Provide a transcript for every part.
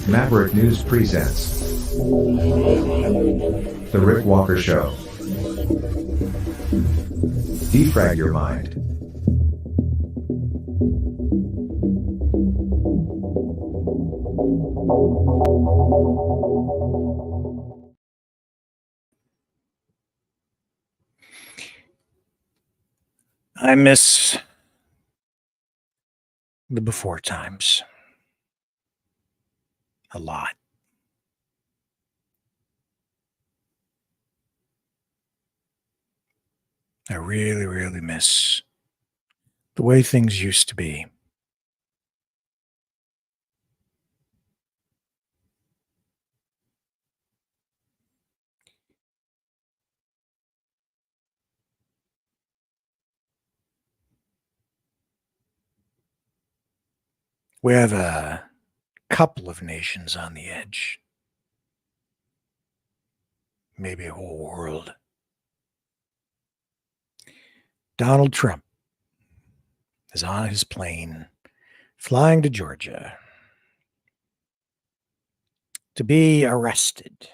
Maverick News presents The Rick Walker Show. Defrag your mind. I miss the before times a lot. I really, really miss the way things used to be. We have a couple of nations on the edge, maybe a whole world. Donald Trump is on his plane flying to Georgia to be arrested.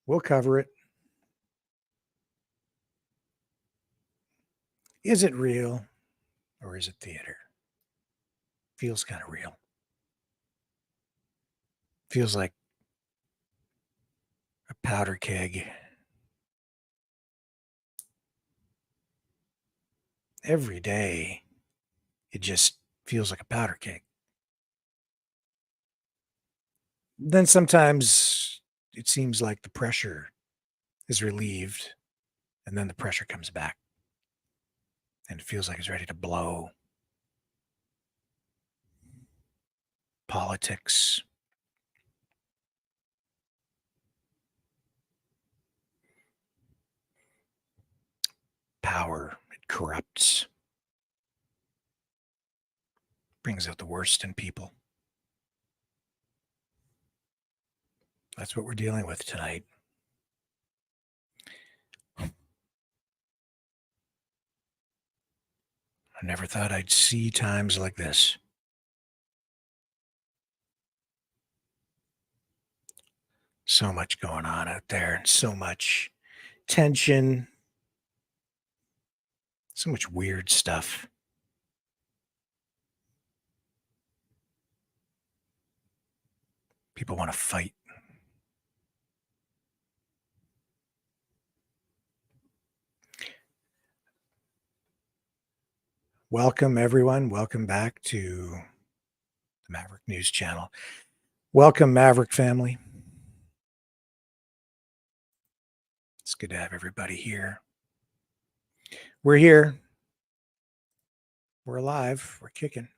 We'll cover it. Is it real or is it theater? Feels kind of real. Feels like a powder keg. Every day, it just feels like a powder keg. Then sometimes it seems like the pressure is relieved, and then the pressure comes back, and it feels like it's ready to blow. Politics. Power, it corrupts. Brings out the worst in people. That's what we're dealing with tonight. I never thought I'd see times like this. So much going on out there, so much tension, so much weird stuff. People want to fight. Welcome, everyone. Welcome back to the Maverick News Channel. Welcome, Maverick family. It's good to have everybody here. We're here. We're alive. We're kicking.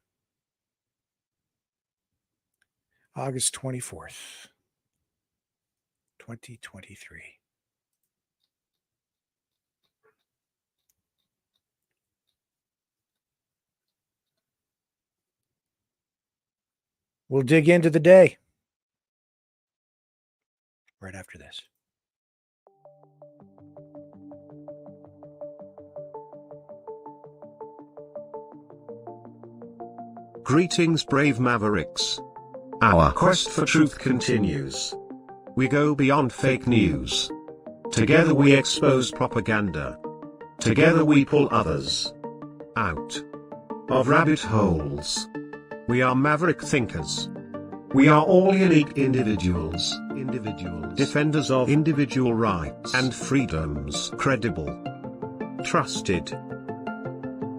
August 24th, 2023. We'll dig into the day right after this. Greetings, brave Mavericks. Our quest for truth continues. We go beyond fake news. Together we expose propaganda. Together we pull others out of rabbit holes. We are maverick thinkers. We are all unique individuals, defenders of individual rights and freedoms, credible, trusted,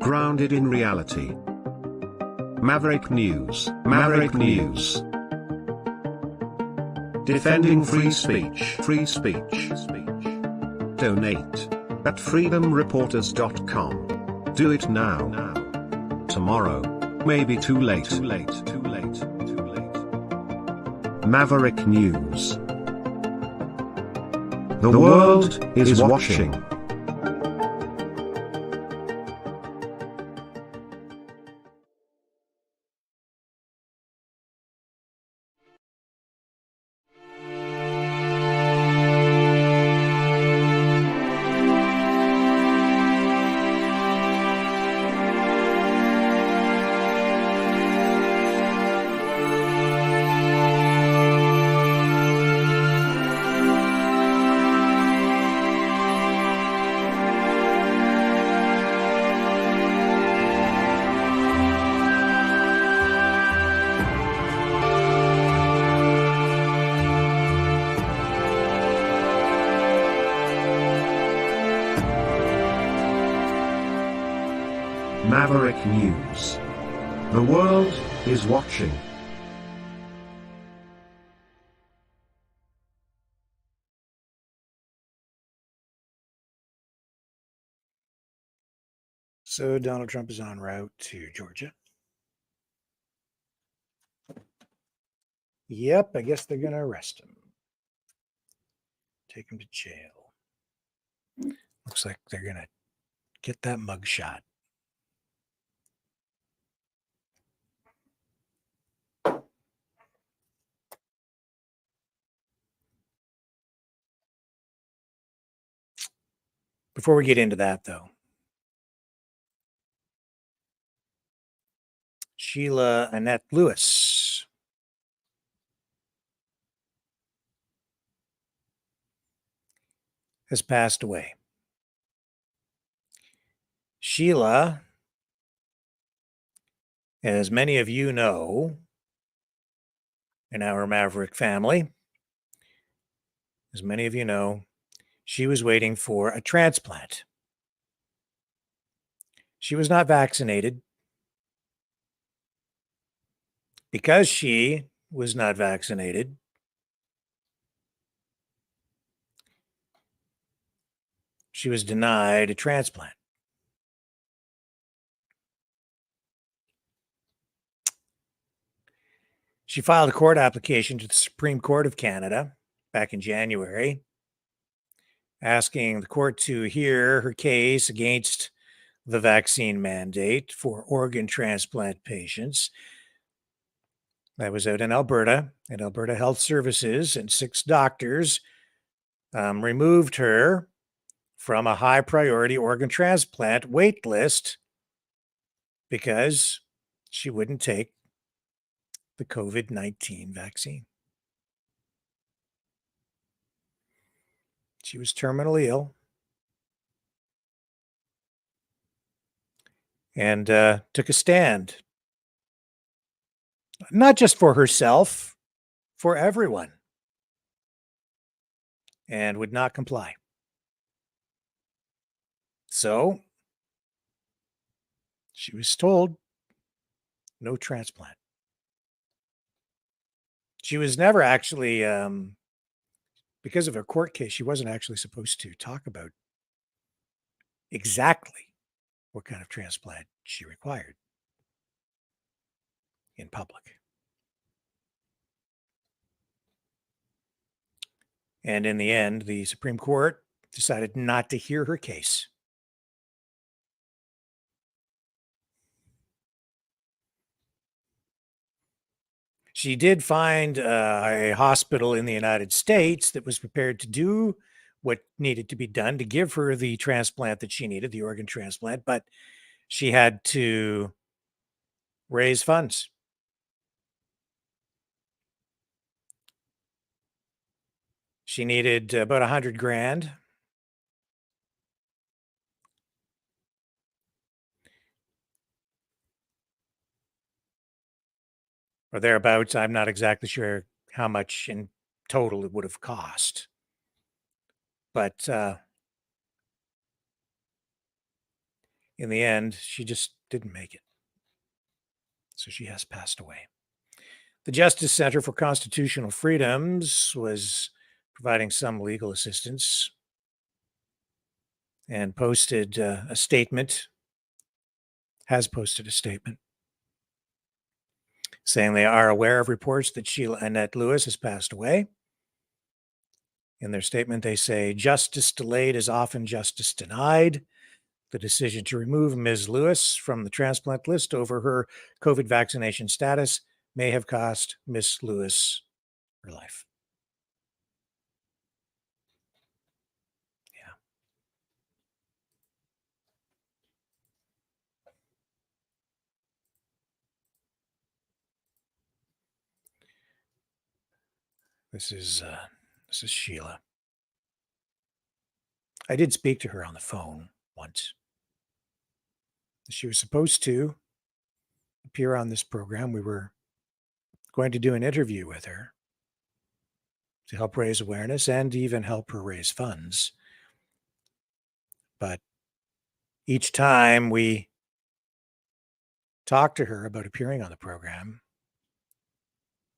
grounded in reality. Maverick News, Maverick News. Defending free speech, free speech. Donate at freedomreporters.com. Do it now. Tomorrow may be too late. Maverick News. The world is watching. Maverick News. The world is watching. So Donald Trump is en route to Georgia. Yep, I guess they're going to arrest him. Take him to jail. Looks like they're going to get that mugshot. Before we get into that, though, Sheila Annette Lewis has passed away. Sheila, as many of you know, in our Maverick family, as many of you know, she was waiting for a transplant. She was not vaccinated. Because she was not vaccinated, she was denied a transplant. She filed a court application to the Supreme Court of Canada back in January, asking the court to hear her case against the vaccine mandate for organ transplant patients. That was out in Alberta, and Alberta Health Services and 6 doctors removed her from a high priority organ transplant wait list because she wouldn't take the COVID-19 vaccine. She was terminally ill and took a stand, not just for herself, for everyone, and would not comply. So she was told no transplant. She was never actually, because of her court case, she wasn't actually supposed to talk about exactly what kind of transplant she required in public. And in the end, the Supreme Court decided not to hear her case. She did find a hospital in the United States that was prepared to do what needed to be done to give her the transplant that she needed, the organ transplant, but she had to raise funds. She needed about 100 grand. Or thereabouts. I'm not exactly sure how much in total it would have cost. But in the end, she just didn't make it. So she has passed away. The Justice Center for Constitutional Freedoms was providing some legal assistance and posted a statement, has posted a statement saying they are aware of reports that Sheila Annette Lewis has passed away. In their statement, they say, justice delayed is often justice denied. The decision to remove Ms. Lewis from the transplant list over her COVID vaccination status may have cost Ms. Lewis her life. Yeah. This is Sheila. I did speak to her on the phone once. She was supposed to appear on this program. We were going to do an interview with her to help raise awareness and even help her raise funds. But each time we talked to her about appearing on the program,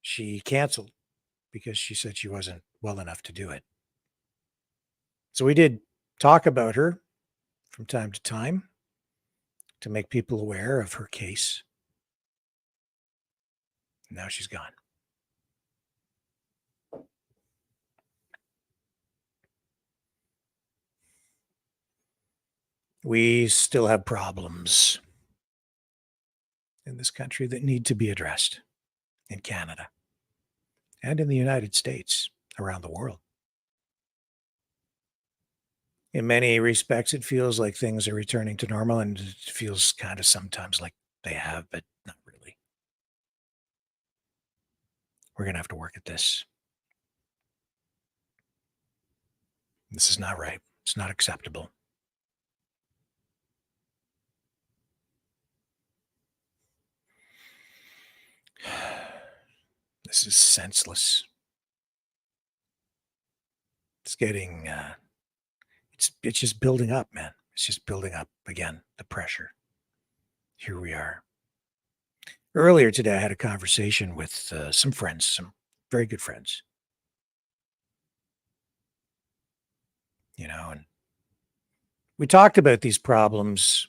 she canceled because she said she wasn't well enough to do it. So we did talk about her from time to time to make people aware of her case. Now she's gone. We still have problems in this country that need to be addressed in Canada and in the United States, around the world. In many respects, it feels like things are returning to normal, and it feels kind of sometimes like they have, but not really. We're going to have to work at this. This is not right. It's not acceptable. This is senseless. It's getting, it's just building up, man. It's just building up again, the pressure. Here we are. Earlier today, I had a conversation with some friends, some very good friends. And we talked about these problems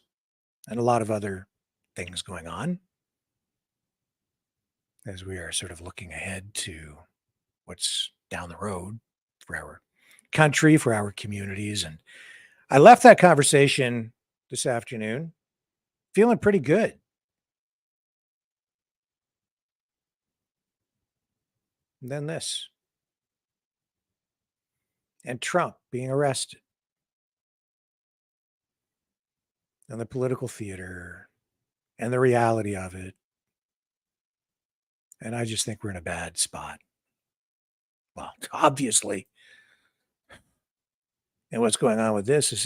and a lot of other things going on as we are sort of looking ahead to what's down the road for our country, for our communities. And I left that conversation this afternoon feeling pretty good. And then this. And Trump being arrested. And the political theater and the reality of it. And I just think we're in a bad spot. Well, obviously. And what's going on with this is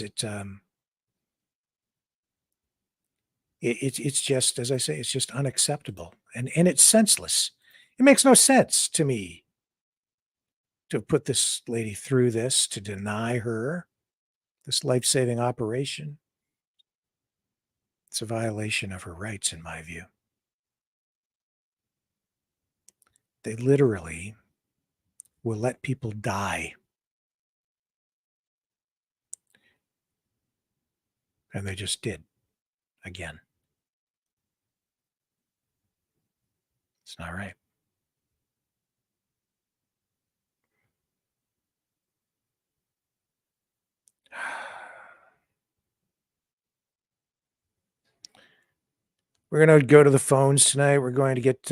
it's just, as I say, it's just unacceptable. And it's senseless. It makes no sense to me to have put this lady through this, to deny her this life-saving operation. It's a violation of her rights, in my view. They literally will let people die. And they just did. Again. It's not right. We're going to go to the phones tonight. We're going to get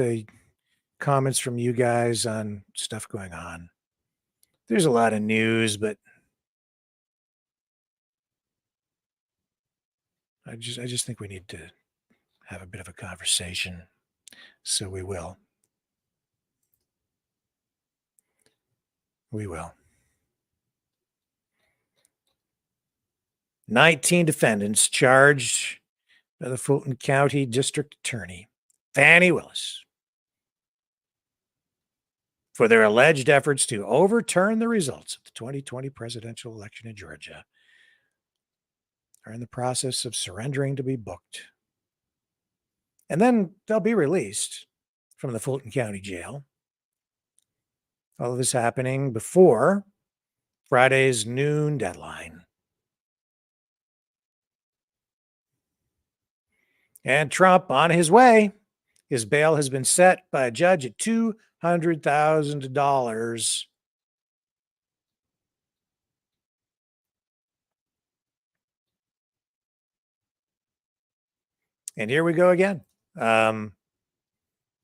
comments from you guys on stuff going on. There's a lot of news, but I just think we need to have a bit of a conversation. So we will. We will. 19 defendants charged by the Fulton County District Attorney, Fannie Willis, for their alleged efforts to overturn the results of the 2020 presidential election in Georgia, are in the process of surrendering to be booked. And then they'll be released from the Fulton County Jail. All of this happening before Friday's noon deadline. And Trump on his way. His bail has been set by a judge at $200,000. And here we go again.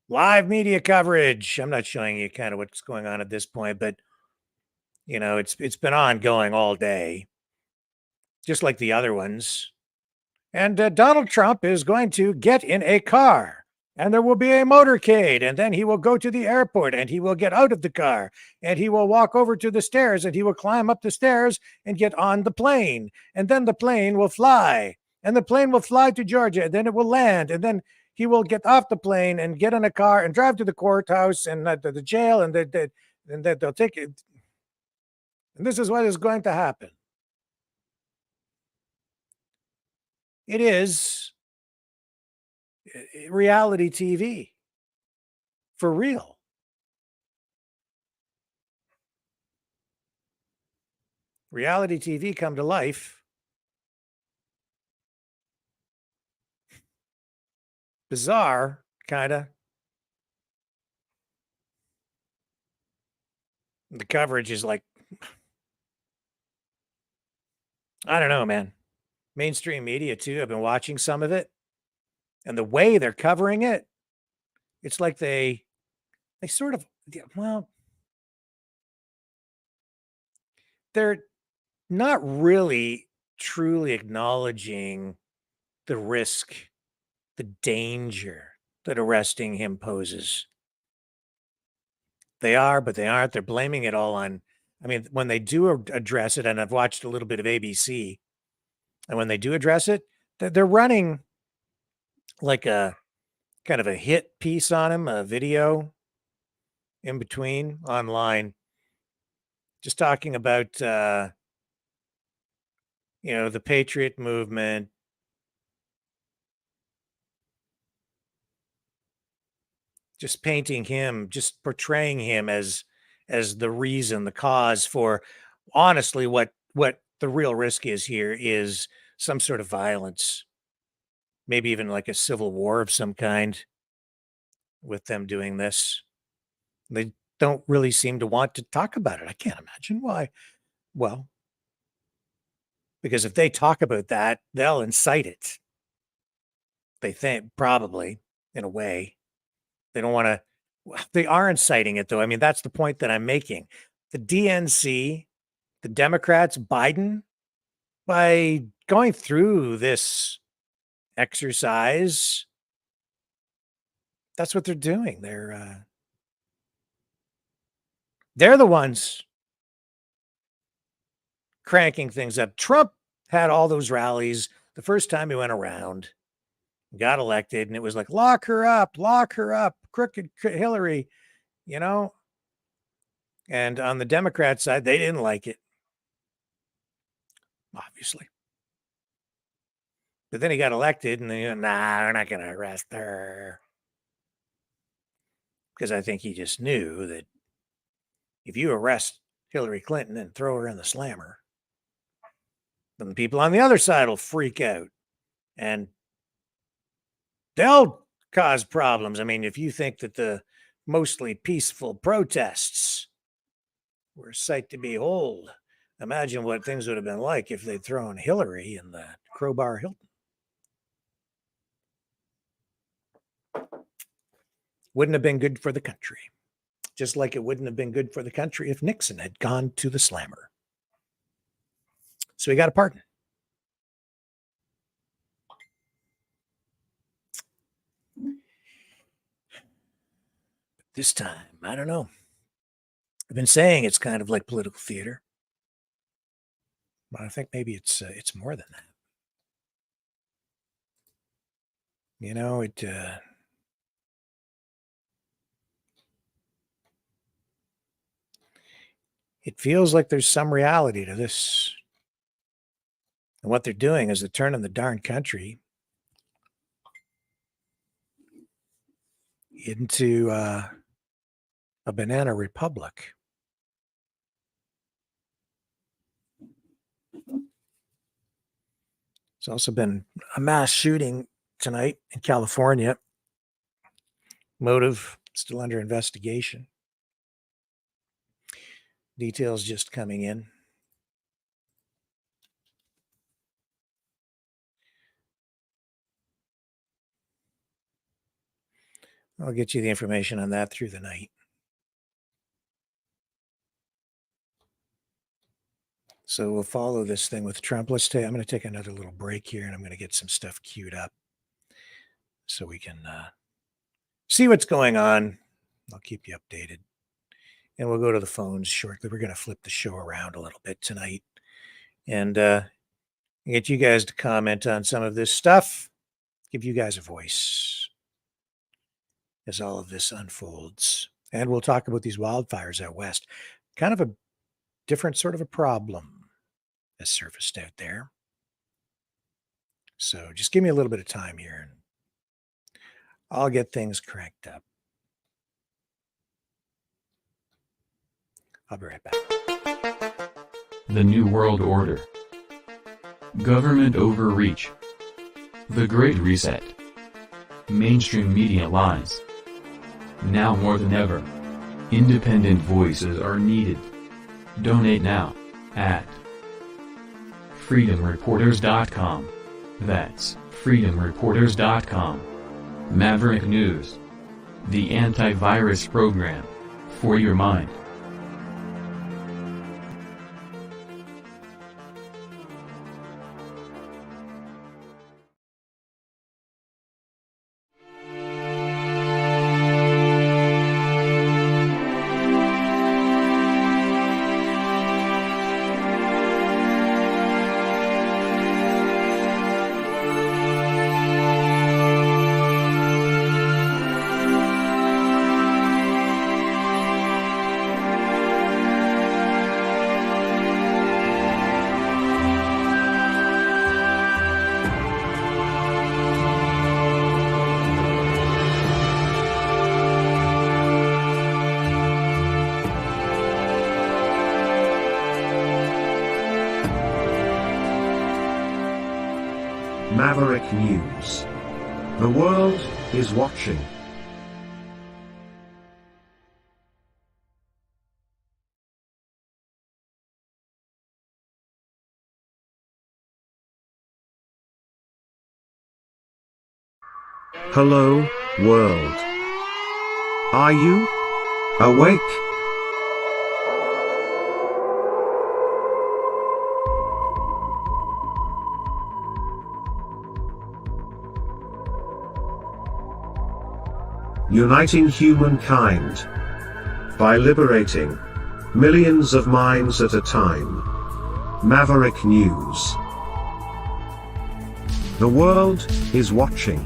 Live media coverage. I'm not showing you kind of what's going on at this point, but it's been ongoing all day, just like the other ones. And Donald Trump is going to get in a car, and there will be a motorcade, and then he will go to the airport, and he will get out of the car, and he will walk over to the stairs, and he will climb up the stairs and get on the plane, and then the plane will fly, and the plane will fly to Georgia, and then it will land, and then he will get off the plane and get in a car and drive to the courthouse and the jail, and they'll take it. And this is what is going to happen. It is reality TV for real. Reality TV come to life. Bizarre, kind of. The coverage is like, I don't know, man. Mainstream media too. I've been watching some of it, and the way they're covering it, it's like they sort of, yeah, well, they're not really truly acknowledging the risk, the danger that arresting him poses. They are, but they aren't. They're blaming it all on, I mean, when they do address it, and I've watched a little bit of ABC, and when they do address it, they're running like a kind of a hit piece on him, a video in between online, just talking about, the patriot movement, just painting him, just portraying him as the reason, the cause for, honestly, what the real risk is here is some sort of violence, maybe even like a civil war of some kind with them doing this. They don't really seem to want to talk about it. I can't imagine why. Well, because if they talk about that, they'll incite it. They think, probably, in a way. They don't want to. They are inciting it, though. I mean, that's the point that I'm making. The DNC, the Democrats, Biden, by going through this exercise, that's what they're doing. They're the ones cranking things up. Trump had all those rallies the first time he went around, got elected, and it was like, lock her up, crooked Hillary, you know? And on the Democrat side, they didn't like it, obviously. But then he got elected, and they, nah, we're not going to arrest her. Because I think he just knew that if you arrest Hillary Clinton and throw her in the slammer, then the people on the other side will freak out. And they'll cause problems. I mean, if you think that the mostly peaceful protests were a sight to behold, imagine what things would have been like if they'd thrown Hillary in the Crowbar Hilton. Wouldn't have been good for the country. Just like it wouldn't have been good for the country if Nixon had gone to the slammer. So he got a pardon. This time, I don't know. I've been saying it's kind of like political theater, but I think maybe it's more than that. It feels like there's some reality to this. And what they're doing is they're turning the darn country into a banana republic. There's also been a mass shooting tonight in California. Motive still under investigation. Details just coming in. I'll get you the information on that through the night. So we'll follow this thing with Trump. I'm going to take another little break here, and I'm going to get some stuff queued up so we can see what's going on. I'll keep you updated. And we'll go to the phones shortly. We're going to flip the show around a little bit tonight and get you guys to comment on some of this stuff, give you guys a voice as all of this unfolds. And we'll talk about these wildfires out west. Kind of a different sort of a problem has surfaced out there. So just give me a little bit of time here, and I'll get things cranked up. I'll be right back. The New World Order. Government overreach. The Great Reset. Mainstream media lies. Now more than ever, independent voices are needed. Donate now at freedomreporters.com. That's freedomreporters.com. Maverick News. The antivirus program for your mind. Maverick News. The world is watching. Hello, world. Are you awake? Uniting humankind by liberating millions of minds at a time. Maverick News. The world is watching.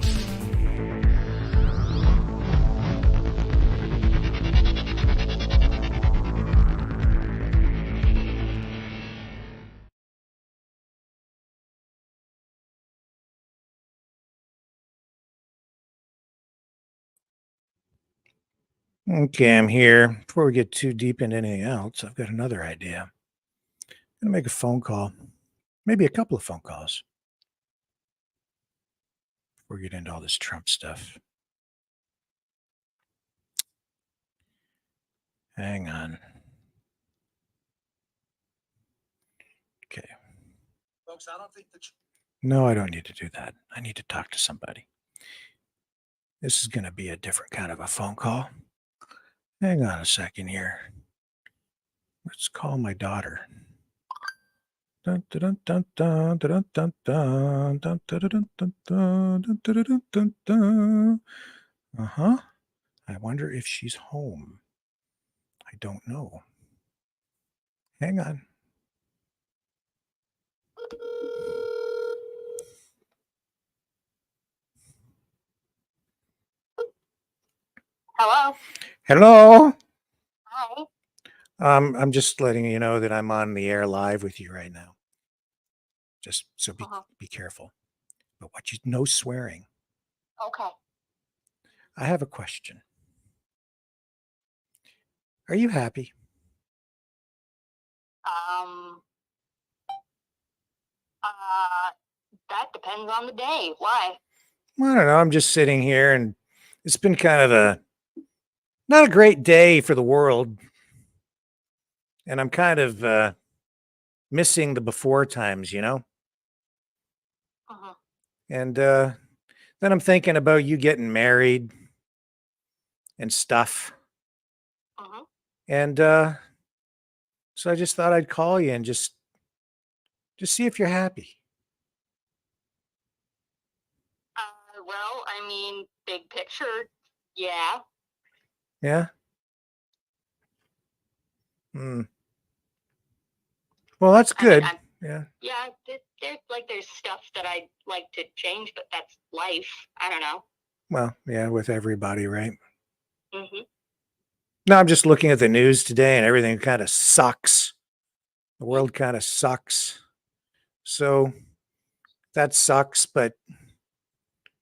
Okay, I'm here. Before we get too deep into anything else, I've got another idea. I'm going to make a phone call, maybe a couple of phone calls before we get into all this Trump stuff. Hang on. Okay. Folks, I don't think that. No, I don't need to do that. I need to talk to somebody. This is going to be a different kind of a phone call. Hang on a second here. Let's call my daughter. Dun, dun, dun, dun, dun, dun, dun, dun, dun, dun, dun, dun, dun, dun, dun, dun. Uh-huh. I wonder if she's home. I don't know. Hang on. Hello. Hello. Hi. I'm just letting you know that I'm on the air live with you right now. Just so be careful. But no swearing. Okay. I have a question. Are you happy? That depends on the day. Why? I don't know. I'm just sitting here and it's been kind of not a great day for the world. And I'm kind of missing the before times, you know? Uh-huh. And then I'm thinking about you getting married and stuff. Uh-huh. And so I just thought I'd call you and just see if you're happy. Well, I mean, big picture, yeah. Yeah? Hmm. Well, that's good. Yeah. Yeah, there's stuff that I'd like to change, but that's life. I don't know. Well, yeah, with everybody, right? Mm-hmm. No, I'm just looking at the news today and everything kind of sucks. The world kind of sucks. So that sucks, but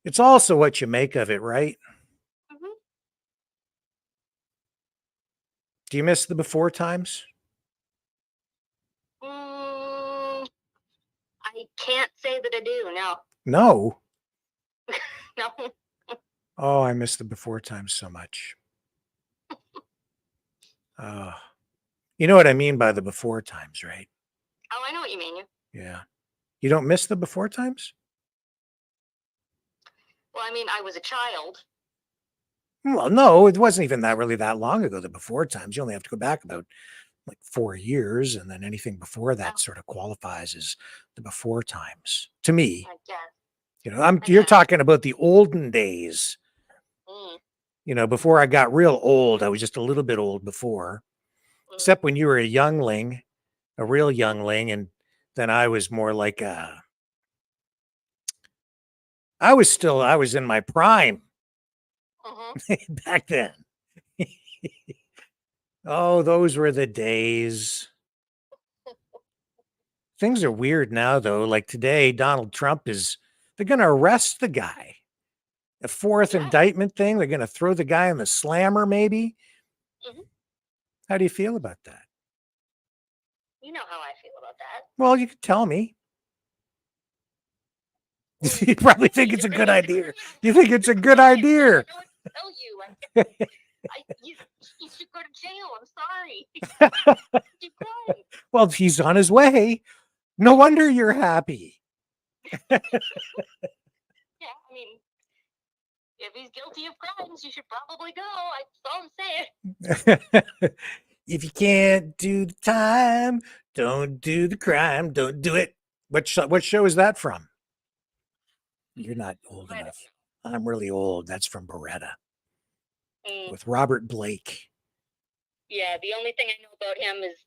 it's also what you make of it, right? Do you miss the before times? I can't say that I do. No, No. no. Oh, I miss the before times so much. You know what I mean by the before times, right? Oh, I know what you mean. Yeah. You don't miss the before times? Well, I mean, I was a child. Well, no, it wasn't even that long ago, the before times. You only have to go back about like 4 years, and then anything before that Oh, sort of qualifies as the before times. To me, I guess. you're guess. talking about the olden days. Before I got real old. I was just a little bit old before, except when you were a youngling, a real youngling, and then I was more like I was in my prime back then. Oh, those were the days. Things are weird now, though. Like today, Donald Trump they're going to arrest the guy. A fourth indictment thing. They're going to throw the guy in the slammer, maybe. How do you feel about that? You know how I feel about that. Well, you could tell me. You probably think it's a good idea. You think it's a good idea. I don't know what to tell you. You should go to jail. I'm sorry. Keep going. Well, he's on his way. No wonder you're happy. Yeah, I mean, if he's guilty of crimes, you should probably go. That's all I'm saying. If you can't do the time, don't do the crime. Don't do it. What show is that from? You're not old enough. I'm really old. That's from Beretta with Robert Blake. Yeah, the only thing I know about him is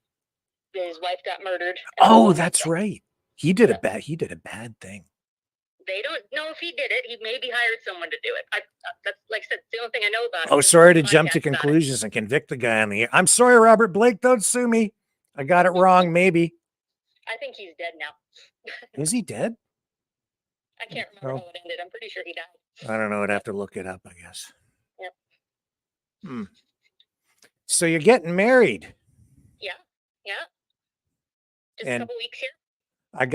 his wife got murdered. Oh, that's right. He did a bad thing. They don't know if he did it. He maybe hired someone to do it. That's like I said, the only thing I know about. Oh, sorry to jump to conclusions and convict the guy on the air. I'm sorry, Robert Blake. Don't sue me. I got it wrong. Maybe. I think he's dead now. Is he dead? I can't remember how it ended. I'm pretty sure he died. I don't know. I'd have to look it up, I guess. Yep. So you're getting married. Yeah. Just And a couple weeks here. I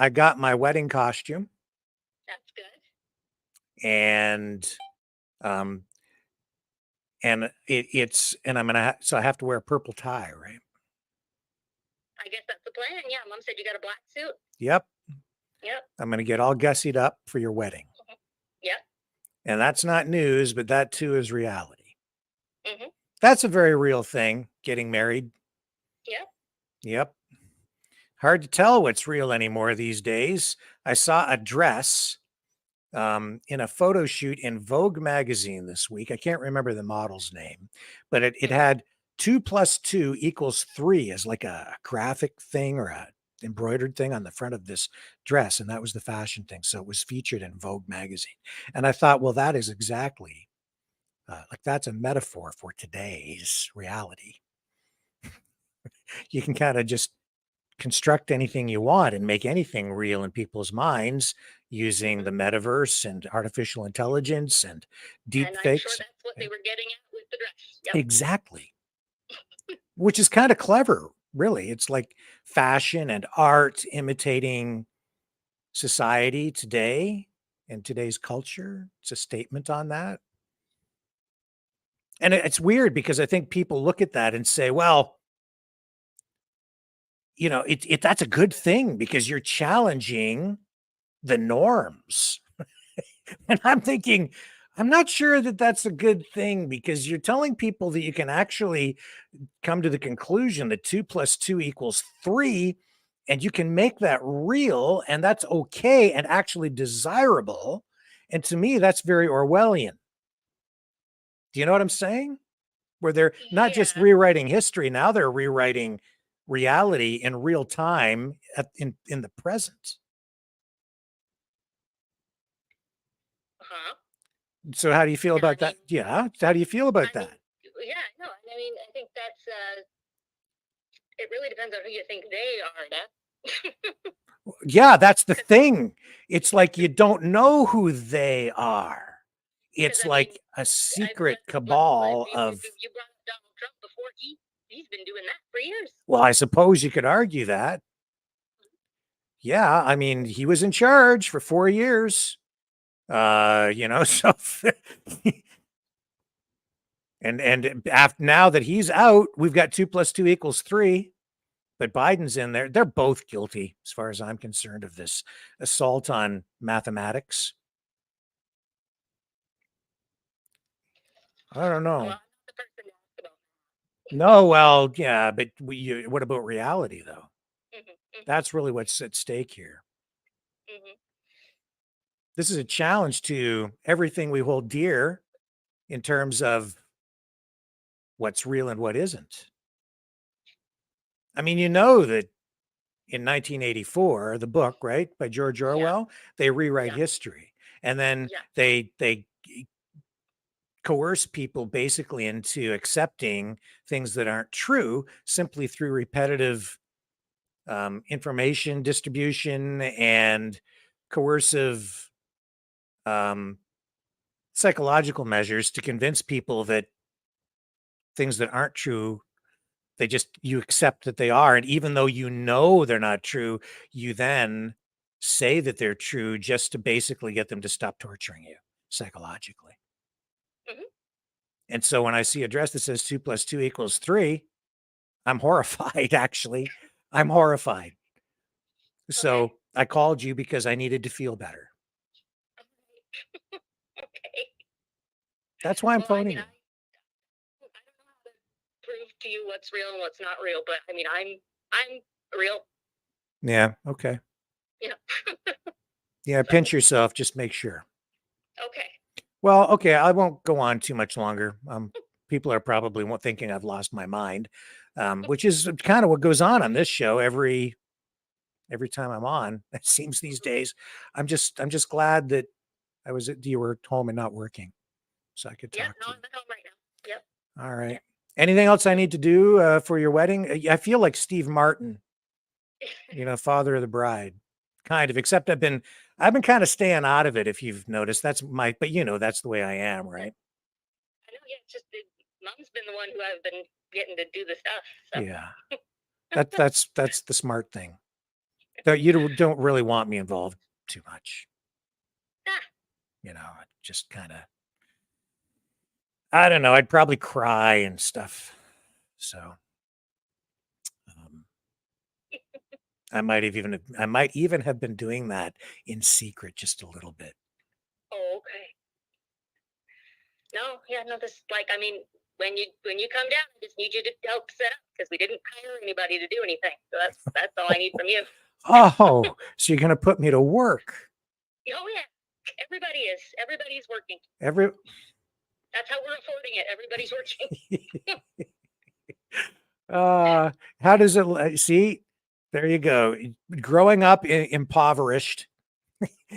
got my wedding costume. That's good. And so I have to wear a purple tie, right? I guess that's the plan. Yeah, Mom said you got a black suit. Yep. Yep. I'm going to get all gussied up for your wedding. Yep. And that's not news, but that too is reality. Mm-hmm. That's a very real thing, getting married. Yep. Hard to tell what's real anymore these days. I saw a dress in a photo shoot in Vogue magazine this week. I can't remember the model's name, but it had 2 + 2 = 3 as like a graphic thing or a embroidered thing on the front of this dress. And that was the fashion thing. So it was featured in Vogue magazine. And I thought, well, that is exactly like that's a metaphor for today's reality. You can kind of just construct anything you want and make anything real in people's minds using the metaverse and artificial intelligence and deep and fakes. I'm sure that's what they were getting at with the dress. Yep. Exactly. Which is kind of clever, really. It's like fashion and art imitating society today and today's culture. It's a statement on that. And it's weird because I think people look at that and say, well, that's a good thing because you're challenging the norms. And I'm thinking, I'm not sure that that's a good thing because you're telling people that you can actually come to the conclusion that 2 + 2 = 3, and you can make that real, and that's okay and actually desirable. And to me, that's very Orwellian. Do you know what I'm saying? Where they're not just rewriting history, now they're rewriting reality in real time in the present. So how do you feel about that? Yeah. How do you feel about that? I think that's it really depends on who you think they are. Yeah, that's the thing. It's like you don't know who they are. It's like a secret cabal of. You brought up Donald Trump before. he's been doing that for years. Well, I suppose you could argue that. Yeah, I mean, he was in charge for 4 years. So and after now that he's out, we've got 2 + 2 = 3. But Biden's in there. They're both guilty, as far as I'm concerned, of this assault on mathematics. I don't know. Well, I'm not the person to ask about No, well, yeah, but what about reality, though? that. That's really what's at stake here. Mhm. This is a challenge to everything we hold dear in terms of what's real and what isn't. I mean, you know that in 1984, the book, right, by George Orwell, they rewrite Yeah. history, and then Yeah. they coerce people basically into accepting things that aren't true simply through repetitive information distribution and coercive psychological measures to convince people that things that aren't true, you accept that they are. And even though you know they're not true, you then say that they're true just to basically get them to stop torturing you psychologically. Mhm. And so when I see a dress that says 2 + 2 = 3, I'm horrified, actually. I'm horrified. So I called you because I needed to feel better. Okay. That's why I'm Well, I phoning mean, you. I don't know how to prove to you what's real and what's not real, but I mean, I'm real. Yeah. Okay. Yeah. Yeah. Pinch yourself. Just make sure. Okay. Well, okay. I won't go on too much longer. People are probably thinking I've lost my mind, which is kind of what goes on this show every time I'm on. It seems these days. I'm just glad that you were home and not working, so I could Yeah. talk No, to I'm at home right now. Yep. you. All right. Anything else I need to do for your wedding? I feel like Steve Martin, father of the bride, kind of. Except I've been kind of staying out of it. If you've noticed, but that's the way I am, right? I know. Yeah. It's just Mom's been the one who I've been getting to do the stuff. So. Yeah. That's the smart thing. That you don't really want me involved too much. Ah. Just kind of. I don't know. I'd probably cry and stuff. So I might even have been doing that in secret just a little bit. Oh, okay. No, yeah, no. I mean, when you come down, I just need you to help set up because we didn't hire anybody to do anything. So that's all I need from you. Oh, so you're gonna put me to work? Oh yeah, everybody's working. That's how we're affording it. Everybody's working. How does it see? There you go. Growing up impoverished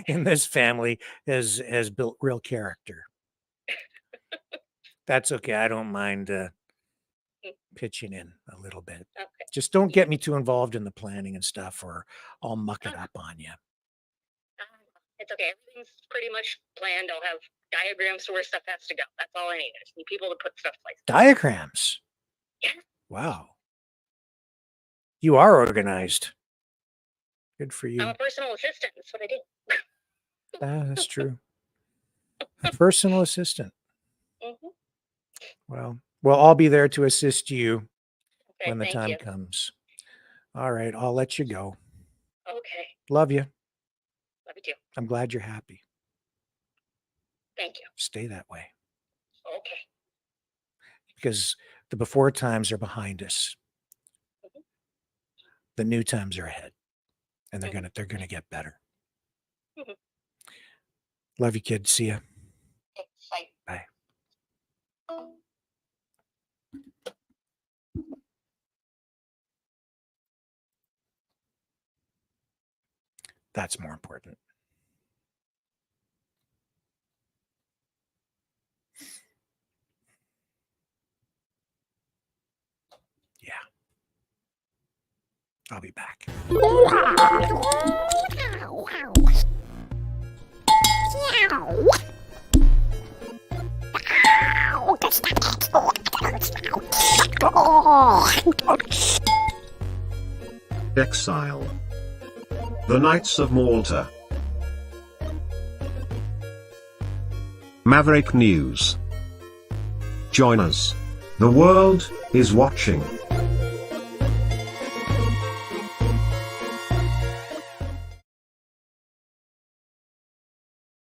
in this family has built real character. That's okay. I don't mind pitching in a little bit. Okay. Just don't get me too involved in the planning and stuff, or I'll muck it up on you. It's okay. Everything's pretty much planned. I'll have diagrams to where stuff has to go. That's all I need. I just need people to put stuff in place. Diagrams? Yeah. Wow. You are organized. Good for you. I'm a personal assistant. That's what I do. That's true. A personal assistant. Mm-hmm. Well, I'll be there to assist you Okay, when the time comes. All right. I'll let you go. Okay. Love you. Love you too. I'm glad you're happy. Thank you. Stay that way. Okay. Because the before times are behind us. Mhm. The new times are ahead. And they're gonna get better. Mhm. Love you, kid. See ya. Bye. Bye. That's more important. Yeah. I'll be back. Oh. Exile. The Knights of Malta. Maverick News. Join us. The world is watching. Let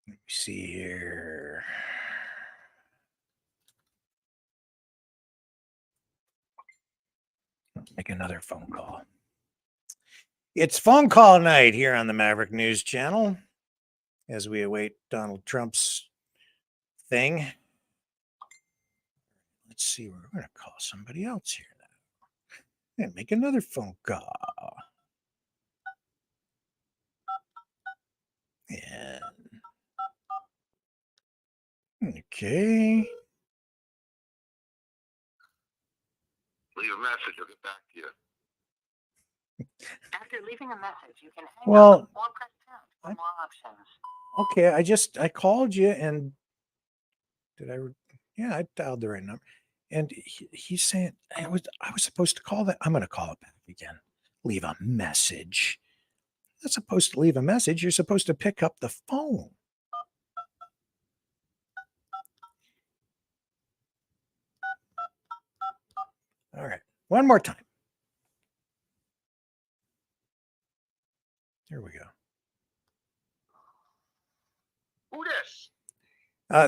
me see here. Make another phone call. It's phone call night here on the Maverick News Channel as we await Donald Trump's thing. Let's see, we're going to call somebody else here now. And make another phone call. And okay. Leave a message. I'll get back to you. After leaving a message, you can hang Well, up or press pound for more options. Okay, I called you and I dialed the right number. And he's saying I was supposed to call that. I'm going to call it back again. Leave a message. You're not supposed to leave a message. You're supposed to pick up the phone. All right. One more time. There we go. Who this?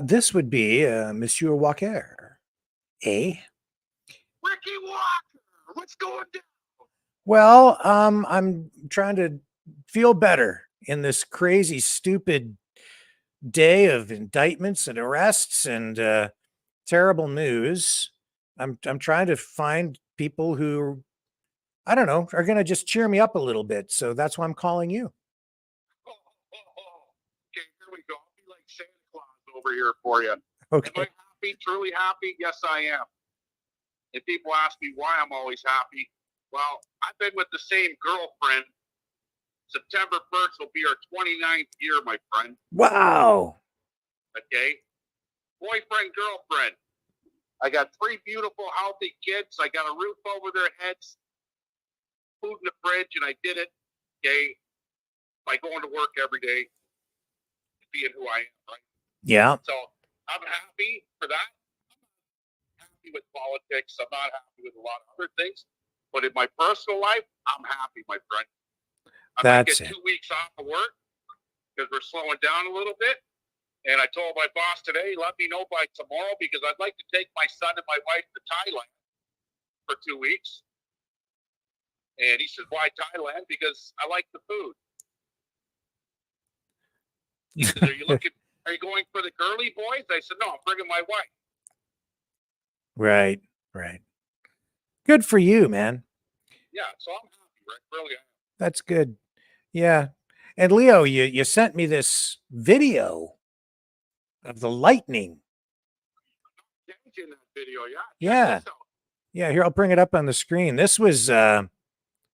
This would be Monsieur Walker. Eh? Ricky Walker. What's going down? Well, I'm trying to feel better in this crazy, stupid day of indictments and arrests and terrible news. I'm trying to find people who, I don't know, are going to just cheer me up a little bit. So that's why I'm calling you. Okay, here we go. I'll be like Santa Claus over here for you. Am Okay. I happy? Truly happy? Yes, I am. If people ask me why I'm always happy, well, I've been with the same girlfriend. September 1st will be our 29th year, my friend. Wow. Okay? Boyfriend, girlfriend. I got 3 beautiful, healthy kids. I got a roof over their heads, food in the fridge, and I did it, okay, by going to work every day, being who I am, right? Yeah. So I'm happy for that. I'm not happy with politics. I'm not happy with a lot of other things. But in my personal life, I'm happy, my friend. I might That's get it. 2 weeks off of work because we're slowing down a little bit. And I told my boss today, let me know by tomorrow because I'd like to take my son and my wife to Thailand for 2 weeks. And he says, why Thailand? Because I like the food. He says, are you going for the girly boys? I said, no, I'm bringing my wife. Right. Right. Good for you, man. Yeah, so I'm happy, Rick. Really am. That's good. Yeah. And Leo, you sent me this video of the lightning. Dan's in that video, yeah. Yeah. Check this out. Yeah, here I'll bring it up on the screen. This was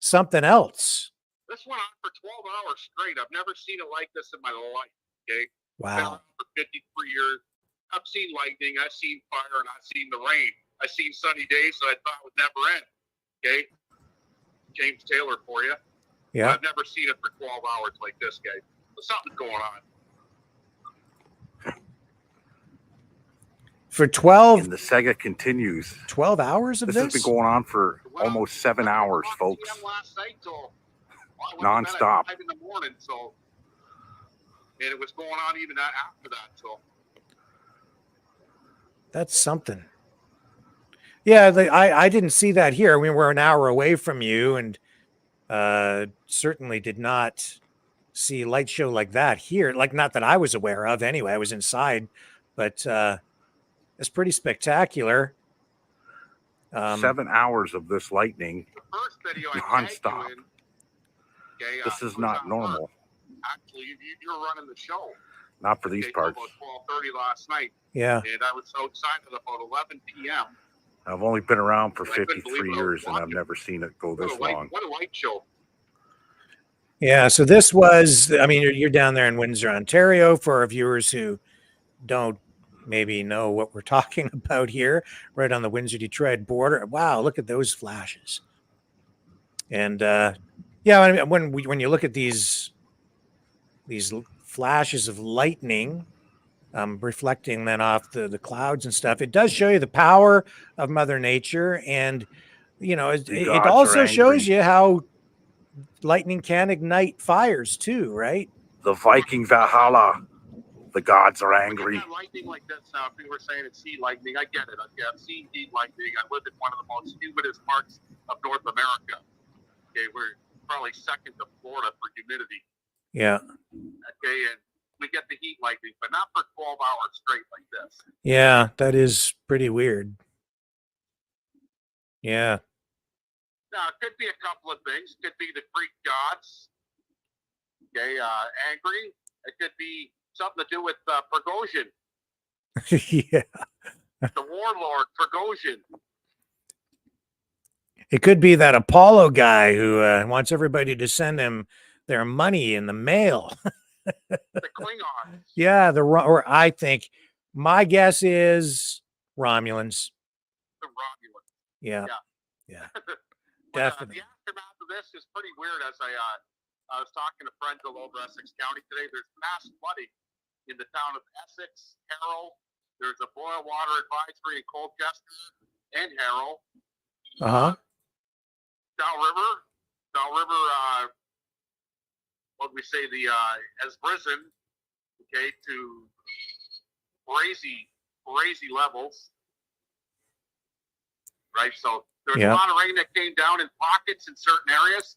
something else. This went on for 12 hours straight. I've never seen it like this in my life, okay? Been Wow. around for 53 years. I've seen lightning, I've seen fire, and I've seen the rain. I've seen sunny days that I thought would never end, okay? James Taylor for you. Yeah. I've never seen it for 12 hours like this, guys. There's something going on. For 12 And the saga continues. 12 hours of This this? has been going on for It went on almost 7 hours, 1 folks. p.m. last night till I went to bed Nonstop. at 5 in the morning, so and it was going on even after that. So That's something. Yeah, I didn't see that here. We were an hour away from you and certainly did not see a light show like that here. Like, not that I was aware of anyway. I was inside, but it's pretty spectacular. 7 hours of this lightning. the first video I tagged Nonstop. you in, okay, This is was not on normal. work. Actually, you're running the show. Not for these Okay, till parts. about 12:30 last night, Yeah. and I was outside at about 11 p.m. I've only been around for I couldn't believe 53 what I was years and I've watching. never seen it go this long. What a light show! Yeah. So this was, I mean, you're down there in Windsor, Ontario, for our viewers who don't maybe know what we're talking about here, right on the Windsor Detroit border. Wow, look at those flashes. And Yeah, I mean, when you look at these flashes of lightning, reflecting then off the clouds and stuff, it does show you the power of Mother Nature, and it, The it gods are also shows angry. you how lightning can ignite fires too, right? The Viking Valhalla. The gods are When you angry. got lightning like this now, people were saying it's sea lightning. I get it. I've seen heat lightning. I live in one of the most humidest parts of North America. Okay, we're probably second to Florida for humidity. Yeah. Okay, and we get the heat lightning, but not for 12 hours straight like this. Yeah, that is pretty weird. Yeah. Now, it could be a couple of things. It could be the Greek gods, okay, angry. It could be something to do with Prigozhin, Yeah. the warlord Prigozhin. It could be that Apollo guy who wants everybody to send him their money in the mail. The Klingons. Yeah, or I think my guess is Romulans. The Romulans. Yeah. Yeah. Definitely. The aftermath of this is pretty weird. As I was talking to friends all over Essex County today, there's mass flooding in the town of Essex, Harrow. There's a boil water advisory in Colchester and Harrow. Downriver, what we say, has risen, okay, to crazy levels, right? So there's a lot of rain that came down in pockets in certain areas.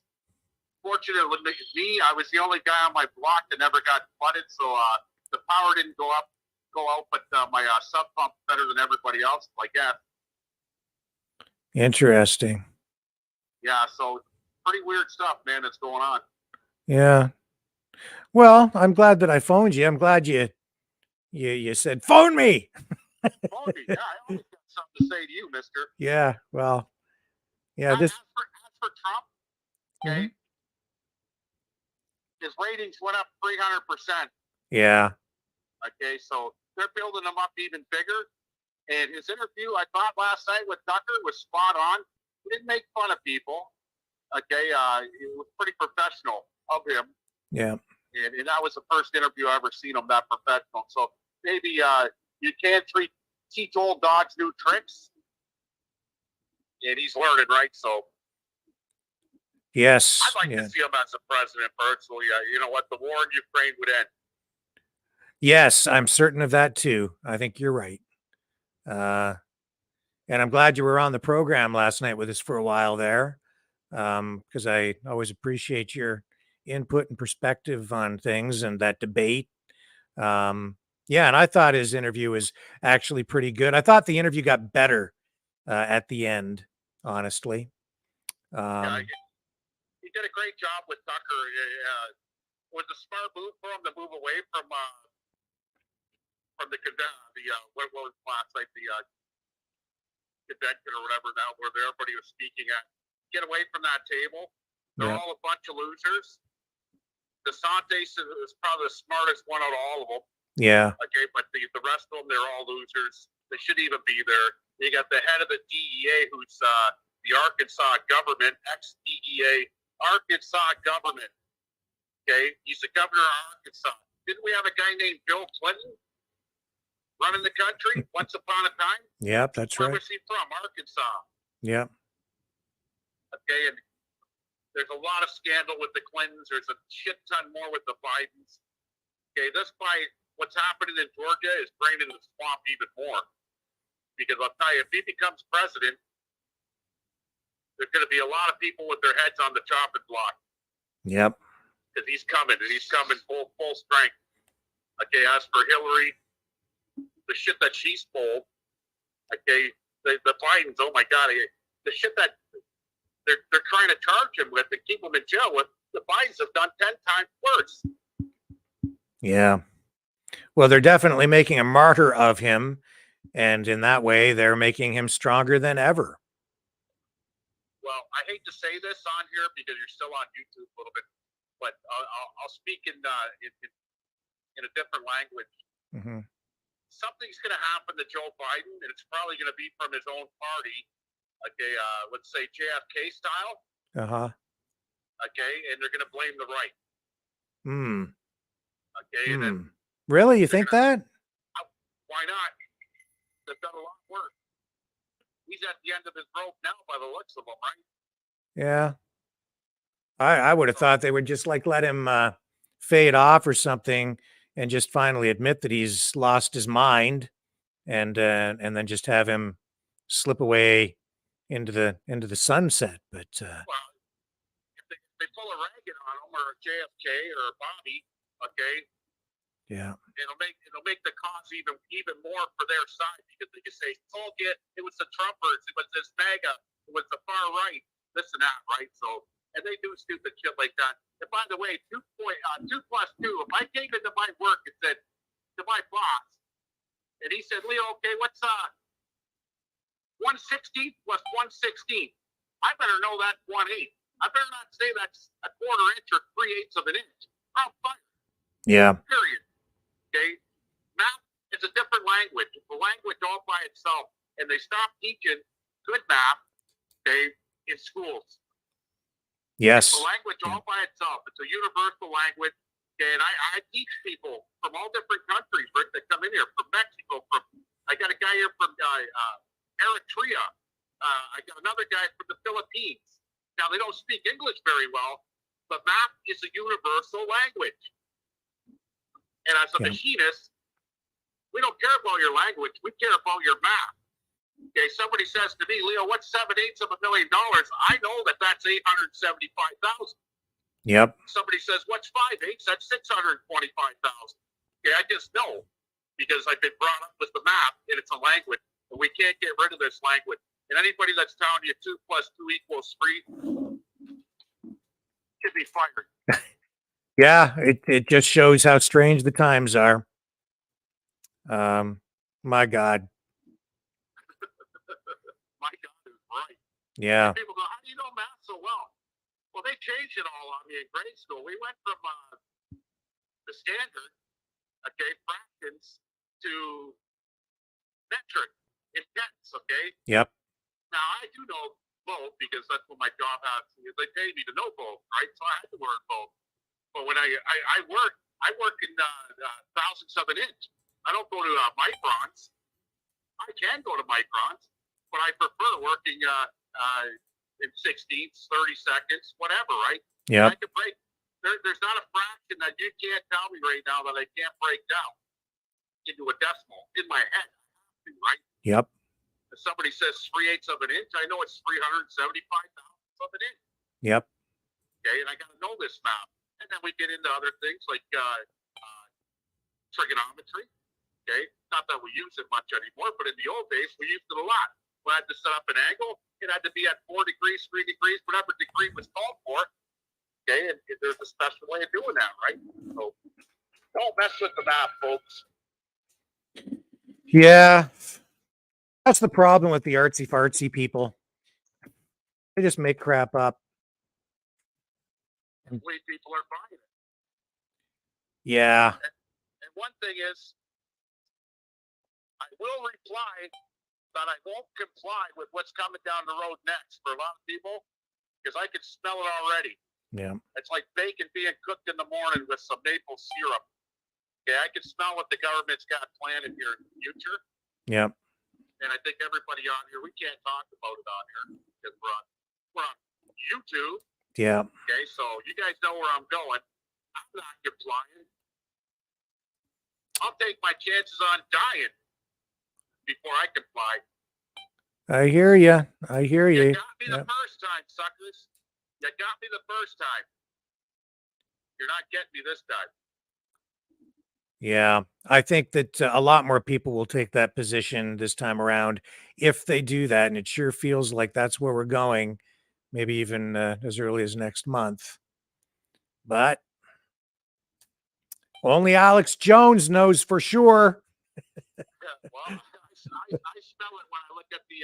Fortunately, me, I was the only guy on my block that never got flooded, so the power didn't go out, but my sub pump better than everybody else, I guess. Interesting. Yeah, so pretty weird stuff, man, that's going on. Yeah. Well, I'm glad that I phoned you. I'm glad you said, phone me. Phone me. Yeah, I always got something to say to you, mister. Yeah, well, yeah, As for Trump, okay, his ratings went up 300%. Yeah. Okay, so they're building him up even bigger. And his interview, I thought last night with Tucker was spot on. He didn't make fun of people. Okay, it was pretty professional of him. Yeah. And that was the first interview I ever seen him that professional. So maybe you can't teach old dogs new tricks. And he's learning, right? So yes. I'd like to see him as a president personally. You know what? The war in Ukraine would end. Yes, I'm certain of that too. I think you're right. And I'm glad you were on the program last night with us for a while there, because I always appreciate your input and perspective on things and that debate. Yeah, and I thought his interview was actually pretty good. I thought the interview got better at the end, honestly. Yeah, he did a great job with Tucker. It was a smart move for him to move away from the what was last night, the convention or whatever, now where everybody was speaking at. Get away from that table. They're all a bunch of losers. DeSantis is probably the smartest one out of all of them. Yeah. Okay, but the rest of them, they're all losers. They shouldn't even be there. You got the head of the DEA, who's the Arkansas government, ex-DEA, Arkansas government. Okay, he's the governor of Arkansas. Didn't we have a guy named Bill Clinton running the country once upon a time? Yep, that's right. Where was he from? Arkansas. Yep. Okay, and there's a lot of scandal with the Clintons. There's a shit ton more with the Bidens. Okay, this fight, what's happening in Georgia is draining the swamp even more. Because I'll tell you, if he becomes president, there's going to be a lot of people with their heads on the chopping block. Yep. Because he's coming, and he's coming full strength. Okay, as for Hillary, the shit that she's pulled, okay, the Bidens, oh my God, the shit that they're trying to charge him with and keep him in jail with, the Bidens have done 10 times worse. Yeah. Well, they're definitely making a martyr of him, and in that way, they're making him stronger than ever. Well, I hate to say this on here because you're still on YouTube a little bit, but I'll speak in a different language. Mm-hmm. Something's going to happen to Joe Biden, and it's probably going to be from his own party. Okay, let's say JFK style. Okay, and they're going to blame the right. Hmm. Okay, and then Really? You think that? why not? They've done a lot of work. He's at the end of his rope now, by the looks of him, right? Yeah. I would have thought they would just like let him fade off or something and just finally admit that he's lost his mind and then just have him slip away into the sunset. But Well, if they pull a Reagan on him or a JFK or a Bobby, okay, yeah. it'll make the cause even more for their side because they can say, "Told you it was the Trumpers, it was this MAGA, it was the far right, this and that," right? So, and they do stupid shit like that. And by the way, 2 plus 2. If I came into my work and said to my boss, and he said, "Leo, okay, what's 1/16 plus 1/16?" I better know that's 1/8. I better not say that's a quarter inch or 3/8 of an inch. I'm fired. Yeah. Period. Okay, math is a different language. It's a language all by itself, and they stopped teaching good math, okay, in schools. Yes. It's a language all by itself. It's a universal language. Okay, and I teach people from all different countries, Rick, that come in here, from Mexico, I got a guy here from Eritrea. I got another guy from the Philippines. Now, they don't speak English very well, but math is a universal language. And as a machinist, we don't care about your language. We care about your math. Okay, somebody says to me, "Leo, what's 7/8 of $1 million?" I know that's 875,000. Yep. Somebody says, "What's 5/8? That's 625,000." Okay, I just know because I've been brought up with the math, and it's a language, and we can't get rid of this language. And anybody that's telling you 2 plus 2 equals 3 should be fired. Yeah, it just shows how strange the times are. My God. My God is right. Yeah. And people go, "How do you know math so well?" Well, they changed it all on me in grade school. We went from the standard, okay, fractions to metric intense, okay? Yep. Now, I do know both because that's what my job has. They pay me to know both, right? So I had to learn both. But when I work in thousandths of an inch. I don't go to microns. I can go to microns, but I prefer working in 16ths, 30 seconds, whatever, right? Yeah. I can break. There's not a fraction that you can't tell me right now that I can't break down into a decimal in my head, right? Yep. If somebody says 3/8 of an inch, I know it's 375 thousandths of an inch. Yep. Okay, and I got to know this math. And then we get into other things like trigonometry. Okay, not that we use it much anymore, but in the old days we used it a lot. We had to set up an angle. It had to be at 4 degrees, 3 degrees, whatever degree was called for. Okay, and there's a special way of doing that, right? So don't mess with the math, folks. Yeah. That's the problem with the artsy fartsy people. They just make crap up. And we people are buying it. Yeah. And one thing is, I will reply that I won't comply with what's coming down the road next for a lot of people because I can smell it already. Yeah. It's like bacon being cooked in the morning with some maple syrup. Okay, I can smell what the government's got planned here in the future. Yeah. And I think everybody on here, we can't talk about it on here because we're on YouTube. Yeah. Okay, so you guys know where I'm going. I'm not complying. I'll take my chances on dying before I comply. I hear you. I hear you. You got me the first time, suckers. You got me the first time. You're not getting me this time. Yeah, I think that a lot more people will take that position this time around if they do that. And it sure feels like that's where we're going, maybe even as early as next month. But only Alex Jones knows for sure. Yeah, well, I smell it when I look at the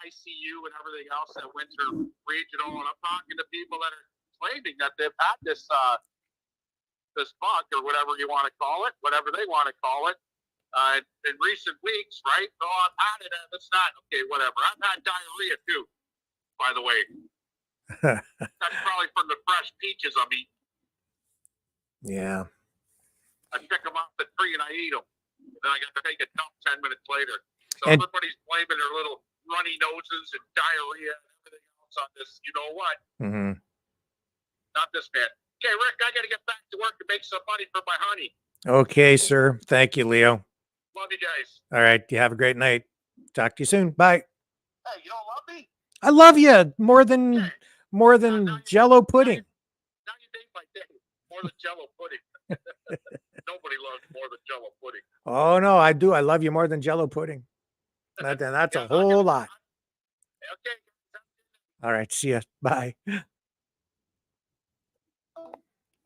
ICU and everything else at Winter Regional, and I'm talking to people that are claiming that they've had this bug or whatever you want to call it, whatever they want to call it, in recent weeks, right? Oh, I've had it. It's not okay. Whatever. I've had diarrhea too, by the way. That's probably from the fresh peaches I'm eating. Yeah. I pick them off the tree and I eat them. Then I got to take a dump 10 minutes later. So And- everybody's blaming their little runny noses and diarrhea and everything else on this. You know what? Mm-hmm. Not this man. Okay, Rick, I got to get back to work to make some money for my honey. Okay, sir. Thank you, Leo. Love you guys. All right. You have a great night. Talk to you soon. Bye. Hey, you don't love me? I love you more than Okay. Now you- Jello pudding. Now you make my day. More than Jello pudding. Nobody loves more than Jello pudding. Oh no, I do. I love you more than Jello pudding. That's Yeah, a whole lot. Okay. All right. See ya. Bye.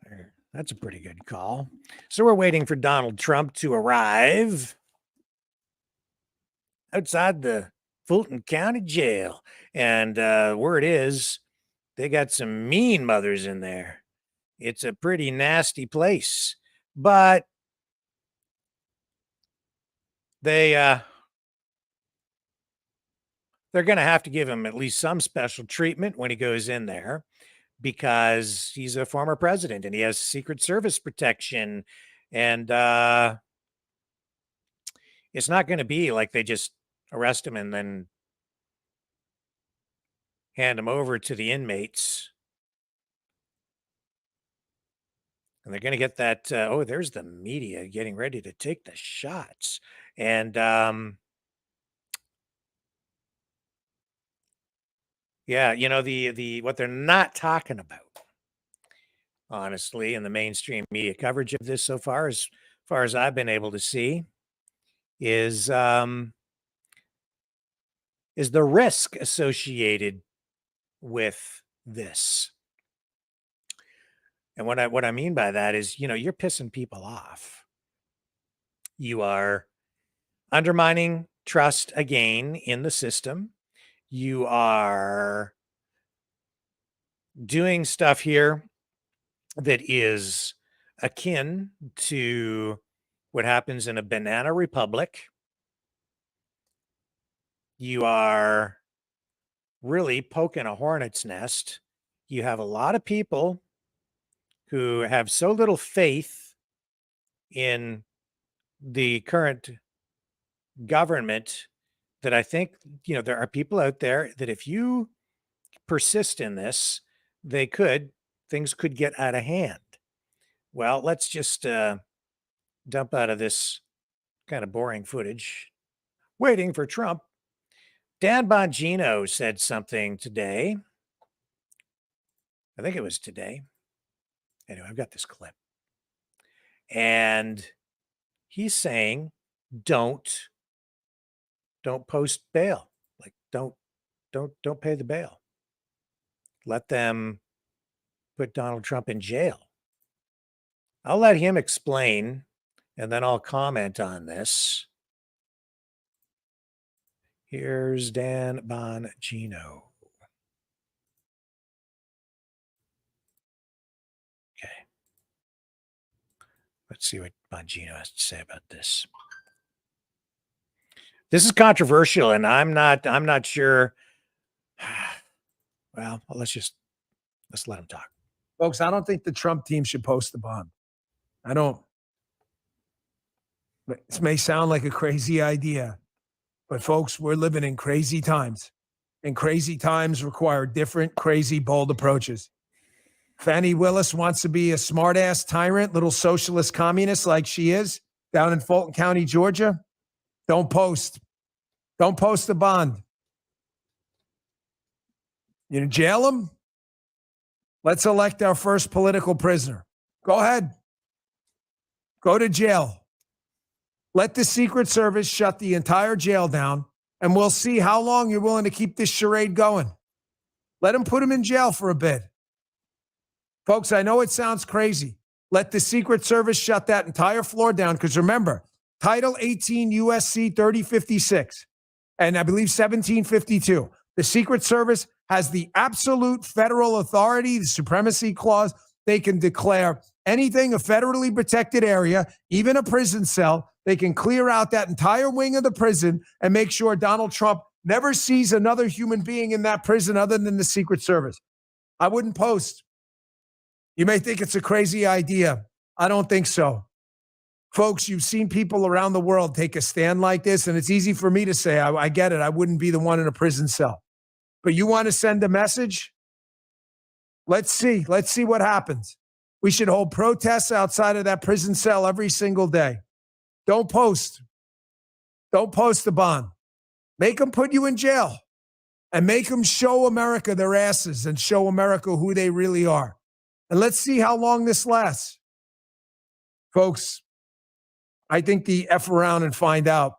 There. That's a pretty good call. So we're waiting for Donald Trump to arrive outside the Fulton County Jail. And word is they got some mean mothers in there. It's a pretty nasty place. But they're going to have to give him at least some special treatment when he goes in there, because he's a former president and he has Secret Service protection. And it's not going to be like they just arrest him and then hand him over to the inmates. And they're going to get that. Oh, there's the media getting ready to take the shots. And yeah, you know, the what they're not talking about, honestly, in the mainstream media coverage of this so far, as far as I've been able to see, is the risk associated with this. And what I mean by that is, you know, you're pissing people off. You are undermining trust again in the system. You are doing stuff here that is akin to what happens in a banana republic. You are really poking a hornet's nest. You have a lot of people who have so little faith in the current government that I think, you know, there are people out there that if you persist in this, things could get out of hand. Well, let's just dump out of this kind of boring footage. Waiting for Trump. Dan Bongino said something today. I think it was today. Anyway, I've got this clip. And he's saying, don't post bail. Like, don't pay the bail. Let them put Donald Trump in jail. I'll let him explain, and then I'll comment on this. Here's Dan Bongino. Okay. Let's see what Bongino has to say about this. This is controversial, and I'm not sure. Well, let's let him talk. Folks, I don't think the Trump team should post the bond. I don't. This may sound like a crazy idea, but folks, we're living in crazy times, and crazy times require different, crazy, bold approaches. Fannie Willis wants to be a smart-ass tyrant, little socialist communist like she is down in Fulton County, Georgia. Don't post. Don't post the bond. You know, jail him? Let's elect our first political prisoner. Go ahead. Go to jail. Let the Secret Service shut the entire jail down, and we'll see how long you're willing to keep this charade going. Let them put him in jail for a bit. Folks, I know it sounds crazy. Let the Secret Service shut that entire floor down, because remember, Title 18 USC 3056 and I believe 1752, the Secret Service has the absolute federal authority, the supremacy clause. They can declare anything a federally protected area, even a prison cell. They can clear out that entire wing of the prison and make sure Donald Trump never sees another human being in that prison other than the Secret Service. I wouldn't post. You may think it's a crazy idea. I don't think so. Folks, you've seen people around the world take a stand like this, and it's easy for me to say, I get it. I wouldn't be the one in a prison cell. But you want to send a message? Let's see. Let's see what happens. We should hold protests outside of that prison cell every single day. Don't post. Don't post the bond. Make them put you in jail and make them show America their asses and show America who they really are. And let's see how long this lasts. Folks, I think the F around and find out.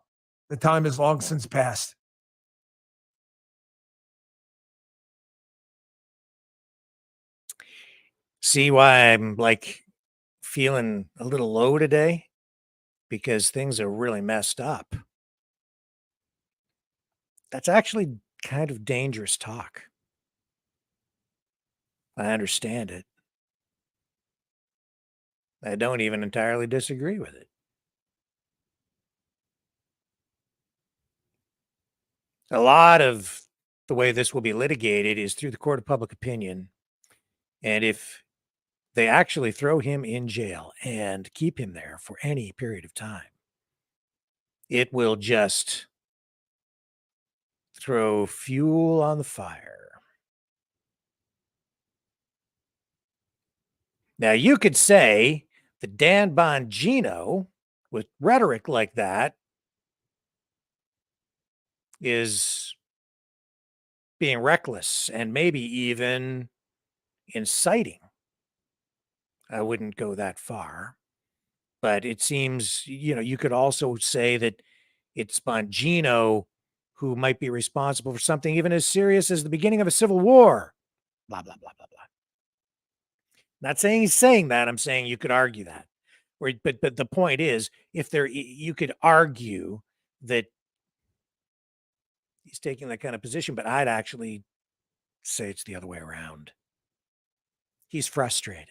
The time is long since past. See why I'm like feeling a little low today? Because things are really messed up. That's actually kind of dangerous talk. I understand it. I don't even entirely disagree with it. A lot of the way this will be litigated is through the court of public opinion. And if they actually throw him in jail and keep him there for any period of time, it will just throw fuel on the fire. Now, you could say that Dan Bongino, with rhetoric like that, is being reckless and maybe even inciting. I wouldn't go that far. But it seems, you could also say that it's Bongino who might be responsible for something even as serious as the beginning of a civil war. Blah, blah, blah, blah, blah. Not saying he's saying that. I'm saying you could argue that. But the point is, you could argue that he's taking that kind of position, but I'd actually say it's the other way around. He's frustrated.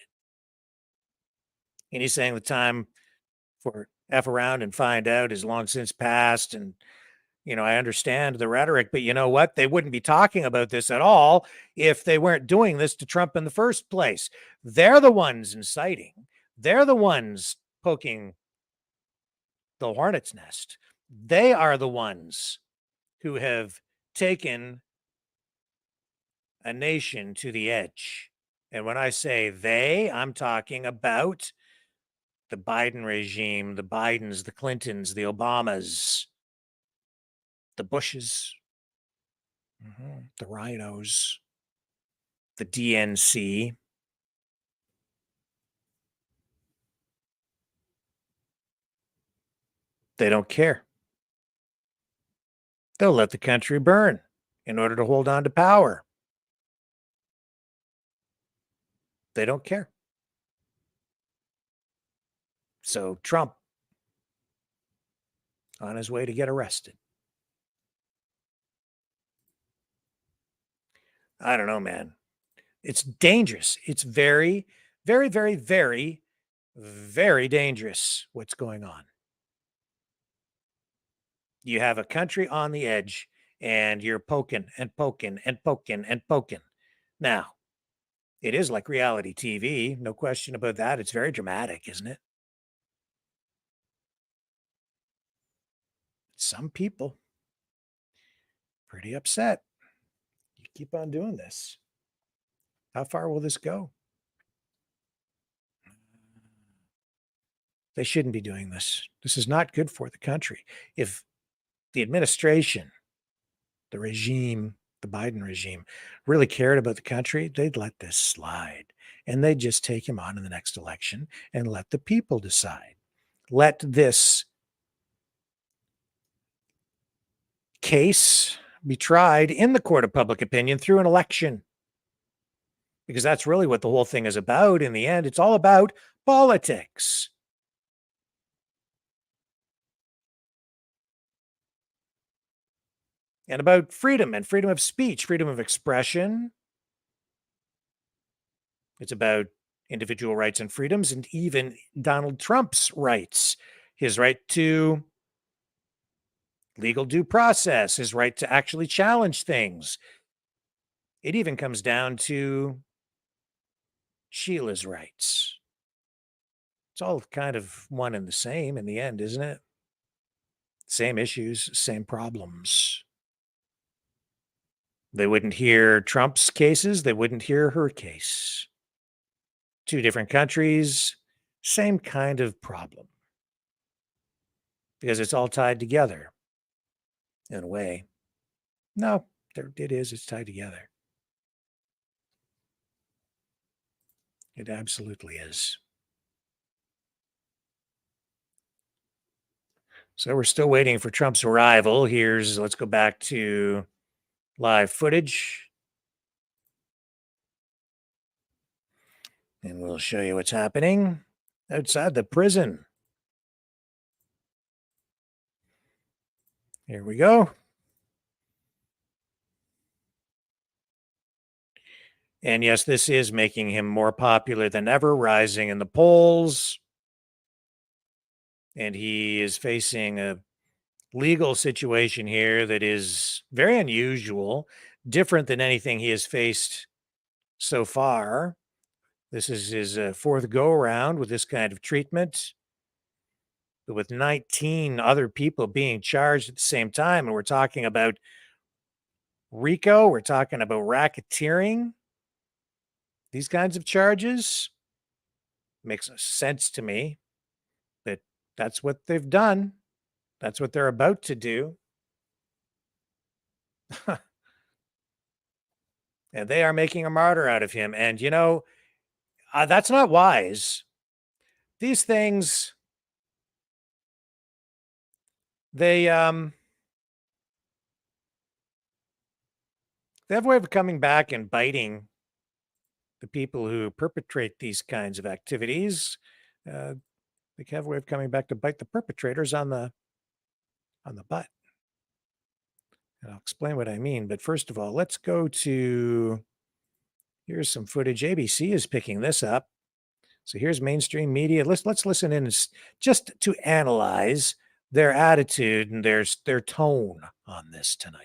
And he's saying the time for F around and find out is long since passed. And, I understand the rhetoric, but you know what? They wouldn't be talking about this at all if they weren't doing this to Trump in the first place. They're the ones inciting. They're the ones poking the hornet's nest. They are the ones who have taken a nation to the edge. And when I say they, I'm talking about the Biden regime, the Bidens, the Clintons, the Obamas, the Bushes, the Rhinos, the DNC. They don't care. They'll let the country burn in order to hold on to power. They don't care. So Trump, on his way to get arrested. I don't know, man. It's dangerous. It's very, very, very, very, very dangerous what's going on. You have a country on the edge and you're poking and poking and poking and poking. Now, it is like reality TV. No question about that. It's very dramatic, isn't it? Some people pretty upset. You keep on doing this. How far will this go? They shouldn't be doing this. This is not good for the country. If the administration, the regime, the Biden regime, really cared about the country, they'd let this slide. And they'd just take him on in the next election and let the people decide. Let this case be tried in the court of public opinion through an election. Because that's really what the whole thing is about. In the end, it's all about politics. And about freedom and freedom of speech, freedom of expression. It's about individual rights and freedoms, and even Donald Trump's rights. His right to legal due process, his right to actually challenge things. It even comes down to Sheila's rights. It's all kind of one and the same in the end, isn't it? Same issues, same problems. They wouldn't hear Trump's cases, they wouldn't hear her case. Two different countries, same kind of problem. Because it's all tied together in a way. No, it is. It's tied together. It absolutely is. So we're still waiting for Trump's arrival. Let's go back to live footage. And we'll show you what's happening outside the prison. Here we go. And yes, this is making him more popular than ever, rising in the polls. And he is facing a legal situation here that is very unusual, different than anything he has faced so far. This is his fourth go-around with this kind of treatment, but with 19 other people being charged at the same time. And we're talking about RICO, we're talking about racketeering, these kinds of charges. Makes no sense to me that that's what they've done. That's what they're about to do. And they are making a martyr out of him. And, that's not wise. These things, they have a way of coming back and biting the people who perpetrate these kinds of activities. They have a way of coming back to bite the perpetrators on the butt. And I'll explain what I mean. But first of all, let's go to, here's some footage. ABC is picking this up. So here's mainstream media. Let's listen in just to analyze their attitude and their tone on this tonight.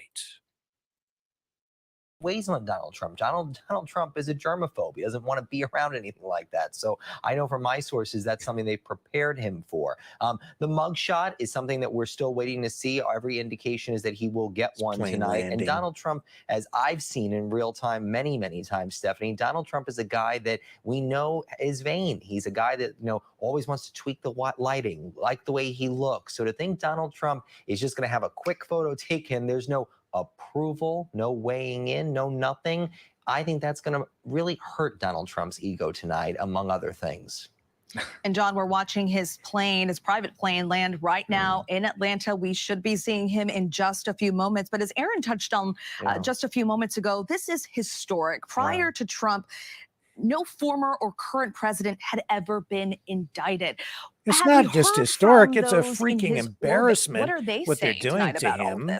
Weighs on Donald Trump. Donald Trump is a germaphobe. He doesn't want to be around anything like that. So I know from my sources that's something they prepared him for. The mugshot is something that we're still waiting to see. Every indication is that he will get one tonight. And Donald Trump, as I've seen in real time many, many times, Stephanie, Donald Trump is a guy that we know is vain. He's a guy that, always wants to tweak the lighting, like the way he looks. So to think Donald Trump is just going to have a quick photo taken, there's no approval, no weighing in, no nothing. I think that's going to really hurt Donald Trump's ego tonight, among other things. And John, we're watching his private plane land right now in Atlanta. We should be seeing him in just a few moments. But as Aaron touched on just a few moments ago, this is historic. Prior to Trump, no former or current president had ever been indicted. It's not just historic, it's a freaking embarrassment what they're doing to him.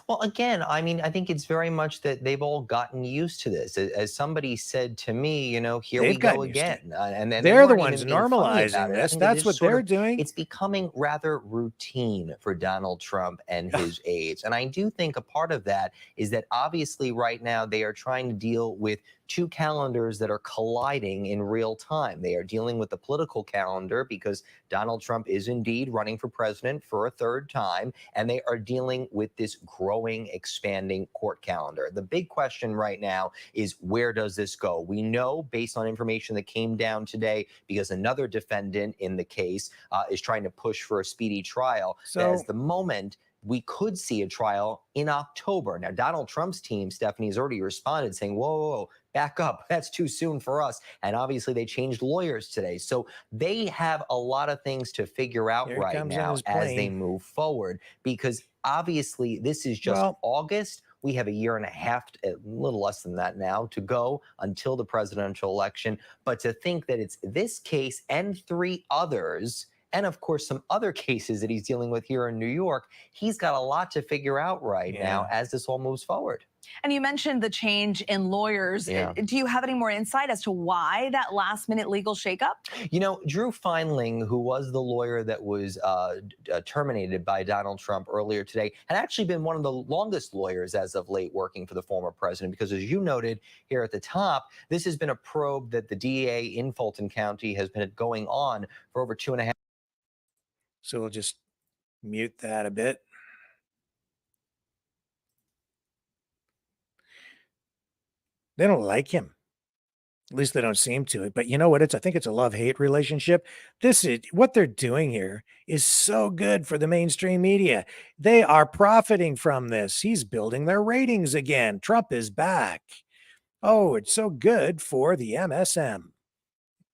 Well, again, I mean, I think it's very much that they've all gotten used to this. As somebody said to me, here we go again. And then they're the ones normalizing this. That's what they're doing. It's becoming rather routine for Donald Trump and his aides. And I do think a part of that is that obviously right now they are trying to deal with two calendars that are colliding in real time. They are dealing with the political calendar because Donald Trump is indeed running for president for a third time, and they are dealing with this growing, expanding court calendar. The big question right now is, where does this go? We know, based on information that came down today, because another defendant in the case is trying to push for a speedy trial, that at the moment, we could see a trial in October. Now, Donald Trump's team, Stephanie, has already responded saying, whoa, back up. That's too soon for us. And obviously they changed lawyers today. So they have a lot of things to figure out right now as they move forward, because obviously this is just August. We have a year and a half, a little less than that now, to go until the presidential election. But to think that it's this case and 3 others, and of course, some other cases that he's dealing with here in New York, he's got a lot to figure out right now as this all moves forward. And you mentioned the change in lawyers. Yeah. Do you have any more insight as to why that last-minute legal shakeup? You know, Drew Feinling, who was the lawyer that was terminated by Donald Trump earlier today, had actually been one of the longest lawyers as of late working for the former president, because as you noted here at the top, this has been a probe that the DA in Fulton County has been going on for over 2.5. So we'll just mute that a bit. They don't like him. At least they don't seem to. But you know what? I think it's a love-hate relationship. This is what they're doing here is so good for the mainstream media. They are profiting from this. He's building their ratings again. Trump is back. Oh, it's so good for the MSM.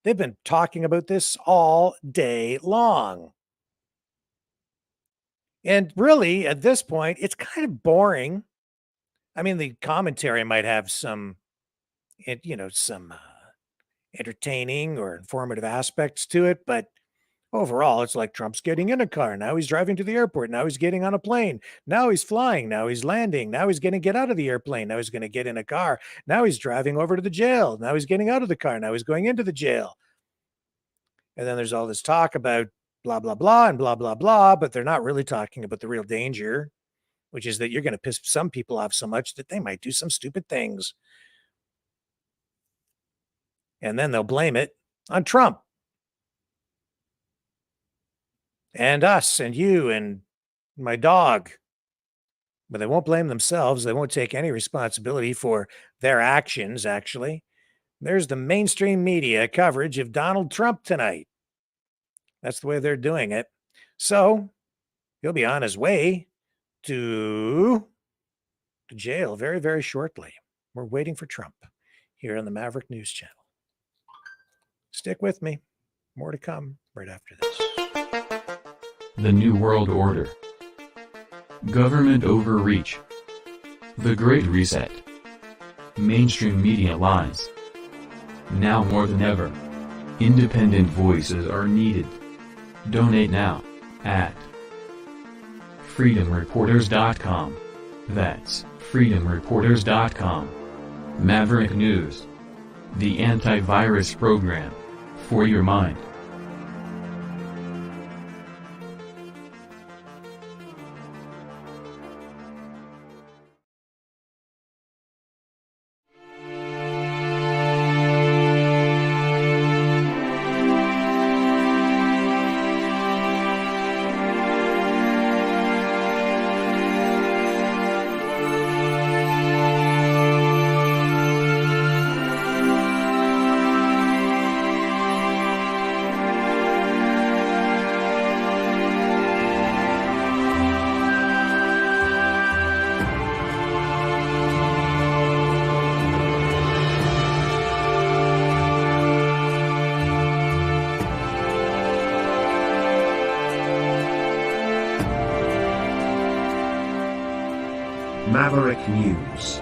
They've been talking about this all day long. And really, at this point, it's kind of boring. I mean, the commentary might have some, some entertaining or informative aspects to it, but overall, it's like Trump's getting in a car. Now he's driving to the airport. Now he's getting on a plane. Now he's flying. Now he's landing. Now he's going to get out of the airplane. Now he's going to get in a car. Now he's driving over to the jail. Now he's getting out of the car. Now he's going into the jail. And then there's all this talk about blah, blah, blah, and blah, blah, blah, but they're not really talking about the real danger, which is that you're going to piss some people off so much that they might do some stupid things. And then they'll blame it on Trump and us and you and my dog. But they won't blame themselves. They won't take any responsibility for their actions, actually. There's the mainstream media coverage of Donald Trump tonight. That's the way they're doing it. So he'll be on his way to jail very, very shortly. We're waiting for Trump here on the Maverick News Channel. Stick with me. More to come right after this. The New World Order. Government overreach. The Great Reset. Mainstream media lies. Now more than ever, independent voices are needed. Donate now at freedomreporters.com. That's freedomreporters.com. Maverick News. The antivirus program for your mind. Maverick News.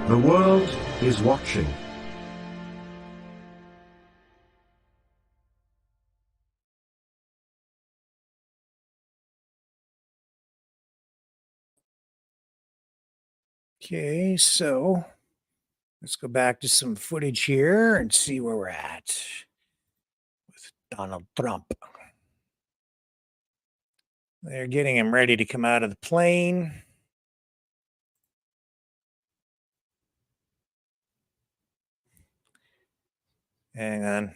The world is watching. Okay, so let's go back to some footage here and see where we're at with Donald Trump. They're getting him ready to come out of the plane. Hang on.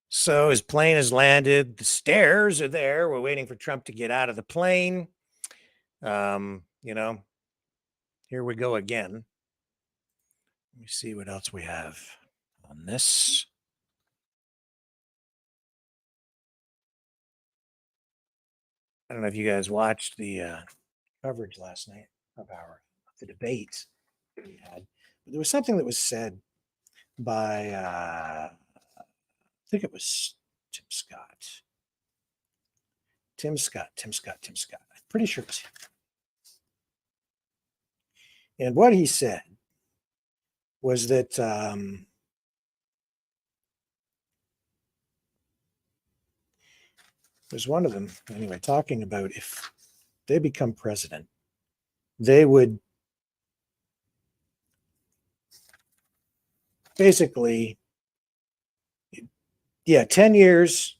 So his plane has landed. The stairs are there. We're waiting for Trump to get out of the plane. Here we go again. Let me see what else we have on this. I don't know if you guys watched the coverage last night of the debate that we had, but there was something that was said by I think it was Tim Scott. I'm pretty sure it was him. And what he said was that there's one of them anyway talking about if they become president, they would basically, 10 years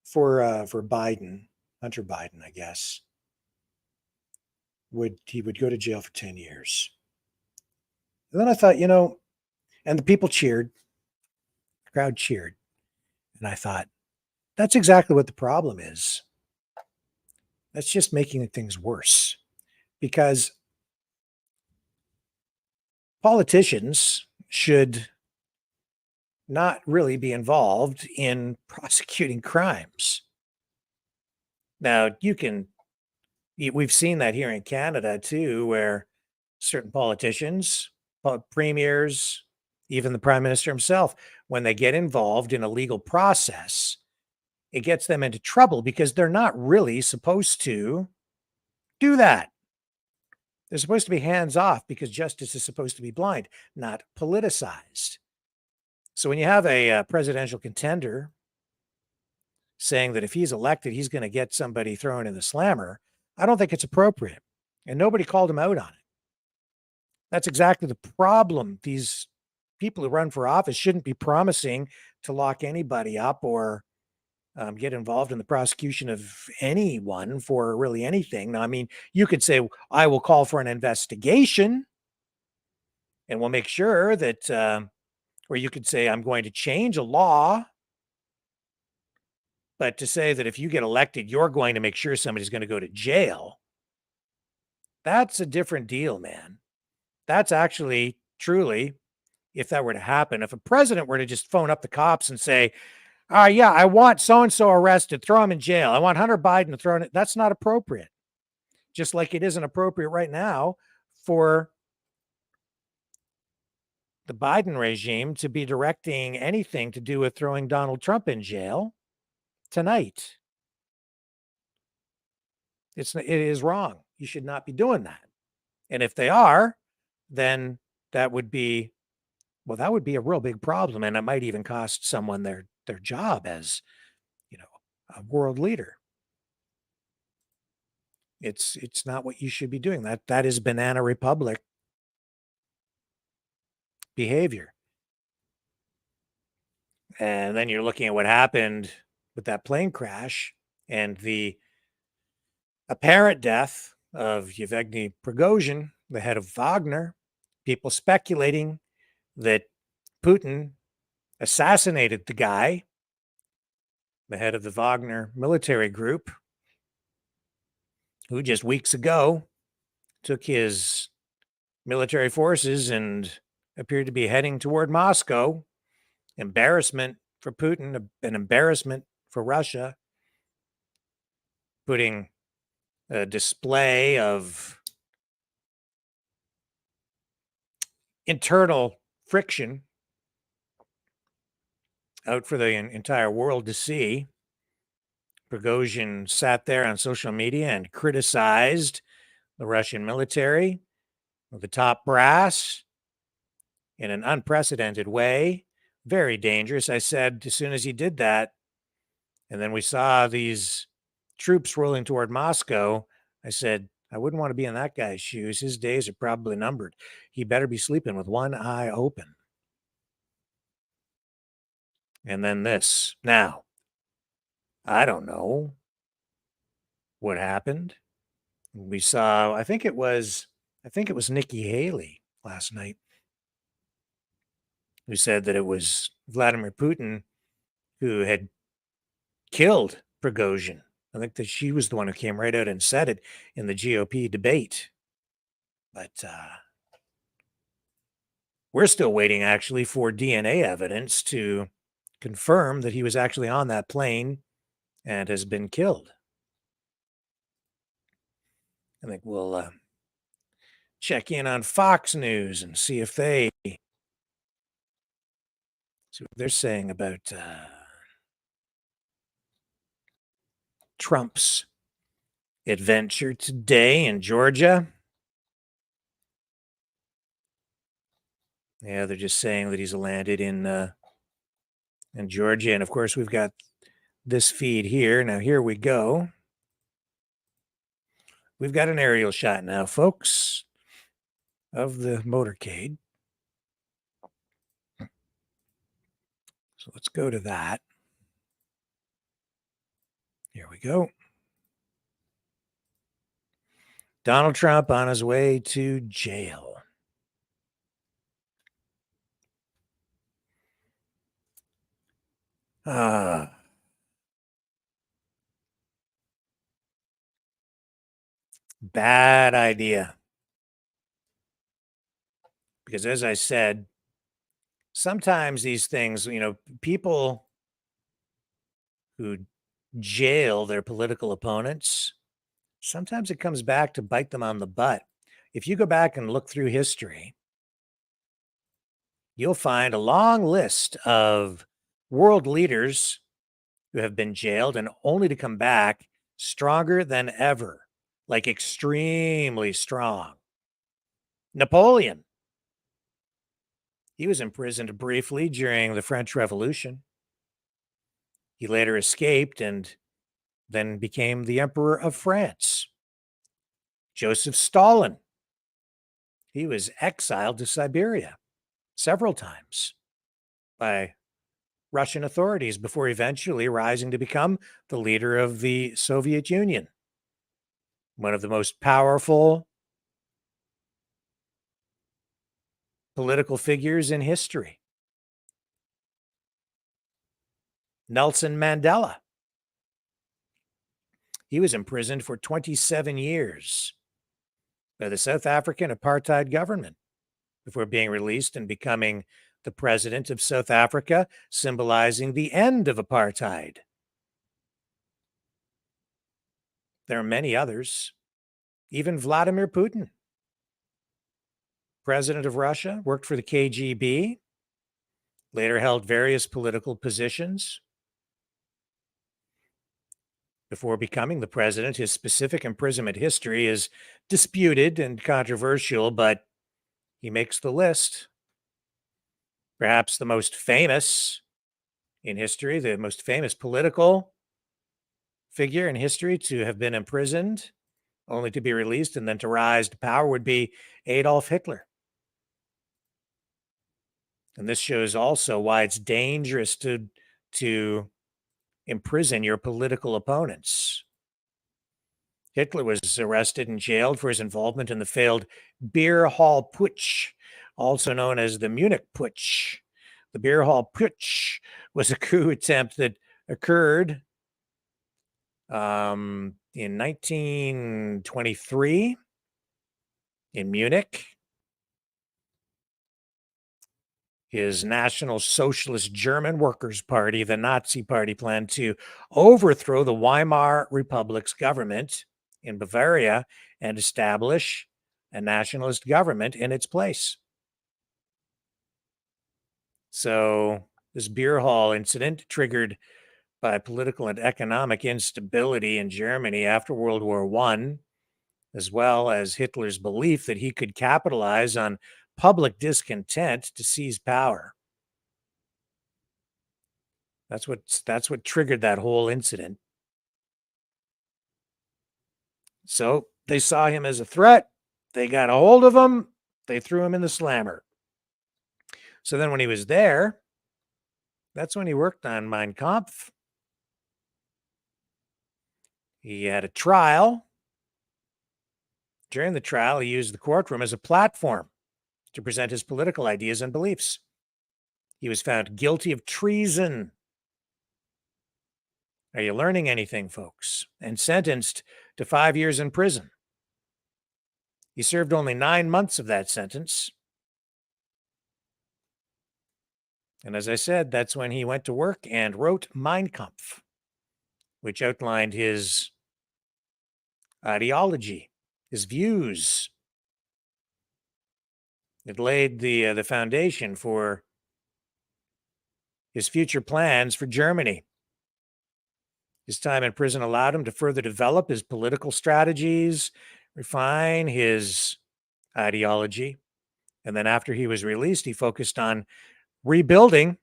for Biden, Hunter Biden, I guess. He would go to jail for 10 years. And then I thought, and the people cheered, the crowd cheered. And I thought, that's exactly what the problem is. That's just making things worse, because politicians should not really be involved in prosecuting crimes. Now, we've seen that here in Canada too, where certain politicians, premiers, even the prime minister himself, when they get involved in a legal process, it gets them into trouble because they're not really supposed to do that. They're supposed to be hands off because justice is supposed to be blind, not politicized. So when you have a presidential contender saying that if he's elected, he's going to get somebody thrown in the slammer, I don't think it's appropriate. And nobody called him out on it. That's exactly the problem. These people who run for office shouldn't be promising to lock anybody up or get involved in the prosecution of anyone for really anything. Now, I mean, you could say, I will call for an investigation and we'll make sure that, or you could say, I'm going to change a law. But to say that if you get elected, you're going to make sure somebody's going to go to jail, that's a different deal, man. That's actually, truly, if that were to happen, if a president were to just phone up the cops and say, yeah, I want so-and-so arrested, throw him in jail. I want Hunter Biden to throw in, that's not appropriate. Just like it isn't appropriate right now for the Biden regime to be directing anything to do with throwing Donald Trump in jail tonight. It is wrong. You should not be doing that. And if they are, then that would be a real big problem. And it might even cost someone their job as, a world leader. It's not what you should be doing. That is banana republic behavior. And then you're looking at what happened with that plane crash and the apparent death of Yevgeny Prigozhin, the head of Wagner. People speculating that Putin assassinated the guy, the head of the Wagner military group, who just weeks ago took his military forces and appeared to be heading toward Moscow. Embarrassment for Putin, an embarrassment for Russia, putting a display of internal friction out for the entire world to see. Prigozhin sat there on social media and criticized the Russian military, the top brass, in an unprecedented way. Very dangerous. I said, as soon as he did that, and then we saw these troops rolling toward Moscow, I said, I wouldn't want to be in that guy's shoes. His days are probably numbered. He better be sleeping with one eye open. And then this. Now, I don't know what happened. We saw, I think it was Nikki Haley last night who said that it was Vladimir Putin who had killed Prigozhin. I think that she was the one who came right out and said it in the GOP debate. But we're still waiting, actually, for DNA evidence to confirm that he was actually on that plane and has been killed. I think we'll check in on Fox News and see what they're saying about Trump's adventure today in Georgia. Yeah, they're just saying that he's landed in Georgia. And of course, we've got this feed here. Now, here we go. We've got an aerial shot now, folks, of the motorcade. So let's go to that. Here we go. Donald Trump on his way to jail. Bad idea. Because as I said, sometimes these things, people who jail their political opponents, sometimes it comes back to bite them on the butt. If you go back and look through history, you'll find a long list of world leaders who have been jailed and only to come back stronger than ever, like extremely strong. Napoleon, he was imprisoned briefly during the French Revolution. He later escaped and then became the Emperor of France. Joseph Stalin, he was exiled to Siberia several times by Russian authorities before eventually rising to become the leader of the Soviet Union, one of the most powerful political figures in history. Nelson Mandela, he was imprisoned for 27 years by the South African apartheid government before being released and becoming the president of South Africa, symbolizing the end of apartheid. There are many others, even Vladimir Putin, president of Russia, worked for the KGB, later held various political positions. Before becoming the president, his specific imprisonment history is disputed and controversial, but he makes the list. Perhaps the most famous in history, the most famous political figure in history to have been imprisoned, only to be released and then to rise to power, would be Adolf Hitler. And this shows also why it's dangerous to imprison your political opponents. Hitler was arrested and jailed for his involvement in the failed Beer Hall Putsch, also known as the Munich Putsch. The Beer Hall Putsch was a coup attempt that occurred in 1923 in Munich. His National Socialist German Workers' Party, the Nazi Party, planned to overthrow the Weimar Republic's government in Bavaria and establish a nationalist government in its place. So this beer hall incident, triggered by political and economic instability in Germany after World War I, as well as Hitler's belief that he could capitalize on public discontent to seize power. That's what triggered that whole incident. So they saw him as a threat. They got a hold of him. They threw him in the slammer. So then when he was there, that's when he worked on Mein Kampf. He had a trial. During the trial, he used the courtroom as a platform to present his political ideas and beliefs. He was found guilty of treason. Are you learning anything, folks? And sentenced to 5 years in prison. He served only 9 months of that sentence. And as I said, that's when he went to work and wrote Mein Kampf, which outlined his ideology, his views. It laid the foundation for his future plans for Germany. His time in prison allowed him to further develop his political strategies, refine his ideology, And then after he was released, he focused on rebuilding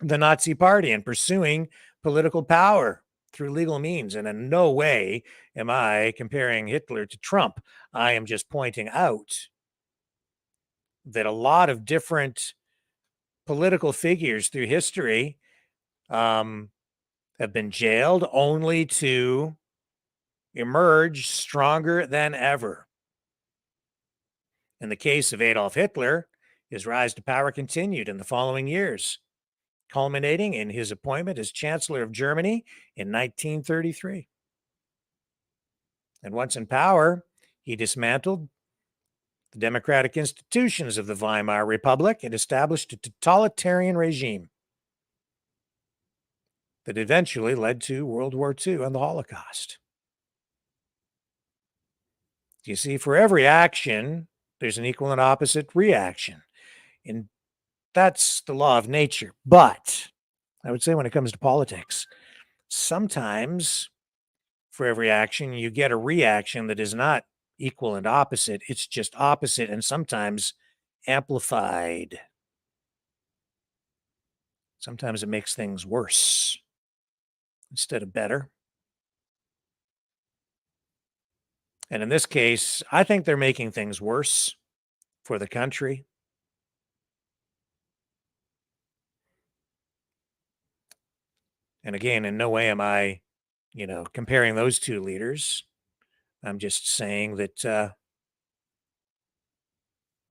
the Nazi Party and pursuing political power through legal means. And in no way am I comparing Hitler to Trump. I am just pointing out that a lot of different political figures through history have been jailed only to emerge stronger than ever. In the case of Adolf Hitler, his rise to power continued in the following years, culminating in his appointment as Chancellor of Germany in 1933. And once in power, he dismantled the democratic institutions of the Weimar Republic and established a totalitarian regime that eventually led to World War II and the Holocaust. You see, for every action, there's an equal and opposite reaction. And that's the law of nature. But I would say when it comes to politics, sometimes for every action, you get a reaction that is not equal and opposite. It's just opposite and sometimes amplified. Sometimes it makes things worse instead of better. And in this case, I think they're making things worse for the country. And again, in no way am I, comparing those two leaders. I'm just saying that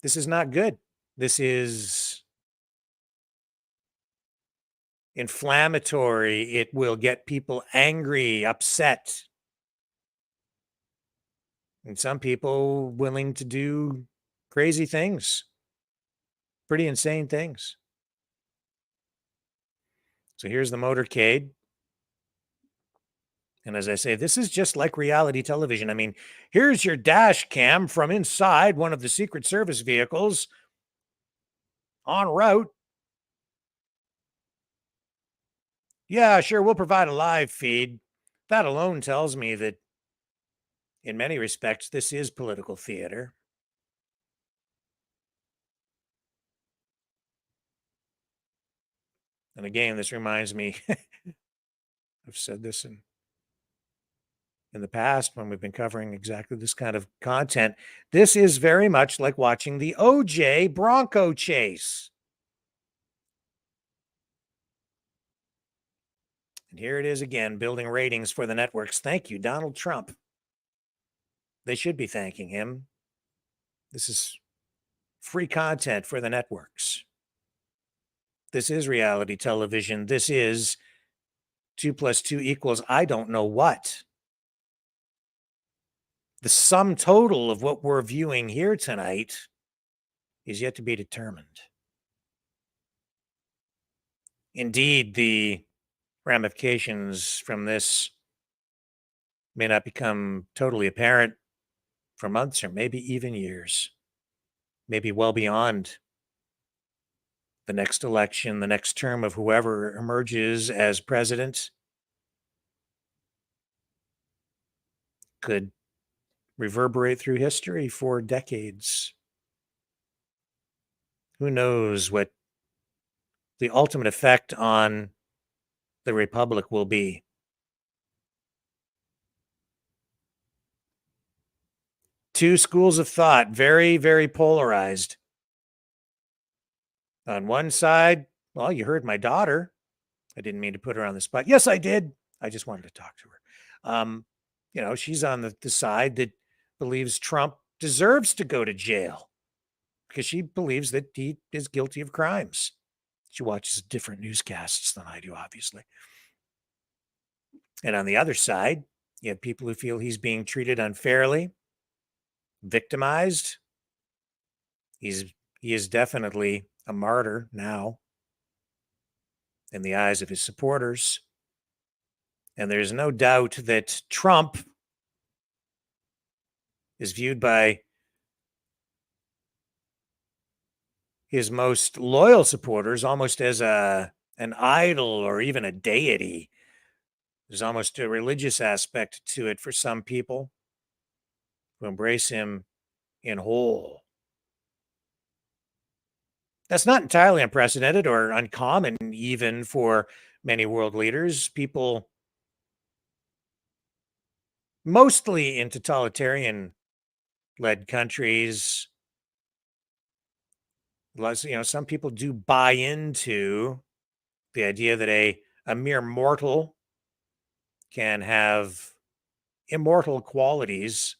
this is not good. This is inflammatory. It will get people angry, upset. And some people willing to do crazy things, pretty insane things. So here's the motorcade. And as I say, this is just like reality television. I mean, here's your dash cam from inside one of the Secret Service vehicles en route. Yeah, sure, we'll provide a live feed. That alone tells me that in many respects, this is political theater. And again, this reminds me, I've said this in the past when we've been covering exactly this kind of content. This is very much like watching the OJ Bronco chase. And here it is again, building ratings for the networks. Thank you, Donald Trump. They should be thanking him. This is free content for the networks. This is reality television. This is 2 + 2 equals I don't know what. The sum total of what we're viewing here tonight is yet to be determined. Indeed, the ramifications from this may not become totally apparent for months or maybe even years, maybe well beyond the next election, the next term of whoever emerges as president could reverberate through history for decades. Who knows what the ultimate effect on the republic will be. Two schools of thought, very, very polarized. On one side, well, you heard my daughter. I didn't mean to put her on the spot. Yes, I did. I just wanted to talk to her. She's on the side that believes Trump deserves to go to jail because she believes that he is guilty of crimes. She watches different newscasts than I do, obviously. And on the other side, you have people who feel he's being treated unfairly, victimized. He is definitely a martyr now in the eyes of his supporters. And there's no doubt that Trump is viewed by his most loyal supporters almost as an idol or even a deity. There's almost a religious aspect to it for some people who embrace him in whole. That's not entirely unprecedented or uncommon, even for many world leaders. People, mostly in totalitarian led countries, some people do buy into the idea that a mere mortal can have immortal qualities,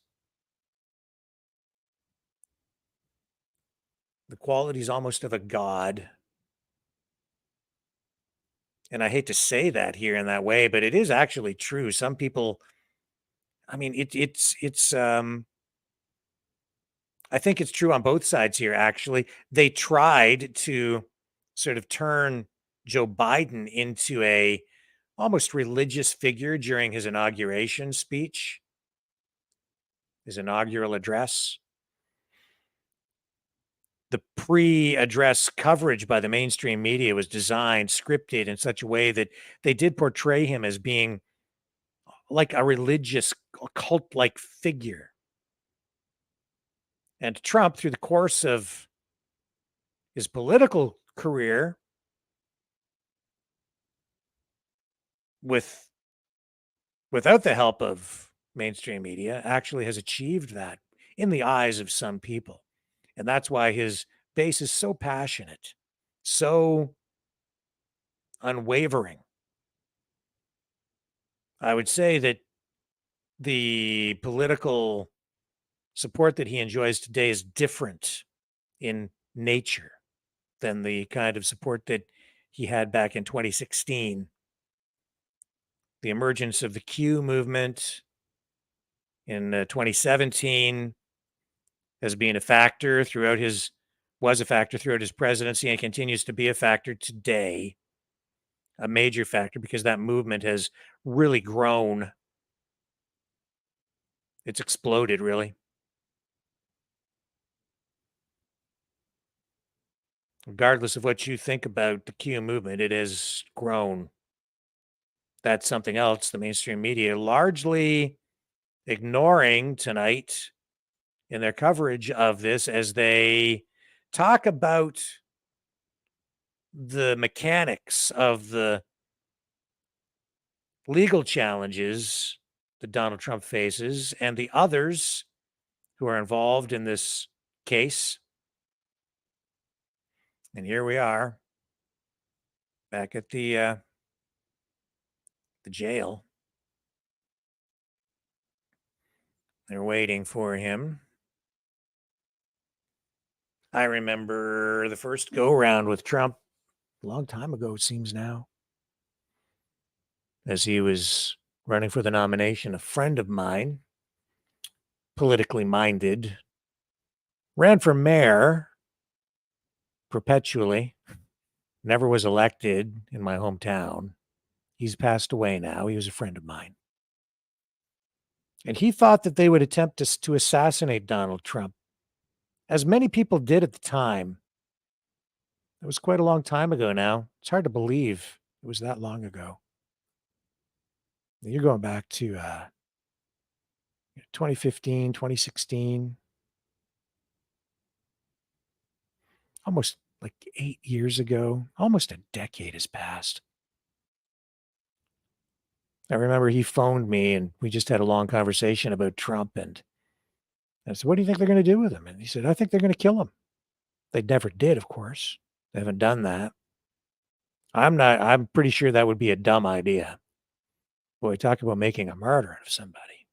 the qualities almost of a god. And I hate to say that here in that way, but it is actually true. Some people, I mean, I think it's true on both sides here, actually. They tried to sort of turn Joe Biden into a almost religious figure during his inauguration speech, his inaugural address. The pre-address coverage by the mainstream media was designed, scripted in such a way that they did portray him as being like a religious cult-like figure. And Trump, through the course of his political career, without the help of mainstream media, actually has achieved that in the eyes of some people. And that's why his base is so passionate, so unwavering. I would say that the political support that he enjoys today is different in nature than the kind of support that he had back in 2016. The emergence of the Q movement in 2017 has been a factor throughout his presidency and continues to be a factor today, a major factor, because that movement has really grown. It's exploded, really. Regardless of what you think about the Q movement, it has grown. That's something else the mainstream media largely ignoring tonight in their coverage of this as they talk about the mechanics of the legal challenges that Donald Trump faces and the others who are involved in this case. And here we are back at the jail. They're waiting for him. I remember the first go round with Trump a long time ago, it seems now, as he was running for the nomination. A friend of mine, politically minded, ran for mayor perpetually, never was elected in my hometown. He's passed away now. He was a friend of mine. And he thought that they would attempt to assassinate Donald Trump, as many people did at the time. It was quite a long time ago now. It's hard to believe it was that long ago. You're going back to 2015, 2016, almost like 8 years ago. Almost a decade has passed. I remember he phoned me and we just had a long conversation about Trump. And I said, "What do you think they're going to do with him?" And he said, "I think they're going to kill him." They never did, of course. They haven't done that. I'm pretty sure that would be a dumb idea. Boy, talk about making a martyr out of somebody.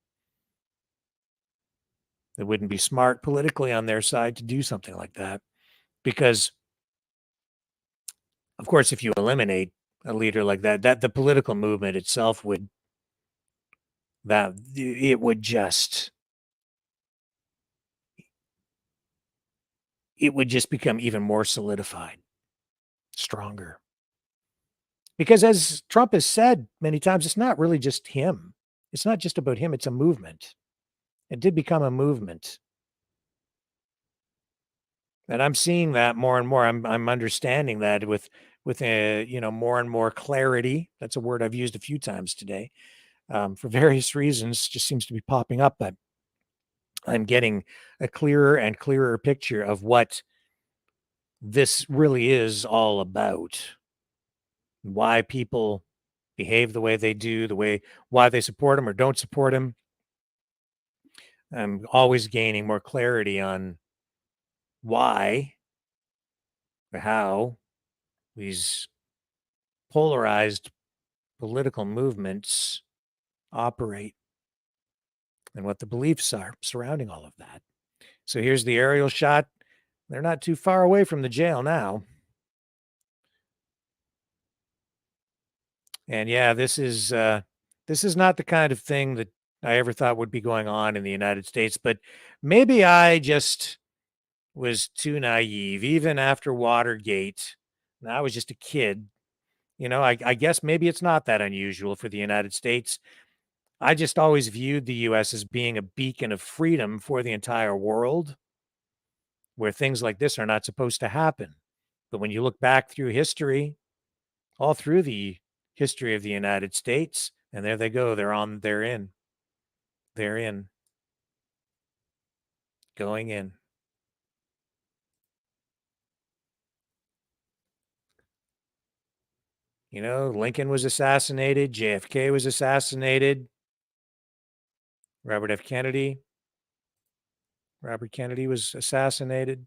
It wouldn't be smart politically on their side to do something like that. Because, of course, if you eliminate a leader like that, the political movement itself would just become even more solidified, stronger. Because as Trump has said many times, it's not really just him. It's not just about him. It's a movement. It did become a movement. And I'm seeing that more and more. I'm understanding that with more and more clarity. That's a word I've used a few times today, for various reasons. Just seems to be popping up, but I'm getting a clearer and clearer picture of what this really is all about, why people behave the way they do, why they support him or don't support him. I'm always gaining more clarity on why or how these polarized political movements operate and what the beliefs are surrounding all of that. So here's the aerial shot. They're not too far away from the jail now. And yeah, this is not the kind of thing that I ever thought would be going on in the United States, but maybe I just was too naive. Even after Watergate, and I was just a kid. I guess maybe it's not that unusual for the United States. I just always viewed the US as being a beacon of freedom for the entire world, where things like this are not supposed to happen. But when you look back through history, all through the history of the United States, and there they go, they're in, going in. Lincoln was assassinated, JFK was assassinated, Robert Kennedy was assassinated.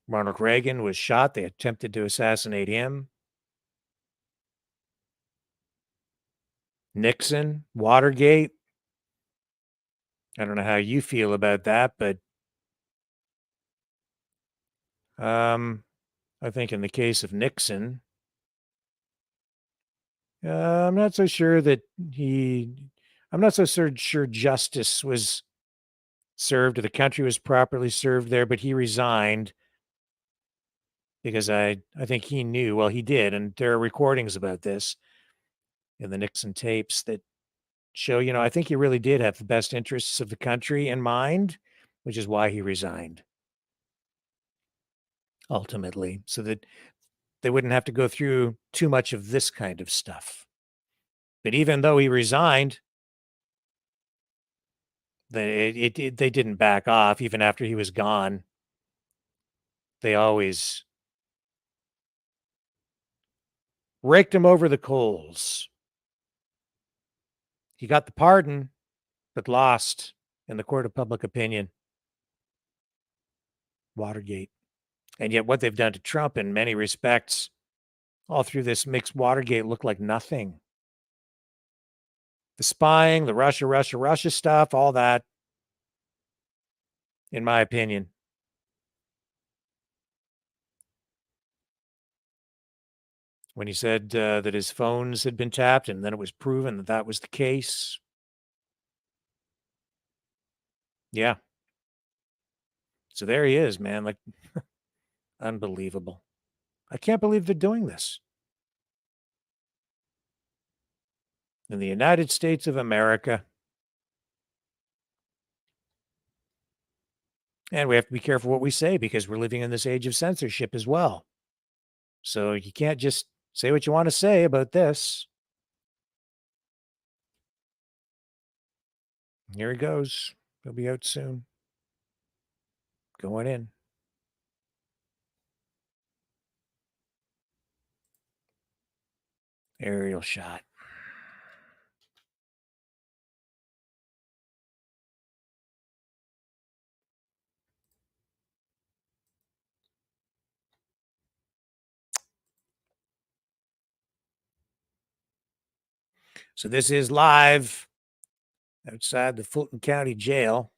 Ronald Reagan was shot. They attempted to assassinate him. Nixon, Watergate. I don't know how you feel about that, but I think in the case of Nixon, I'm not so sure justice was served or the country was properly served there, but he resigned because I think he knew, well, he did, and there are recordings about this in the Nixon tapes that show, I think he really did have the best interests of the country in mind, which is why he resigned ultimately, so that they wouldn't have to go through too much of this kind of stuff. But even though he resigned, they didn't back off. Even after he was gone, they always raked him over the coals. He got the pardon, but lost in the court of public opinion. Watergate. And yet what they've done to Trump in many respects, all through this, makes Watergate look like nothing. The spying, the Russia stuff, all that, in my opinion. When he said that his phones had been tapped and then it was proven that that was the case. Yeah. So there he is, man. Like, unbelievable. I can't believe they're doing this. In the United States of America. And we have to be careful what we say because we're living in this age of censorship as well. So you can't just say what you want to say about this. Here he goes. He'll be out soon. Going in. Aerial shot. So this is live outside the Fulton County Jail.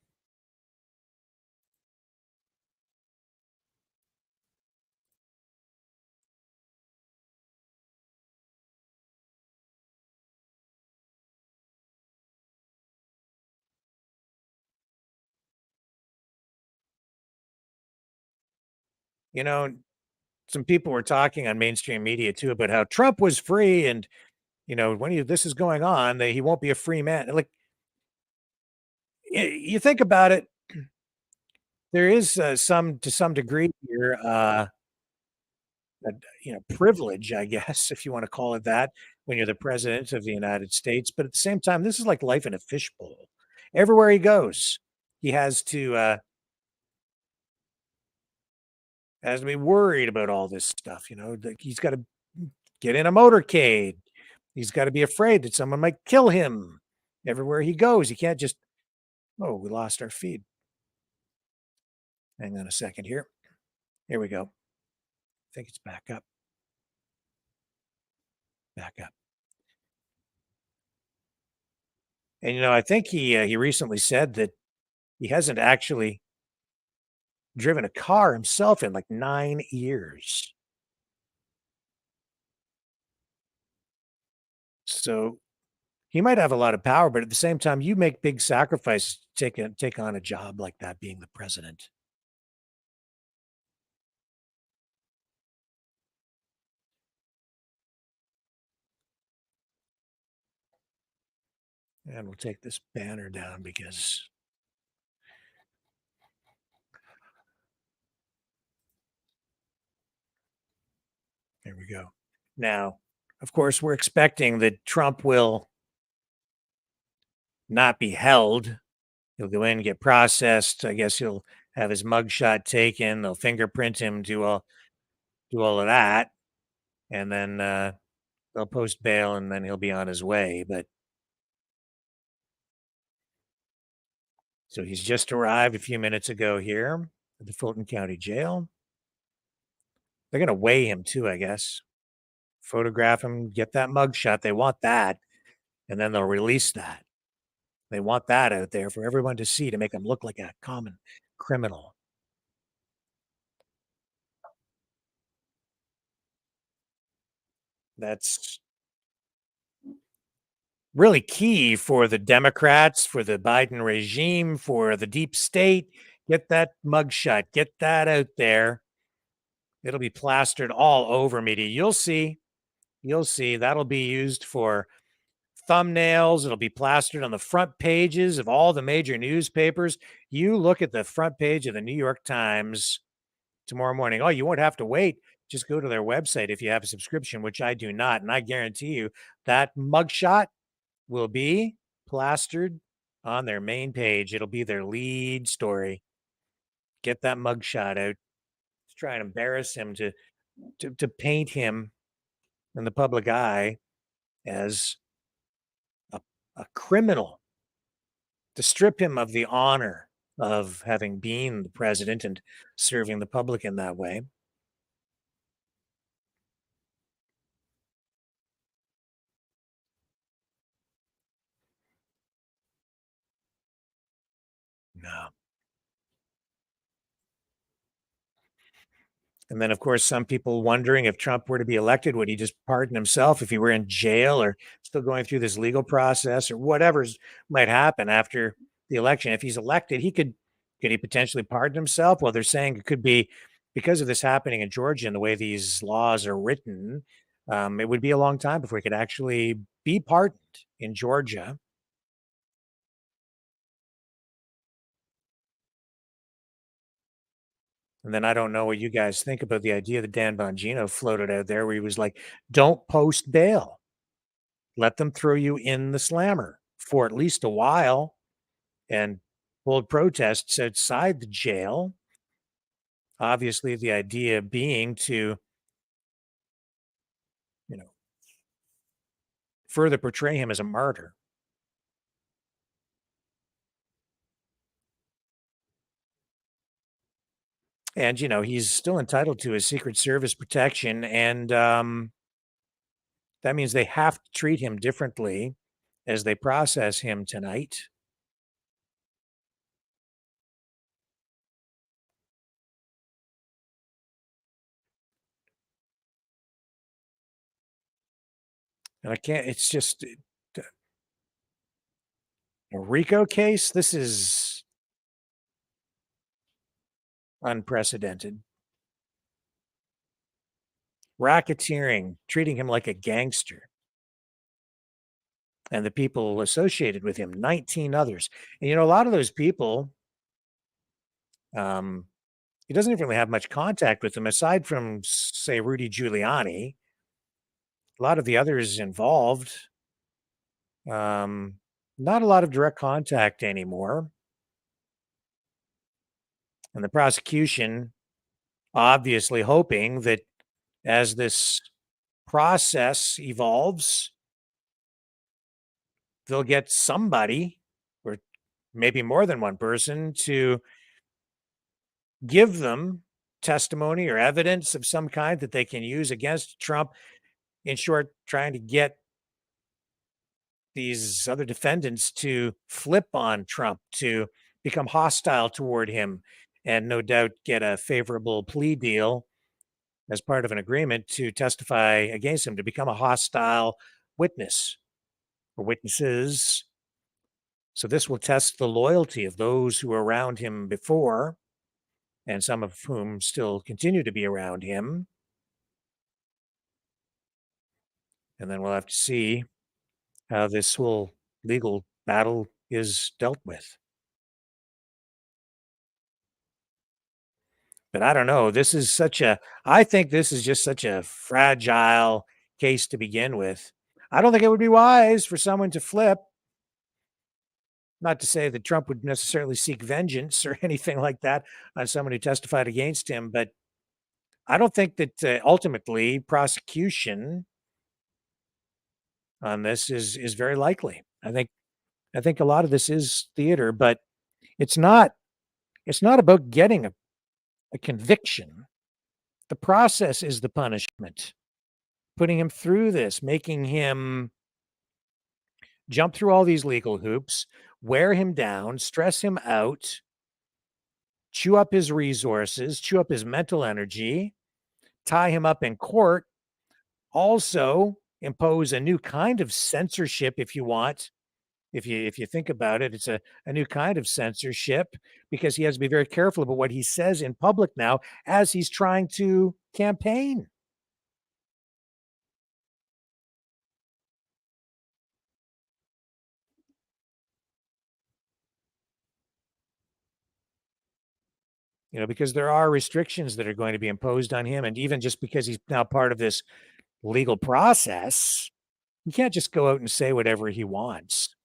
Some people were talking on mainstream media too about how Trump was free and, when this is going on, that he won't be a free man. Like, you think about it, there is to some degree here, privilege, I guess, if you want to call it that, when you're the president of the United States. But at the same time, this is like life in a fishbowl. Everywhere he goes, he has to has to be worried about all this stuff. He's got to get in a motorcade. He's got to be afraid that someone might kill him everywhere he goes. He can't just, oh, we lost our feed. Hang on a second here. Here we go. I think it's back up. Back up. And I think he recently said that he hasn't actually driven a car himself in like 9 years. So he might have a lot of power, but at the same time, you make big sacrifices to take on a job like that, being the president. And we'll take this banner down because there we go. Now, of course, we're expecting that Trump will not be held. He'll go in, get processed. I guess he'll have his mugshot taken. They'll fingerprint him, do all of that, and then they'll post bail, and then he'll be on his way. But so he's just arrived a few minutes ago here at the Fulton County Jail. They're going to weigh him too, I guess. Photograph him, get that mugshot. They want that, and then they'll release that. They want that out there for everyone to see to make him look like a common criminal. That's really key for the Democrats, for the Biden regime, for the deep state. Get that mugshot. Get that out there. It'll be plastered all over media. You'll see. You'll see. That'll be used for thumbnails. It'll be plastered on the front pages of all the major newspapers. You look at the front page of the New York Times tomorrow morning. Oh, you won't have to wait. Just go to their website if you have a subscription, which I do not. And I guarantee you that mugshot will be plastered on their main page. It'll be their lead story. Get that mugshot out. Let's try and embarrass him to paint him in the public eye as a criminal, to strip him of the honor of having been the president and serving the public in that way. No. And then, of course, some people wondering if Trump were to be elected, would he just pardon himself if he were in jail or still going through this legal process or whatever might happen after the election? If he's elected, could he potentially pardon himself? Well, they're saying it could be because of this happening in Georgia and the way these laws are written. It would be a long time before he could actually be pardoned in Georgia. And then I don't know what you guys think about the idea that Dan Bongino floated out there where he was like, don't post bail. Let them throw you in the slammer for at least a while and hold protests outside the jail. Obviously, the idea being to, further portray him as a martyr. And, he's still entitled to his Secret Service protection. And that means they have to treat him differently as they process him tonight. And I can't, it's just a RICO case. This is unprecedented. Racketeering, treating him like a gangster. And the people associated with him, 19 others. And, a lot of those people, he doesn't even really have much contact with them aside from, say, Rudy Giuliani. A lot of the others involved, not a lot of direct contact anymore. And the prosecution obviously hoping that as this process evolves, they'll get somebody, or maybe more than one person, to give them testimony or evidence of some kind that they can use against Trump. In short, trying to get these other defendants to flip on Trump, to become hostile toward him, and no doubt get a favorable plea deal as part of an agreement to testify against him, to become a hostile witness or witnesses. So this will test the loyalty of those who were around him before, and some of whom still continue to be around him. And then we'll have to see how this whole legal battle is dealt with. But I don't know. I think this is just such a fragile case to begin with. I don't think it would be wise for someone to flip. Not to say that Trump would necessarily seek vengeance or anything like that on someone who testified against him, but I don't think that ultimately prosecution on this is very likely. I think a lot of this is theater, but it's not about getting a conviction. The process is the punishment. Putting him through this, making him jump through all these legal hoops, wear him down, stress him out, chew up his resources, chew up his mental energy, tie him up in court, also impose a new kind of censorship if you want. If you think about it, it's a new kind of censorship, because he has to be very careful about what he says in public now as he's trying to campaign. Because there are restrictions that are going to be imposed on him. And even just because he's now part of this legal process, he can't just go out and say whatever he wants,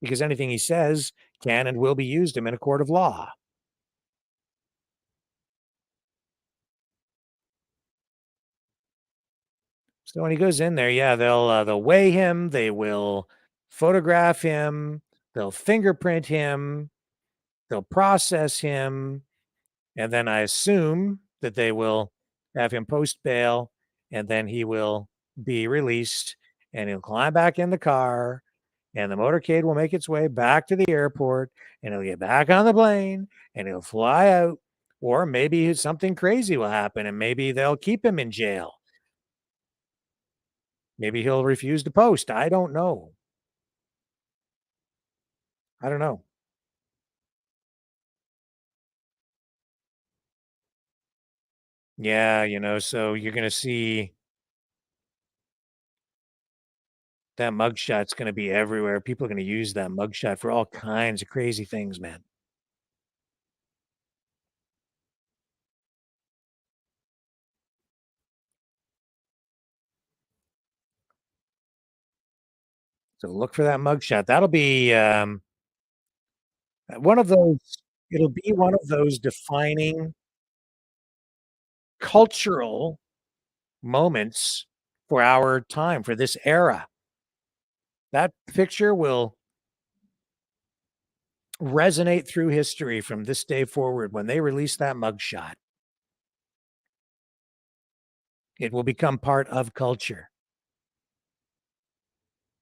because anything he says can and will be used him in a court of law. So when he goes in there, yeah, they'll weigh him, they will photograph him, they'll fingerprint him, they'll process him, and then I assume that they will have him post bail, and then he will be released, and he'll climb back in the car, and the motorcade will make its way back to the airport, and he'll get back on the plane, and he'll fly out. Or maybe something crazy will happen, and maybe they'll keep him in jail. Maybe he'll refuse to post. I don't know. I don't know. Yeah, so you're going to see that mugshot's going to be everywhere. People are going to use that mugshot for all kinds of crazy things, man. So look for that mugshot. That'll be one of those. It'll be one of those defining cultural moments for our time, for this era. That picture will resonate through history from this day forward. When they release that mugshot, it will become part of culture.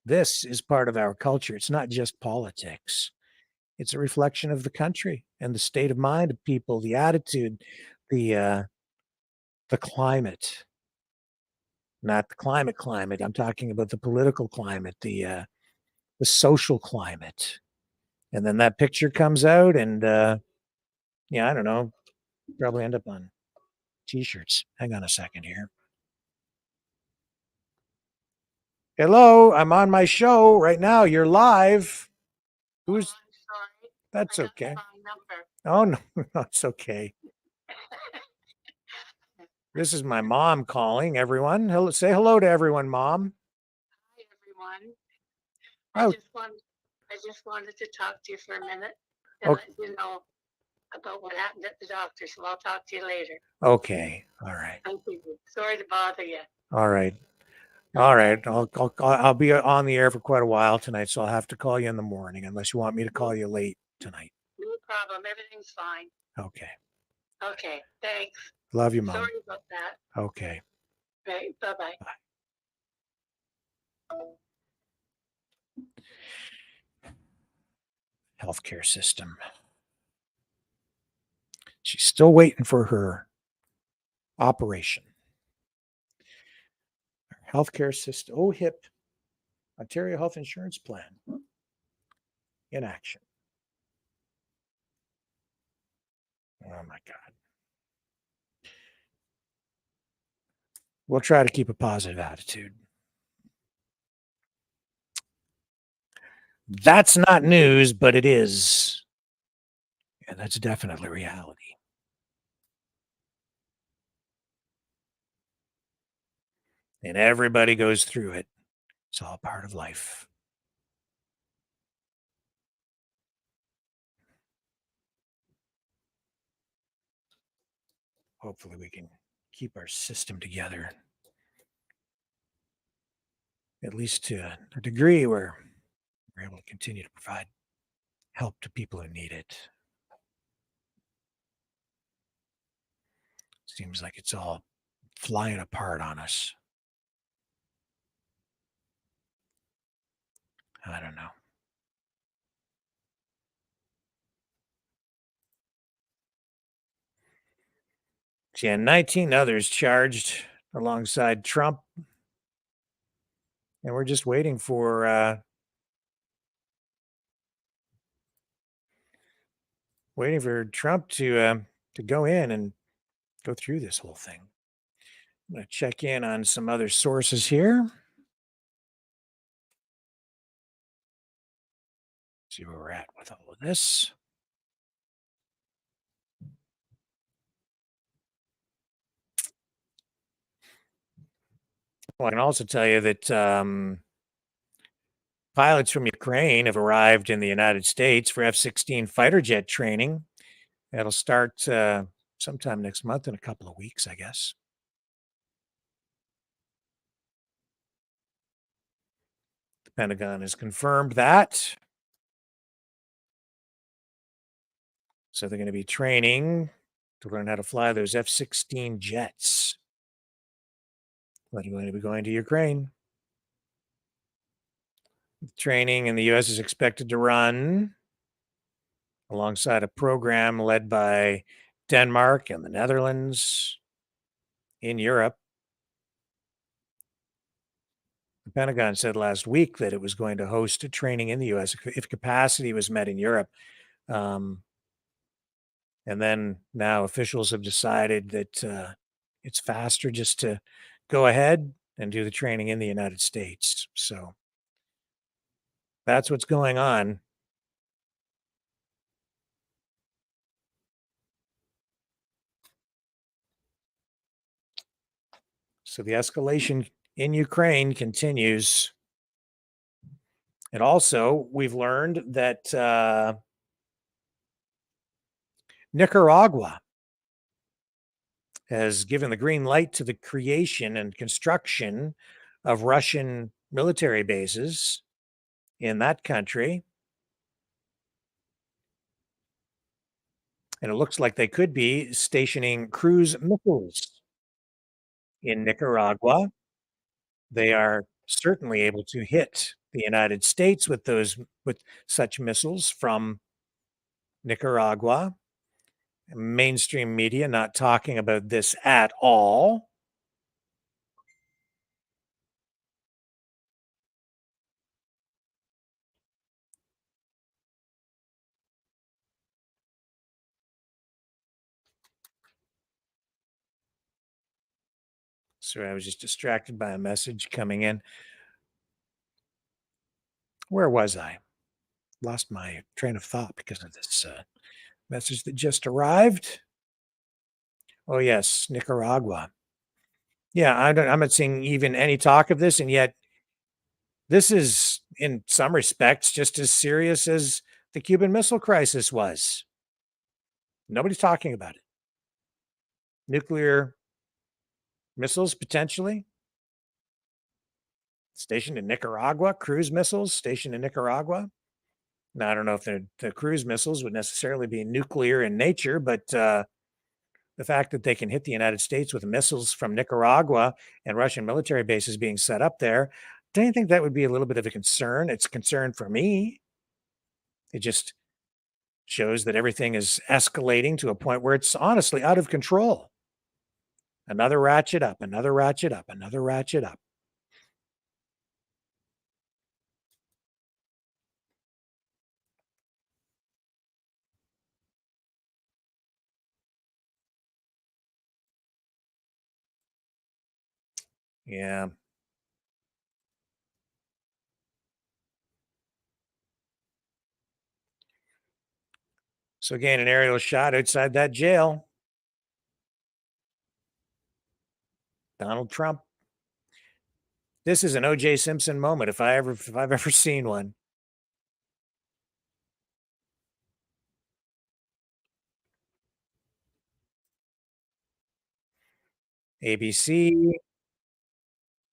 This is part of our culture. It's not just politics. It's a reflection of the country and the state of mind of people, the attitude, the climate. Not the climate. I'm talking about the political climate, the social climate. And then that picture comes out, and yeah, I don't know, probably end up on t-shirts. Hang on a second here. Hello, I'm on my show right now. You're live. Who's? That's okay. Oh no, no, it's okay. This is my mom calling. Everyone, say hello to everyone, Mom. Hi, everyone. Oh. I just wanted to talk to you for a minute Okay. and let you know about what happened at the doctor, so I'll talk to you later. Okay. All right. Okay. Sorry to bother you. All right. All right. I'll be on the air for quite a while tonight, so I'll have to call you in the morning unless you want me to call you late tonight. No problem. Everything's fine. Okay. Okay. Thanks. Love you, Mom. Sorry about that. Okay. Right. Bye-bye. Healthcare system. She's still waiting for her operation. Healthcare system. OHIP, Ontario Health Insurance Plan, in action. Oh my God. We'll try to keep a positive attitude. That's not news, but it is. And that's definitely reality. And everybody goes through it. It's all part of life. Hopefully we can keep our system together, at least to a degree where we're able to continue to provide help to people who need it. Seems like it's all flying apart on us. I don't know. Yeah, 19 others charged alongside Trump. And we're just waiting for Trump to go in and go through this whole thing. I'm going to check in on some other sources here. See where we're at with all of this. Well, I can also tell you that pilots from Ukraine have arrived in the United States for F-16 fighter jet training. That'll start sometime next month, in a couple of weeks, I guess. The Pentagon has confirmed that. So they're going to be training to learn how to fly those F-16 jets. But you're going to be going to Ukraine. Training in the U.S. is expected to run alongside a program led by Denmark and the Netherlands in Europe. The Pentagon said last week that it was going to host a training in the U.S. if capacity was met in Europe. And then now officials have decided that it's faster just to go ahead and do the training in the United States. So that's what's going on. So the escalation in Ukraine continues. And also, we've learned that Nicaragua has given the green light to the creation and construction of Russian military bases in that country. And it looks like they could be stationing cruise missiles in Nicaragua. They are certainly able to hit the United States with such missiles from Nicaragua. Mainstream media not talking about this at all. Sorry, I was just distracted by a message coming in. Where was I? Lost my train of thought because of this message that just arrived. Oh, yes, Nicaragua. Yeah, I'm not seeing even any talk of this, and yet this is, in some respects, just as serious as the Cuban Missile Crisis was. Nobody's talking about it. Nuclear missiles, potentially, stationed in Nicaragua, cruise missiles stationed in Nicaragua. Now, I don't know if the cruise missiles would necessarily be nuclear in nature, but the fact that they can hit the United States with missiles from Nicaragua and Russian military bases being set up there, don't you think that would be a little bit of a concern? It's a concern for me. It just shows that everything is escalating to a point where it's honestly out of control. Another ratchet up, another ratchet up, another ratchet up. Yeah. So again, an aerial shot outside that jail. Donald Trump. This is an O.J. Simpson moment if I've ever seen one. ABC,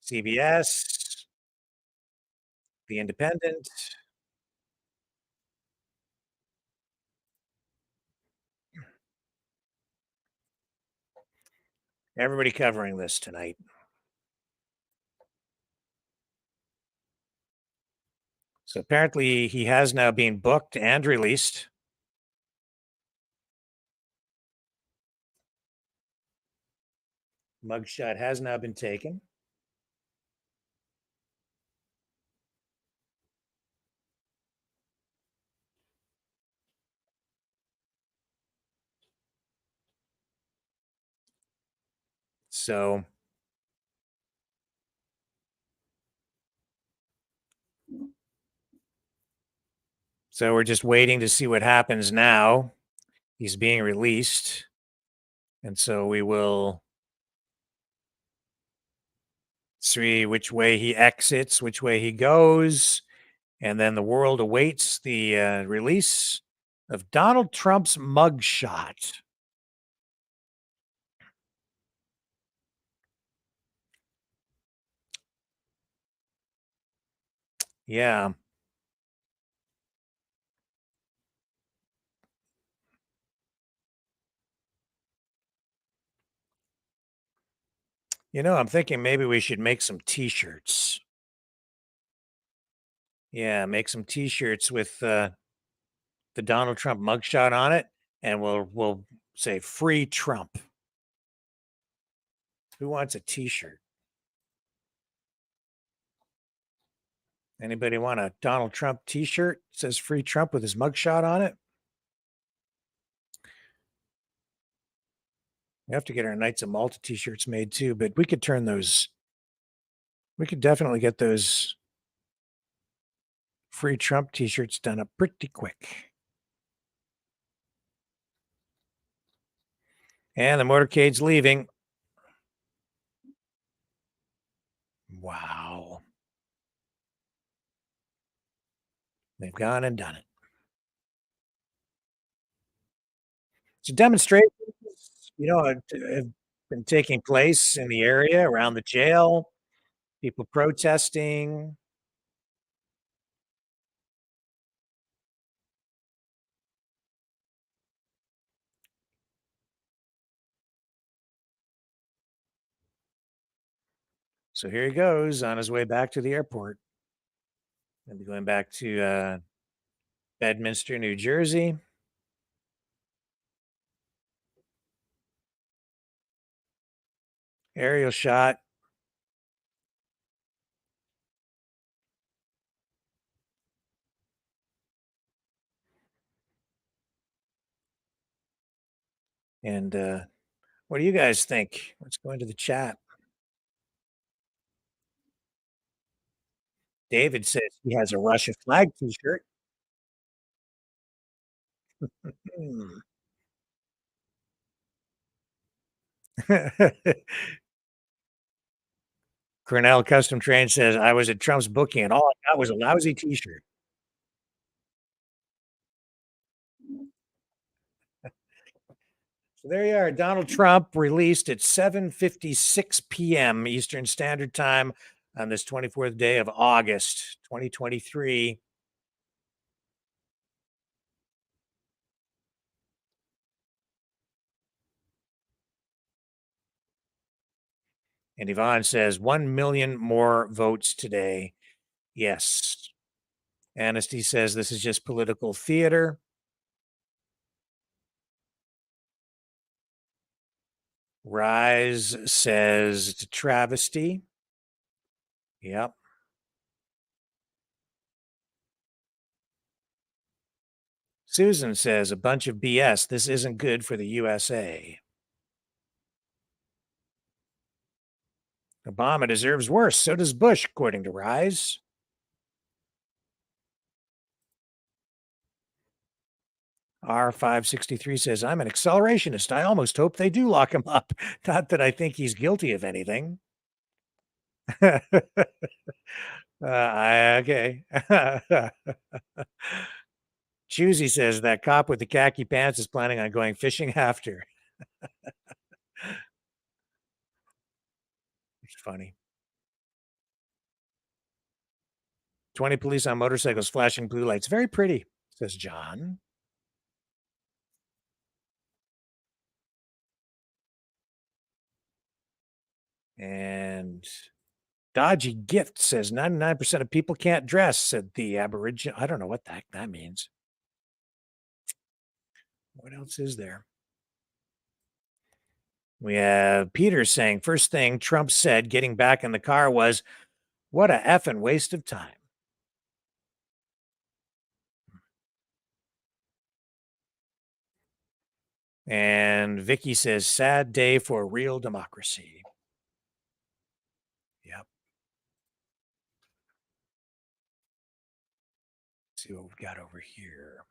CBS, The Independent. Everybody covering this tonight. So apparently he has now been booked and released. Mugshot has now been taken. So we're just waiting to see what happens now. He's being released. And so we will see which way he exits, which way he goes. And then the world awaits the release of Donald Trump's mugshot. Yeah. You know, I'm thinking maybe we should make some t-shirts. Yeah, make some t-shirts with the Donald Trump mugshot on it, and we'll say free Trump. Who wants a t-shirt? Anybody want a Donald Trump t-shirt? It says free Trump with his mugshot on it. We have to get our Knights of Malta t-shirts made too, but we could turn those. We could definitely get those free Trump t-shirts done up pretty quick. And the motorcade's leaving. Wow. They've gone and done it. So demonstrations, you know, have been taking place in the area around the jail, people protesting. So here he goes on his way back to the airport. He'll be going back to Bedminster, New Jersey. Aerial shot. And what do you guys think? Let's go into the chat. David says he has a Russia flag t-shirt. Hmm. Cornell Custom Train says, I was at Trump's booking and all I got was a lousy t-shirt. So there you are. Donald Trump released at 7:56 p.m. Eastern Standard Time on this 24th day of August, 2023. And Yvonne says 1 million more votes today. Yes. Anasty says this is just political theater. Rise says it's a travesty. Yep. Susan says a bunch of BS. This isn't good for the USA. Obama deserves worse. So does Bush, according to Rise. R563 says, I'm an accelerationist. I almost hope they do lock him up. Not that I think he's guilty of anything. Okay. Choosy says that cop with the khaki pants is planning on going fishing after. It's funny. 20 police on motorcycles flashing blue lights. Very pretty, says John. And Dodgy Gift says 99% of people can't dress, said the Aboriginal. I don't know what the heck that means. What else is there? We have Peter saying, first thing Trump said getting back in the car was, what a effing waste of time. And Vicky says, sad day for real democracy. Yep. Let's see what we've got over here.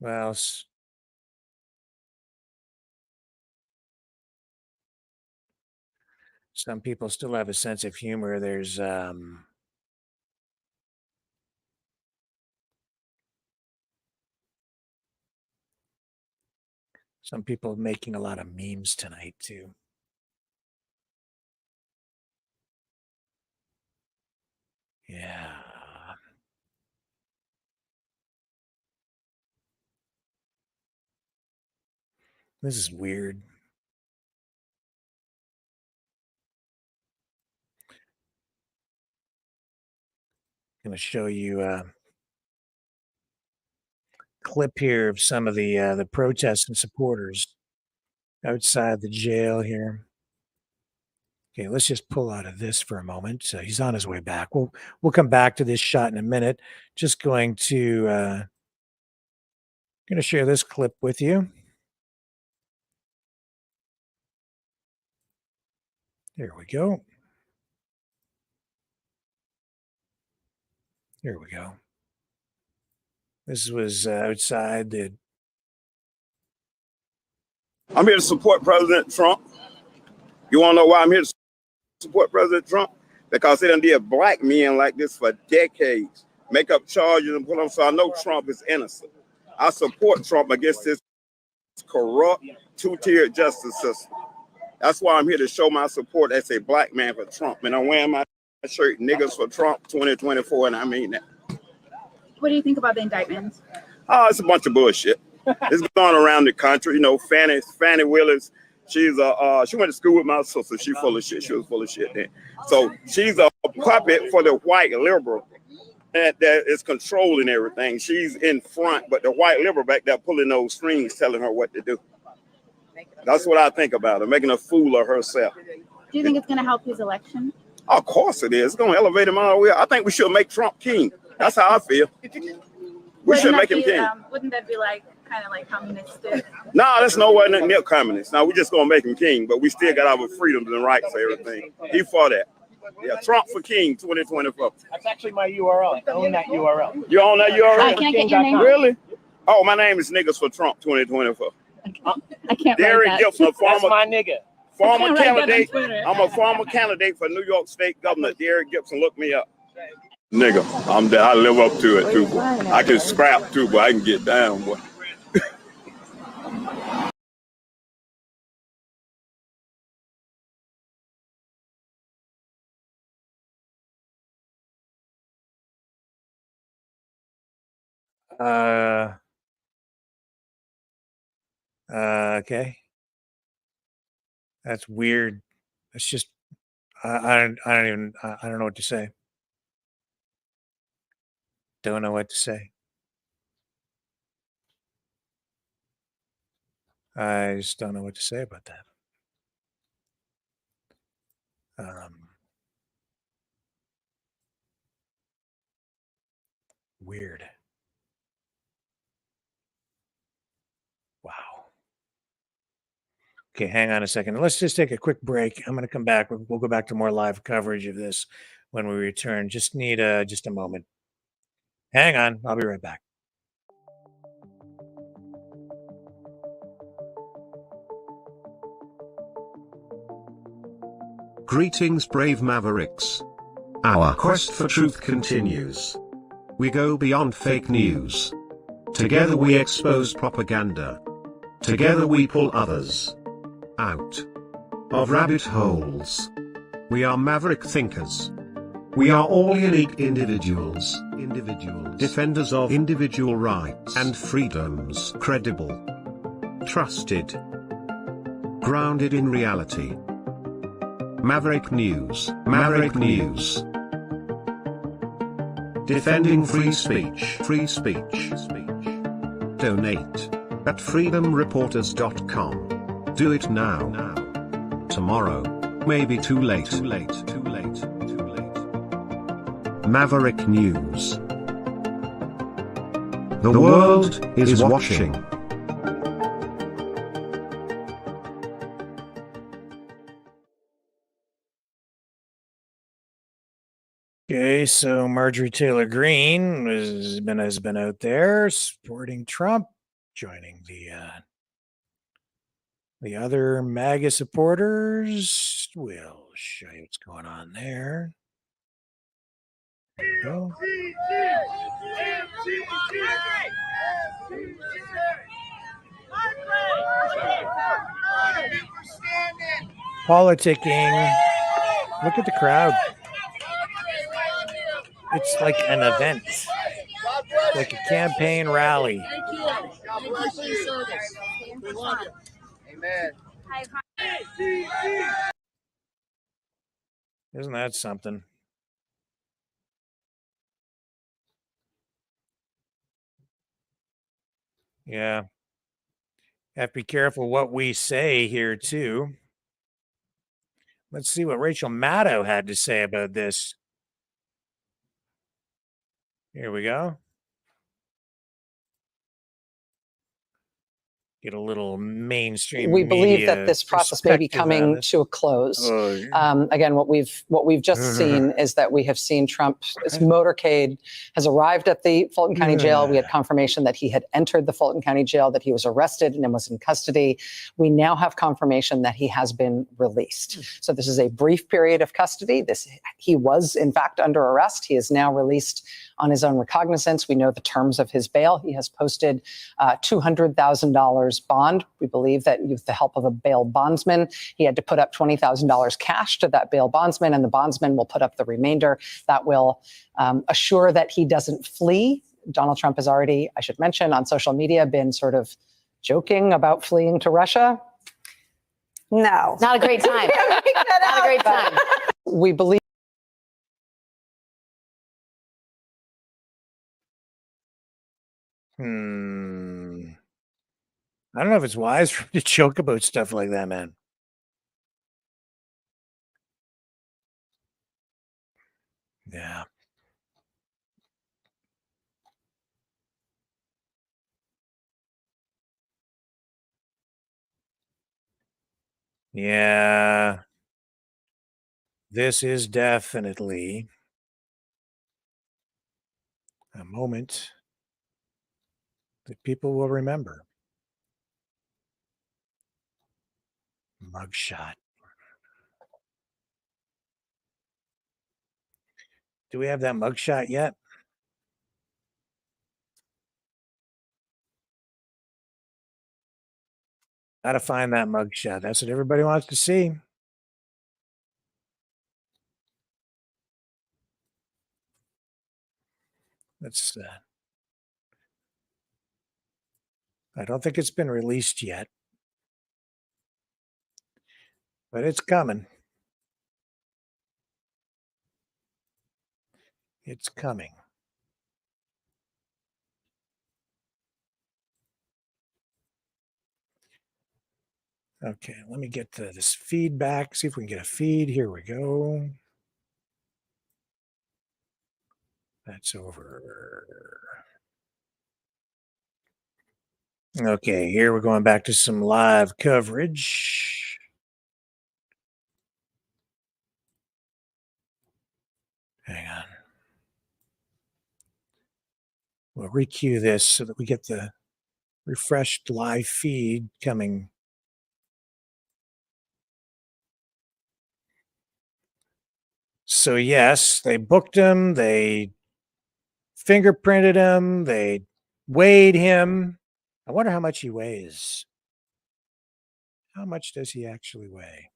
Well, some people still have a sense of humor. There's some people making a lot of memes tonight too. Yeah. This is weird. I'm going to show you a clip here of some of the protests and supporters outside the jail here. Okay, let's just pull out of this for a moment. So he's on his way back. We'll come back to this shot in a minute. Just going to share this clip with you. There we go. Here we go. This was outside the. I'm here to support President Trump. You want to know why I'm here to support President Trump? Because they done did black men like this for decades. Make up charges and put them, so I know Trump is innocent. I support Trump against this corrupt, two-tiered justice system. That's why I'm here to show my support as a black man for Trump. And I'm wearing my shirt, Niggas for Trump 2024, and I mean that. What do you think about the indictments? Oh, it's a bunch of bullshit. It's going around the country. You know, Fannie Willis, she went to school with my sister. She's full of shit. She was full of shit then. So she's a puppet for the white liberal that is controlling everything. She's in front, but the white liberal back there pulling those strings, telling her what to do. That's what I think about her, making a fool of herself. Do you think it's going to help his election? Of course it is. It's going to elevate him all the way. I think we should make Trump king. That's how I feel. We should make him king. Wouldn't that be like kind of like communistic? No, that's nowhere near communist. Now we're just gonna make him king, but we still got our freedoms and rights and everything. He for that. Yeah, Trump for King 2024. That's actually my URL. I own that URL. You own that URL? Can I get your name? Really? Oh, my name is Niggas for Trump 2024. I can't Derek write that. Gibson, a That's former my nigga. former I can't write that on candidate. Twitter. I'm a former candidate for New York State Governor. Derek Gibson, look me up. Nigga, I live up to it too, boy. I can scrap too, but I can get down, boy. Okay. That's weird. It's just I don't know what to say. Don't know what to say. I just don't know what to say about that. Weird. Wow. Okay, hang on a second. Let's just take a quick break. I'm going to come back. We'll go back to more live coverage of this when we return. Just need just a moment. Hang on. I'll be right back. Greetings, brave Mavericks. Our quest for truth continues. We go beyond fake news. Together we expose propaganda. Together we pull others out of rabbit holes. We are maverick thinkers. We are all unique individuals. Defenders of individual rights and freedoms. Credible. Trusted. Grounded in reality. Maverick News. Maverick News. Defending free speech. Free speech. Donate at freedomreporters.com. Do it now. Tomorrow may be too late. Maverick News. The world is watching. Okay, so Marjorie Taylor Greene has been out there supporting Trump, joining the other MAGA supporters. We'll show you what's going on there. There we go. Politicking. Look at the crowd. It's like an event, like a campaign rally. Thank you. Thank you for your service. We love you. Amen. Isn't that something? Yeah. Have to be careful what we say here, too. Let's see what Rachel Maddow had to say about this. Here we go. Get a little mainstream. We believe that this media process may be perspective on coming this. to a close. Oh, Again, what we've just seen is that we have seen Trump's motorcade has arrived at the Fulton County Jail. We had confirmation that he had entered the Fulton County Jail, that he was arrested and was in custody. We now have confirmation that he has been released. So this is a brief period of custody. He was in fact under arrest. He is now released on his own recognizance. We know the terms of his bail. He has posted $200,000 bond. We believe that with the help of a bail bondsman, he had to put up $20,000 cash to that bail bondsman, and the bondsman will put up the remainder. That will assure that he doesn't flee. Donald Trump has already, I should mention, on social media been sort of joking about fleeing to Russia. No. Not a great time. Not a great time. We believe. I don't know if it's wise for me to joke about stuff like that, man. Yeah. Yeah. This is definitely a moment that people will remember. Mugshot. Do we have that mugshot yet? Gotta find that mugshot. That's what everybody wants to see. Let's. I don't think it's been released yet, but it's coming. It's coming. Okay, let me get this feedback. See if we can get a feed. Here we go. That's over. Okay, here we're going back to some live coverage. Hang on. We'll recue this so that we get the refreshed live feed coming. So, yes, they booked him. They fingerprinted him. They weighed him. I wonder how much he weighs. How much does he actually weigh?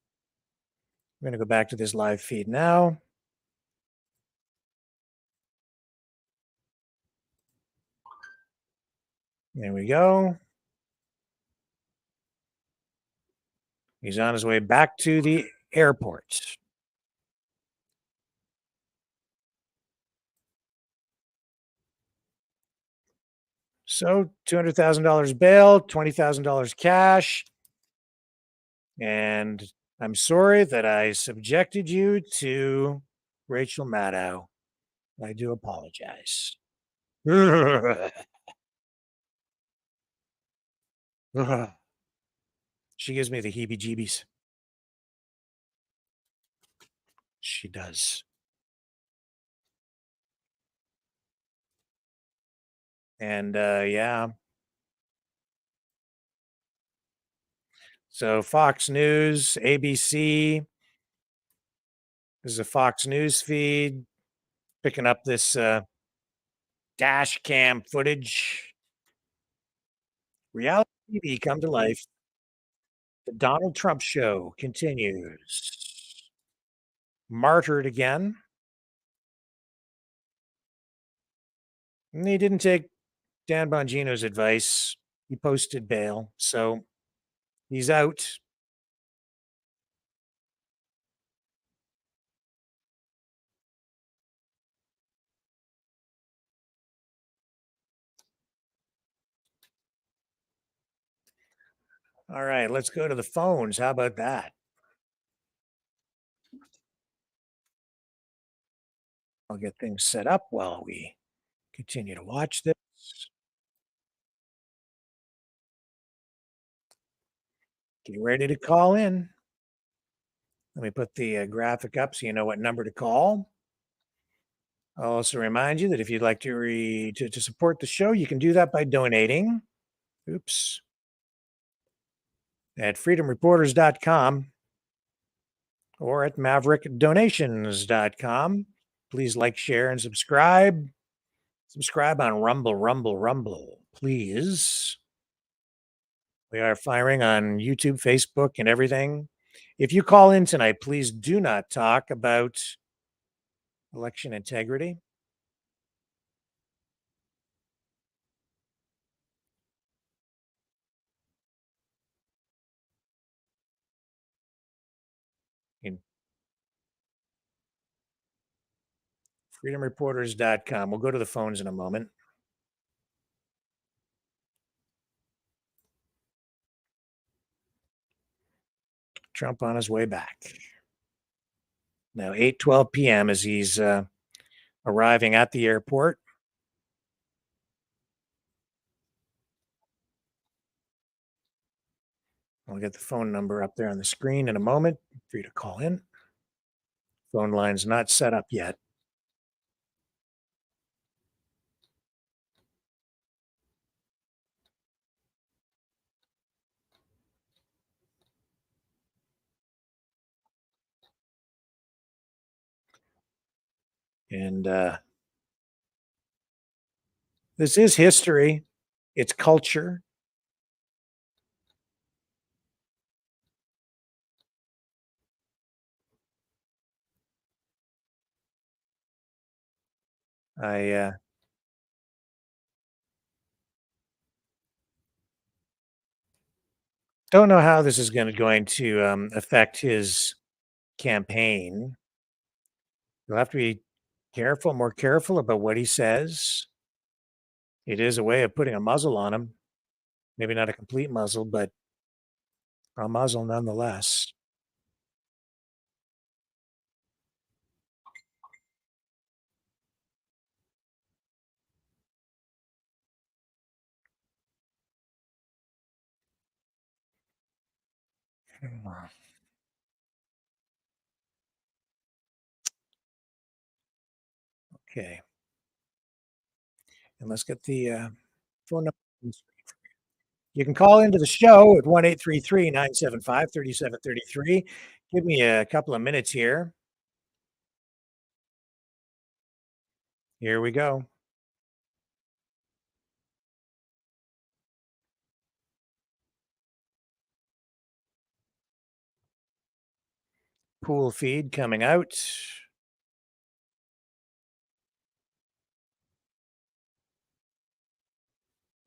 I'm going to go back to this live feed now. There we go. He's on his way back to the airport. So $200,000 bail, $20,000 cash. And I'm sorry that I subjected you to Rachel Maddow. I do apologize. She gives me the heebie-jeebies. She does. And yeah. So Fox News, ABC. This is a Fox News feed picking up this dash cam footage. Reality TV come to life. The Donald Trump show continues. Martyred again. And he didn't take Dan Bongino's advice. He posted bail, so he's out. All right, let's go to the phones. How about that? I'll get things set up while we continue to watch this. Get ready to call in. Let me put the graphic up so you know what number to call. I'll also remind you that if you'd like to support the show, you can do that by donating. Oops. At freedomreporters.com or at maverickdonations.com. Please like, share, and subscribe. Subscribe on Rumble, please. We are firing on YouTube, Facebook, and everything. If you call in tonight, please do not talk about election integrity. In freedomreporters.com. We'll go to the phones in a moment. Trump on his way back. Now, 8:12 p.m. as he's arriving at the airport. I'll get the phone number up there on the screen in a moment for you to call in. Phone line's not set up yet. And this is history. It's culture. I don't know how this is going to affect his campaign. You'll have to be careful, more careful about what he says. It is a way of putting a muzzle on him. Maybe not a complete muzzle, but a muzzle nonetheless. Okay. And let's get the phone number. You can call into the show at 1-833-975-3733. Give me a couple of minutes here. Here we go. Pool feed coming out.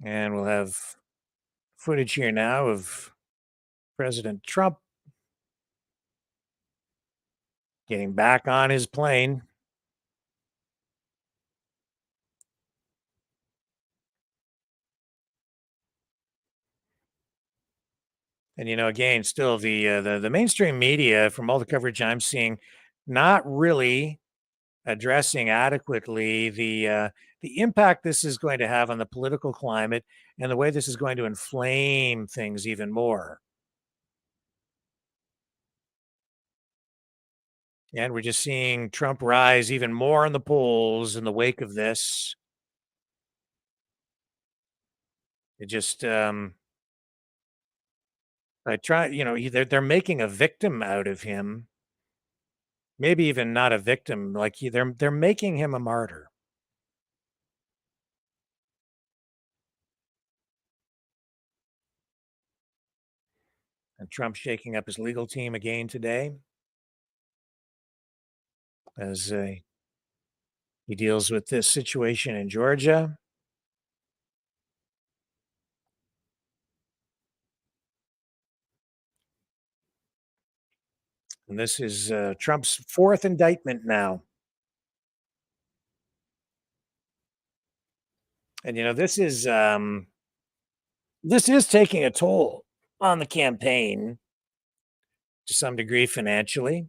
And we'll have footage here now of President Trump getting back on his plane. And again, still the mainstream media, from all the coverage I'm seeing, not really addressing adequately the impact this is going to have on the political climate and the way this is going to inflame things even more. And we're just seeing Trump rise even more in the polls in the wake of this. It just I try, they're making a victim out of him. Maybe even not a victim, like they're making him a martyr. And Trump shaking up his legal team again today as he deals with this situation in Georgia. And this is Trump's fourth indictment now. And this is taking a toll on the campaign to some degree financially.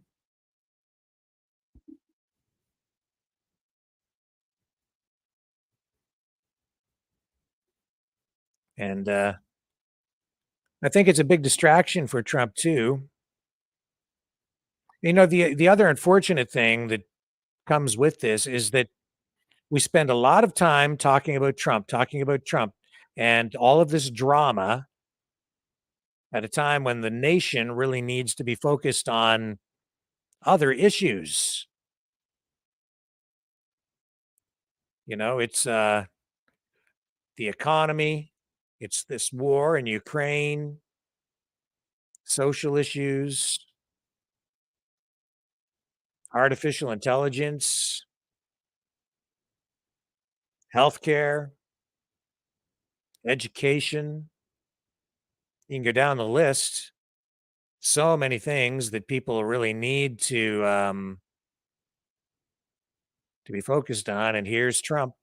And I think it's a big distraction for Trump too. The other unfortunate thing that comes with this is that we spend a lot of time talking about Trump, and all of this drama at a time when the nation really needs to be focused on other issues. It's the economy, it's this war in Ukraine, social issues, artificial intelligence, healthcare, education. You can go down the list. So many things that people really need to be focused on. And here's Trump.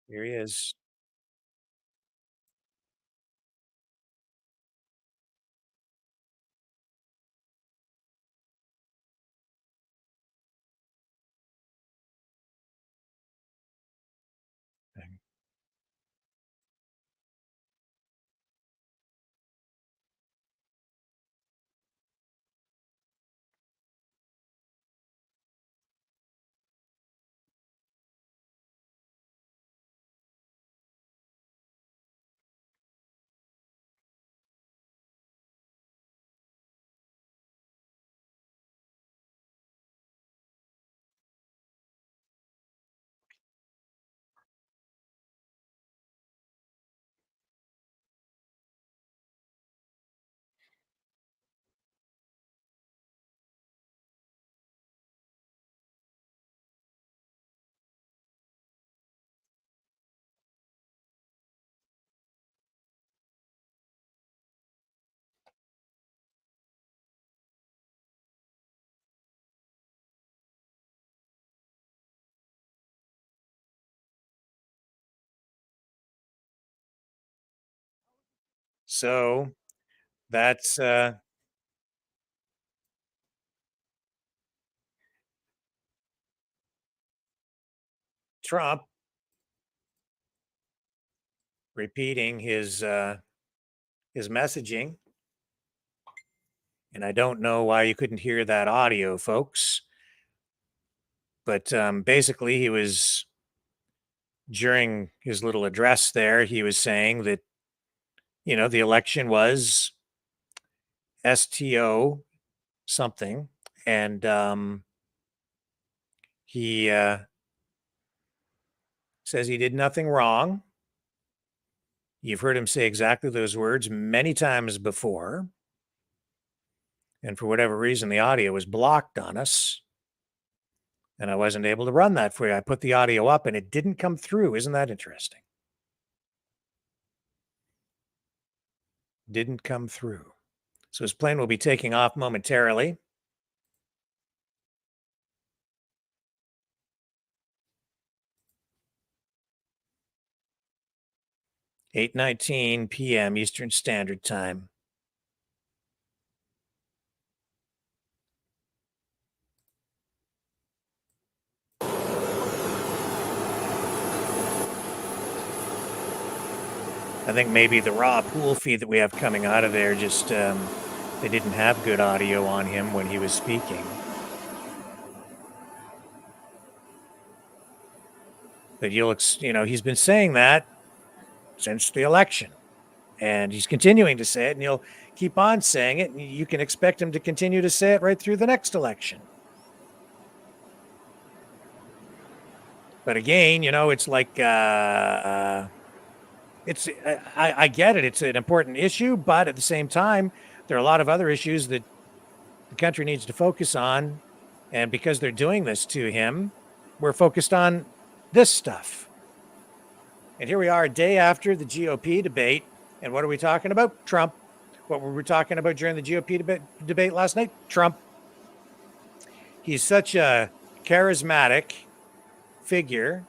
Here he is. So that's Trump repeating his messaging. And I don't know why you couldn't hear that audio, folks. But basically, he was, during his little address there, he was saying that, the election was STO something. And he says he did nothing wrong. You've heard him say exactly those words many times before. And for whatever reason, the audio was blocked on us. And I wasn't able to run that for you. I put the audio up and it didn't come through. Isn't that interesting? Didn't come through. So his plane will be taking off momentarily. (8:19 p.m. Eastern Standard Time). I think maybe the raw pool feed that we have coming out of there just, they didn't have good audio on him when he was speaking. But he's been saying that since the election. And he's continuing to say it, and he'll keep on saying it, and you can expect him to continue to say it right through the next election. But again, it's like, I get it. It's an important issue, but at the same time, there are a lot of other issues that the country needs to focus on. And because they're doing this to him, we're focused on this stuff. And here we are a day after the GOP debate. And what are we talking about? Trump. What were we talking about during the GOP debate last night? Trump. He's such a charismatic figure.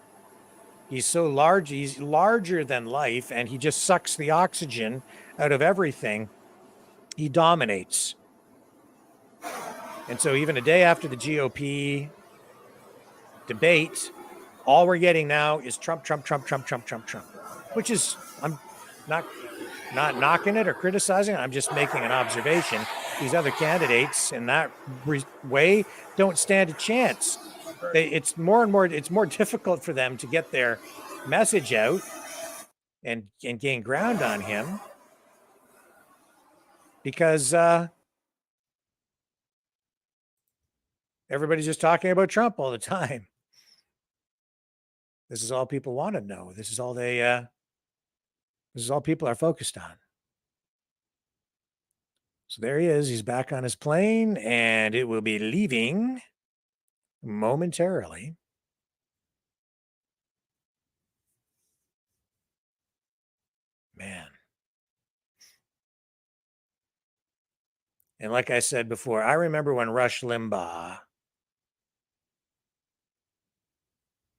He's so large. He's larger than life, and he just sucks the oxygen out of everything. He dominates. And so even a day after the GOP debate, all we're getting now is Trump, Trump, Trump, Trump, Trump, Trump, Trump, which is, I'm not knocking it or criticizing it. I'm just making an observation. These other candidates in that way don't stand a chance. It's more difficult for them to get their message out and gain ground on him because everybody's just talking about Trump all the time. This is all people want to know. This is all people are focused on. So there he is. He's back on his plane, and it will be leaving momentarily. Man. And like I said before, I remember when Rush Limbaugh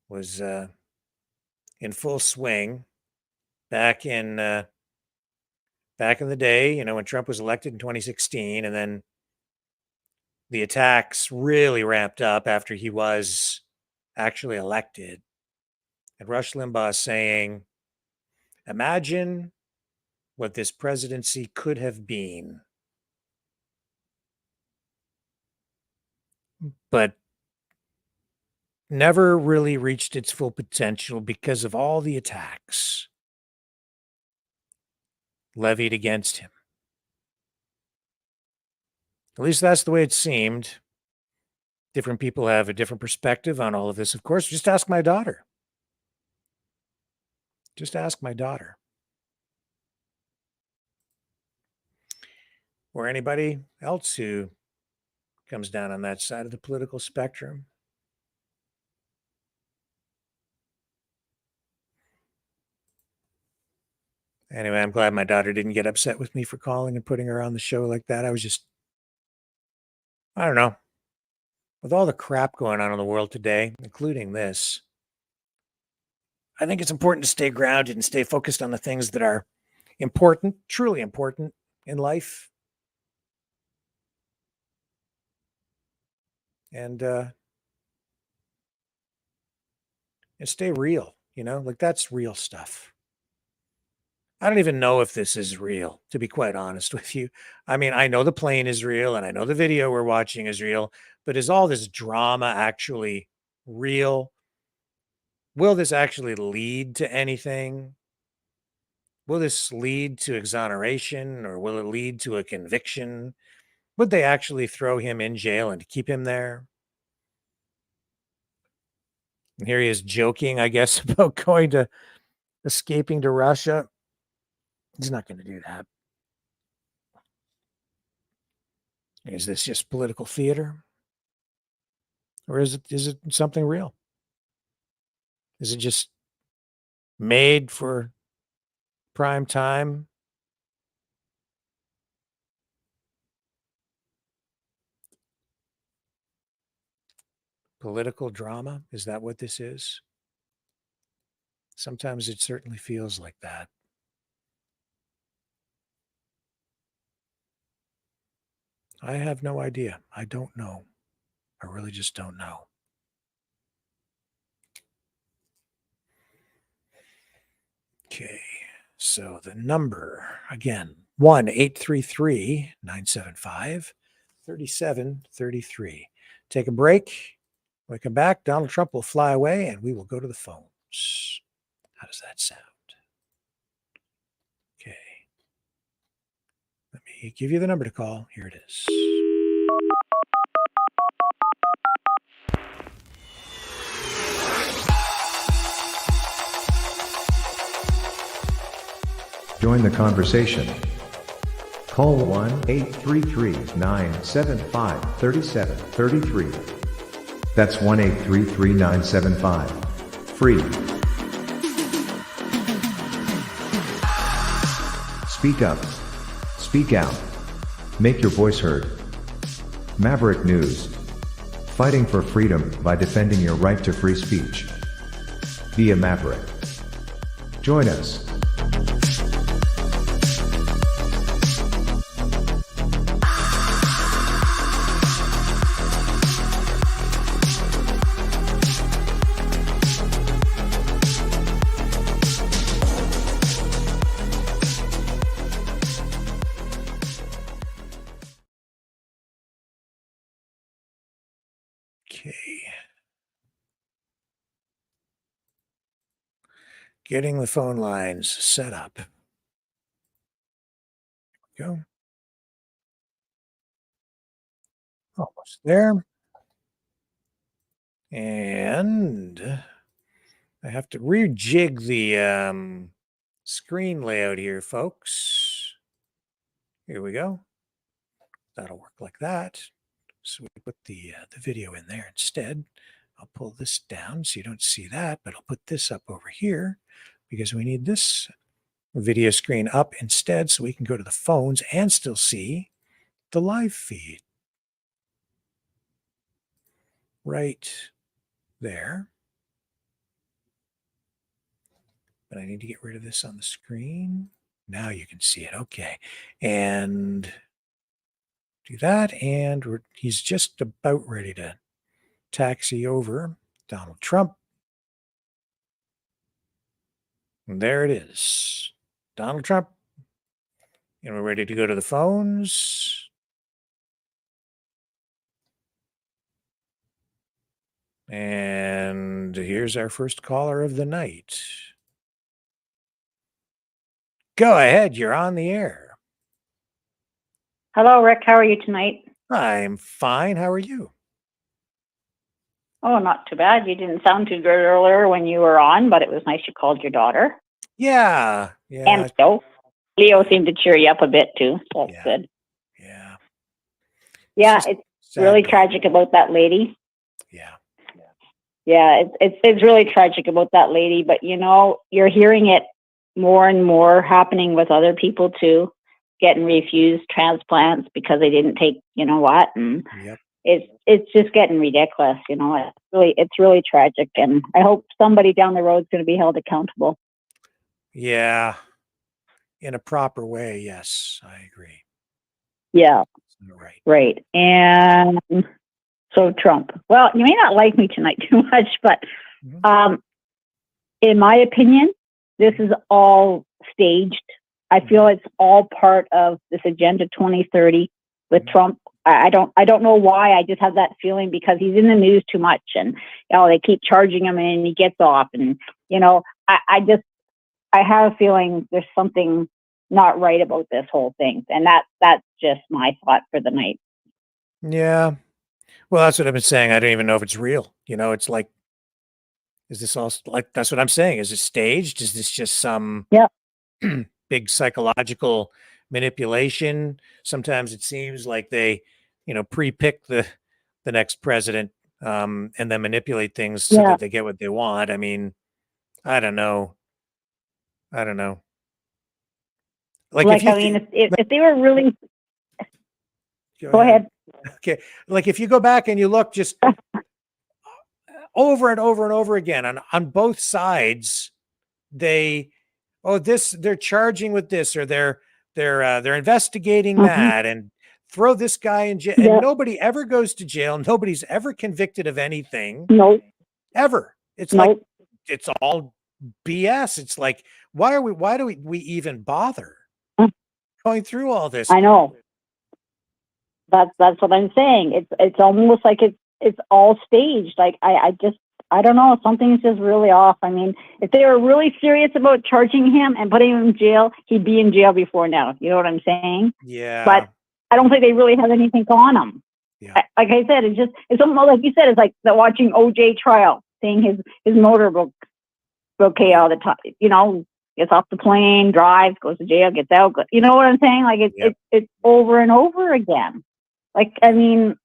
was in full swing back in the day, when Trump was elected in 2016, and then the attacks really ramped up after he was actually elected. And Rush Limbaugh saying, imagine what this presidency could have been. But never really reached its full potential because of all the attacks levied against him. At least that's the way it seemed. Different people have a different perspective on all of this, of course. Just ask my daughter. Just ask my daughter. Or anybody else who comes down on that side of the political spectrum. Anyway, I'm glad my daughter didn't get upset with me for calling and putting her on the show like that. I don't know. With all the crap going on in the world today, including this, I think it's important to stay grounded and stay focused on the things that are important, truly important in life. And stay real, like that's real stuff. I don't even know if this is real, to be quite honest with you. I mean, I know the plane is real and I know the video we're watching is real, but is all this drama actually real? Will this actually lead to anything? Will this lead to exoneration or will it lead to a conviction? Would they actually throw him in jail and keep him there? And here he is joking, I guess, about escaping to Russia. He's not going to do that. Is this just political theater? Or is it something real? Is it just made for prime time? Political drama? Is that what this is? Sometimes it certainly feels like that. I have no idea. I don't know. I really just don't know. Okay, so the number again, 1-833-975-3733. Take a break. When we come back, Donald Trump will fly away and we will go to the phones. How does that sound? Okay. Let me give you the number to call. Here it is. Join the conversation. Call 1-833-975-3733. That's 1-833-975-FREE. Speak up. Speak out. Make your voice heard. Maverick News. Fighting for freedom by defending your right to free speech. Be a Maverick. Join us. Getting the phone lines set up. Here we go. Almost there. And I have to rejig the screen layout here, folks. Here we go. That'll work like that. So we put the video in there instead. I'll pull this down so you don't see that, but I'll put this up over here because we need this video screen up instead so we can go to the phones and still see the live feed. Right there. But I need to get rid of this on the screen. Now you can see it. Okay. And do that. And he's just about ready to taxi over Donald Trump. And there it is. Donald Trump. And we're ready to go to the phones. And here's our first caller of the night. Go ahead. You're on the air. Hello, Rick. How are you tonight? I'm fine. How are you? Oh, not too bad. You didn't sound too good earlier when you were on, but it was nice you called your daughter. Yeah. And so Leo seemed to cheer you up a bit too. So that's good. Yeah. Yeah, it's really tragic about that lady. Yeah, it's really tragic about that lady, but you're hearing it more and more happening with other people too, getting refused transplants because they didn't take, what, and it's just getting ridiculous. It's really tragic, and I hope somebody down the road is going to be held accountable. Yeah. in a proper way. Yes, I agree. Yeah. Right. Right. And so Trump. Well, you may not like me tonight too much, but in my opinion, this is all staged. I feel it's all part of this Agenda 2030 with Trump. I don't know why. I just have that feeling because he's in the news too much, and they keep charging him, and he gets off, and I have a feeling there's something not right about this whole thing, and that's just my thought for the night. Yeah. Well, that's what I've been saying. I don't even know if it's real. It's like, is this all like, that's what I'm saying. Is it staged? Is this just some big psychological manipulation? Sometimes it seems like they, pre-pick the next president, and then manipulate things so that they get what they want. I mean, I don't know. Like if they were really go ahead. Okay. Like if you go back and you look just over and over and over again on both sides, they're charging with this, or they're investigating that, and throw this guy in jail, and nobody ever goes to jail. Nobody's ever convicted of anything. Nope. Ever. It's like, it's all BS. It's like, why do we even bother going through all this? I know. That's what I'm saying. It's almost like it's all staged. Like I don't know. Something's just really off. I mean, if they were really serious about charging him and putting him in jail, he'd be in jail before now. You know what I'm saying? Yeah. But I don't think they really have anything on him. Yeah. Like I said, it's almost like you said. It's like watching OJ trial, seeing his motor bouquet all the time. Gets off the plane, drives, goes to jail, gets out. You know what I'm saying? Like it's over and over again. Like, I mean,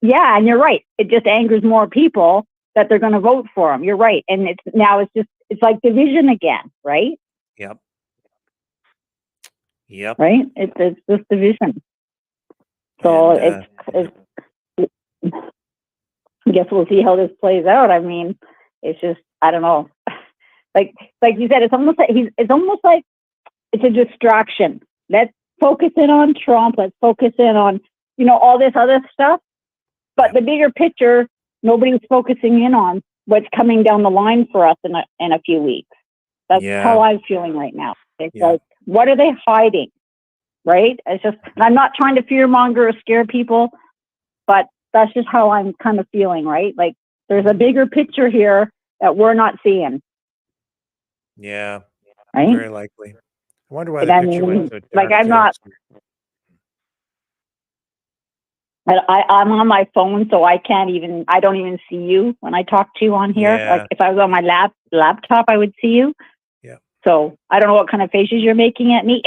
yeah, and you're right. It just angers more people that they're going to vote for him. You're right. And it's like division again, right? Yep. Right? It's this division. So it's I guess we'll see how this plays out. I mean, it's just, I don't know. Like you said, it's almost like it's a distraction. Let's focus in on Trump. Let's focus in on, all this other stuff. But the bigger picture, nobody's focusing in on what's coming down the line for us in a few weeks. That's how I'm feeling right now. It's like, what are they hiding? Right? It's just, I'm not trying to fearmonger or scare people, but that's just how I'm kind of feeling, right? Like there's a bigger picture here that we're not seeing. Yeah. Right? Very likely. I wonder why the picture went so dark. Like I'm not. I'm on my phone, so I don't even see you when I talk to you on here. Yeah. Like if I was on my laptop, I would see you. Yeah. So I don't know what kind of faces you're making at me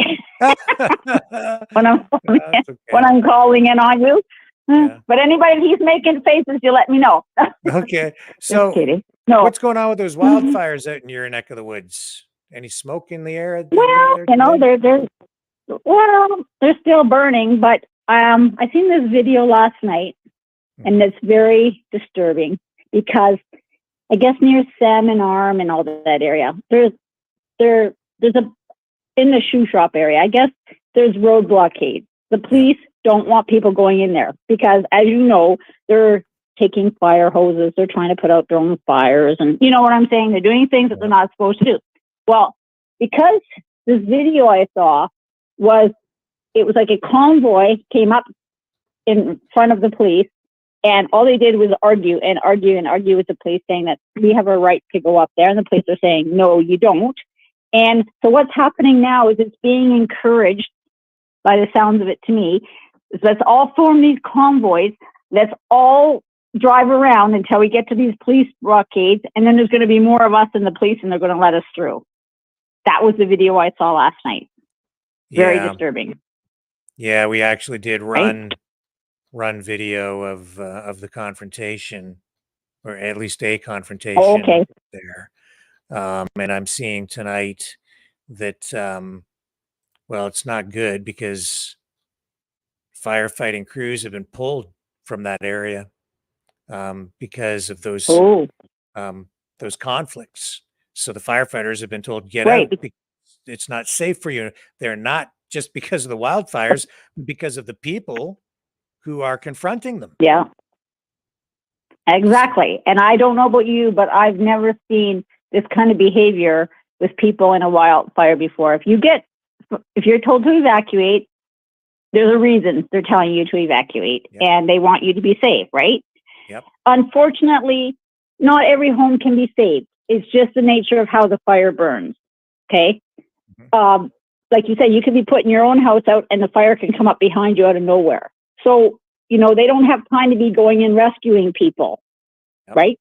when I'm calling in on you. Yeah. But anybody he's making faces, you let me know. Okay. So no. What's going on with those wildfires out in your neck of the woods? Any smoke in the air? Well, they're still burning, but I seen this video last night, and it's very disturbing because I guess near Salmon Arm and all that area, there's in the shoe shop area, I guess there's road blockades. The police don't want people going in there because, as you know, they're taking fire hoses. They're trying to put out their own fires, and you know what I'm saying? They're doing things that they're not supposed to do. Well, because this video I saw it was like a convoy came up in front of the police, and all they did was argue with the police, saying that we have a right to go up there, and the police are saying, no, you don't. And so what's happening now is it's being encouraged, by the sounds of it to me, is let's all form these convoys, let's all drive around until we get to these police blockades, and then there's going to be more of us than the police, and they're going to let us through. That was the video I saw last night. Very disturbing. Yeah, we actually did run video of the confrontation, or at least a confrontation there. And I'm seeing tonight that, well, it's not good because firefighting crews have been pulled from that area because of those conflicts. So the firefighters have been told, get out. it's not safe for you. They're not just because of the wildfires, but because of the people who are confronting them. Yeah. Exactly. And I don't know about you, but I've never seen this kind of behavior with people in a wildfire before. If you're told to evacuate, there's a reason they're telling you to evacuate, and they want you to be safe, right? Yep. Unfortunately, not every home can be saved. It's just the nature of how the fire burns. Okay. Like you said, you could be putting your own house out and the fire can come up behind you out of nowhere. So, they don't have time to be going and rescuing people. Yep. Right.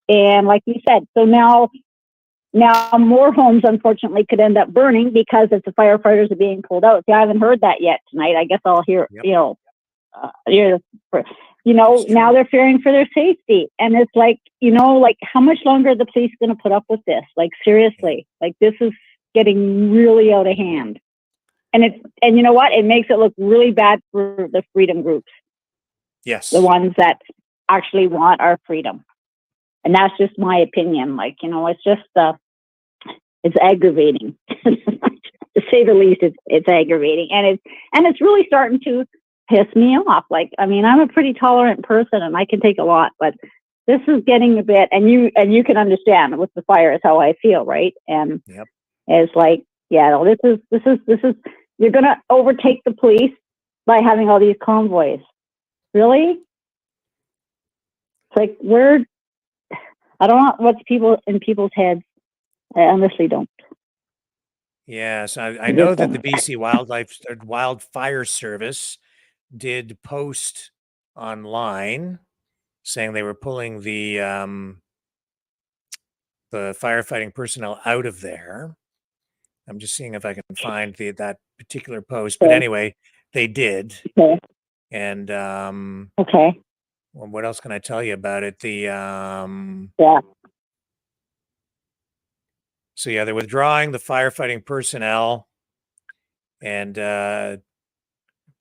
And like you said, so now more homes, unfortunately, could end up burning because if the firefighters are being pulled out. See, I haven't heard that yet tonight. I guess I'll hear, now they're fearing for their safety. And it's like, how much longer are the police going to put up with this? Like, seriously, like this is getting really out of hand. And you know what? It makes it look really bad for the freedom groups. Yes. The ones that actually want our freedom. And that's just my opinion. Like, it's just, it's aggravating to say the least. It's aggravating. And it's really starting to piss me off. Like, I mean, I'm a pretty tolerant person and I can take a lot, but this is getting a bit, and you can understand with the fire is how I feel. Right. And it's like, this is, you're going to overtake the police by having all these convoys. Really? It's like, I don't know what's in people's heads. I honestly don't. Yes, I know that the BC Wildfire Service did post online saying they were pulling the firefighting personnel out of there. I'm just seeing if I can find that particular post. But anyway, they did. Okay. And okay. Well, what else can I tell you about it? So they're withdrawing the firefighting personnel, and they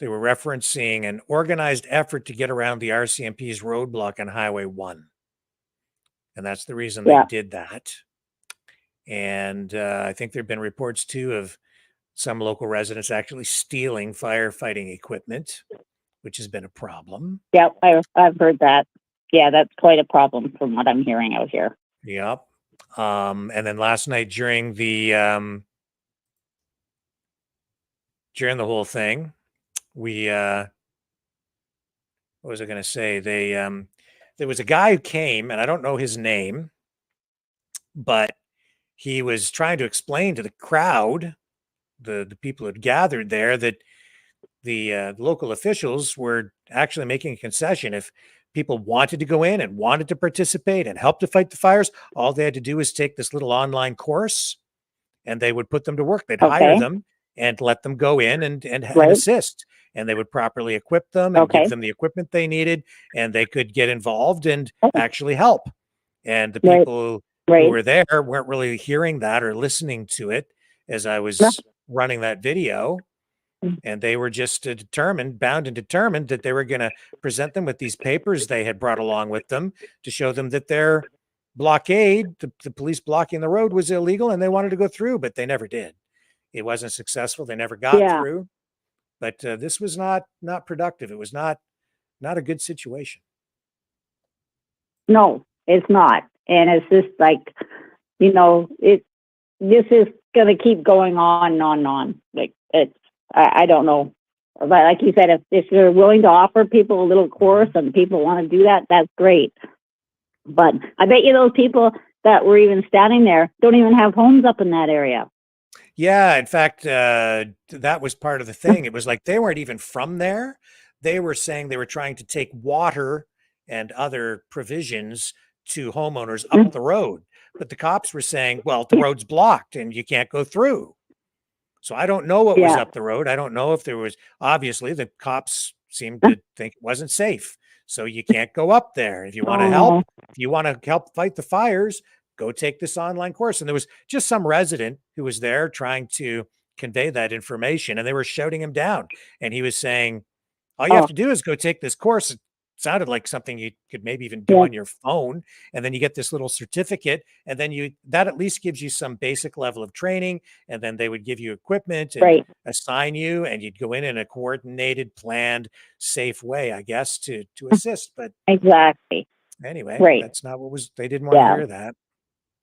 were referencing an organized effort to get around the RCMP's roadblock on Highway 1. And that's the reason they did that. And I think there have been reports, too, of some local residents actually stealing firefighting equipment, which has been a problem. Yep, I've heard that. Yeah, that's quite a problem from what I'm hearing out here. Yep. And then last night during the whole thing, we what was I going to say? There was a guy who came, and I don't know his name, but he was trying to explain to the crowd, the people who had gathered there, that the local officials were actually making a concession. If people wanted to go in and wanted to participate and help to fight the fires, all they had to do was take this little online course, and they would put them to work. They'd hire them and let them go in and assist. And they would properly equip them and give them the equipment they needed, and they could get involved and actually help. And the people who were there weren't really hearing that or listening to it as I was running that video. And they were just bound and determined that they were going to present them with these papers they had brought along with them to show them that their blockade, the police blocking the road, was illegal, and they wanted to go through, but they never did. It wasn't successful. They never got through. But this was not productive. It was not a good situation. No, it's not. And it's just like, this is going to keep going on and on and on. Like, I don't know. But like you said, if you're willing to offer people a little course and people want to do that, that's great. But I bet you those people that were even standing there don't even have homes up in that area. Yeah, in fact, that was part of the thing. It was like they weren't even from there. They were saying they were trying to take water and other provisions to homeowners up the road. But the cops were saying, well, the road's blocked and you can't go through. So I don't know what was up the road. I don't know if there was, obviously the cops seemed to think it wasn't safe. So you can't go up there. If you want to help fight the fires, go take this online course. And there was just some resident who was there trying to convey that information, and they were shouting him down. And he was saying, all you have to do is go take this course. sounded like something you could maybe even do on your phone. And then you get this little certificate, and then that at least gives you some basic level of training. And then they would give you equipment and assign you, and you'd go in a coordinated, planned, safe way, I guess, to assist. But exactly. anyway, that's not what they didn't want to hear that.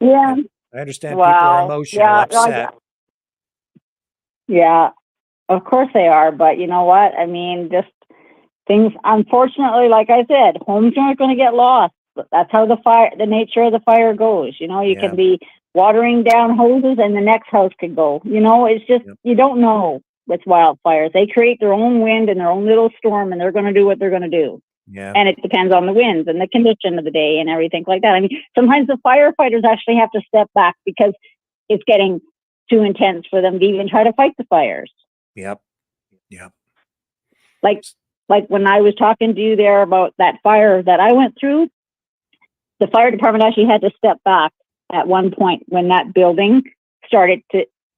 Yeah. And I understand people are emotional, upset. Yeah, of course they are. But you know what? I mean, just things, unfortunately, like I said, homes aren't going to get lost. That's how the nature of the fire goes. You know, you can be watering down hoses and the next house could go. You know, it's just, you don't know with wildfires. They create their own wind and their own little storm, and they're going to do what they're going to do. Yeah. And it depends on the winds and the condition of the day and everything like that. I mean, sometimes the firefighters actually have to step back because it's getting too intense for them to even try to fight the fires. Yep. Like when I was talking to you there about that fire that I went through, the fire department actually had to step back at one point when that building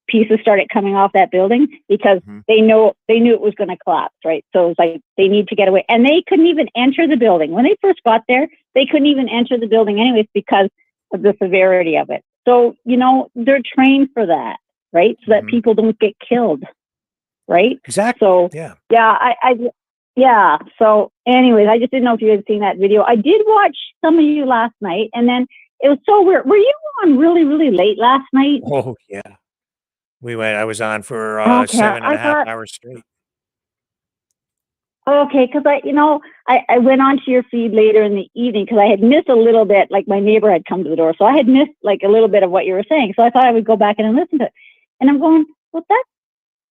pieces started coming off that building, because they knew it was going to collapse, right? So it was like they need to get away, and they couldn't even enter the building. When they first got there, they couldn't even enter the building anyways because of the severity of it. So, you know, they're trained for that, right? So that people don't get killed, right? Exactly. So yeah. So anyways, I just didn't know if you had seen that video. I did watch some of you last night, and then it was so weird. Were you on really, really late last night? Oh yeah. I was on for 7.5 hours straight. Okay, because I went onto your feed later in the evening because I had missed a little bit, like my neighbor had come to the door. So I had missed like a little bit of what you were saying. So I thought I would go back and listen to it. And I'm going, well, that's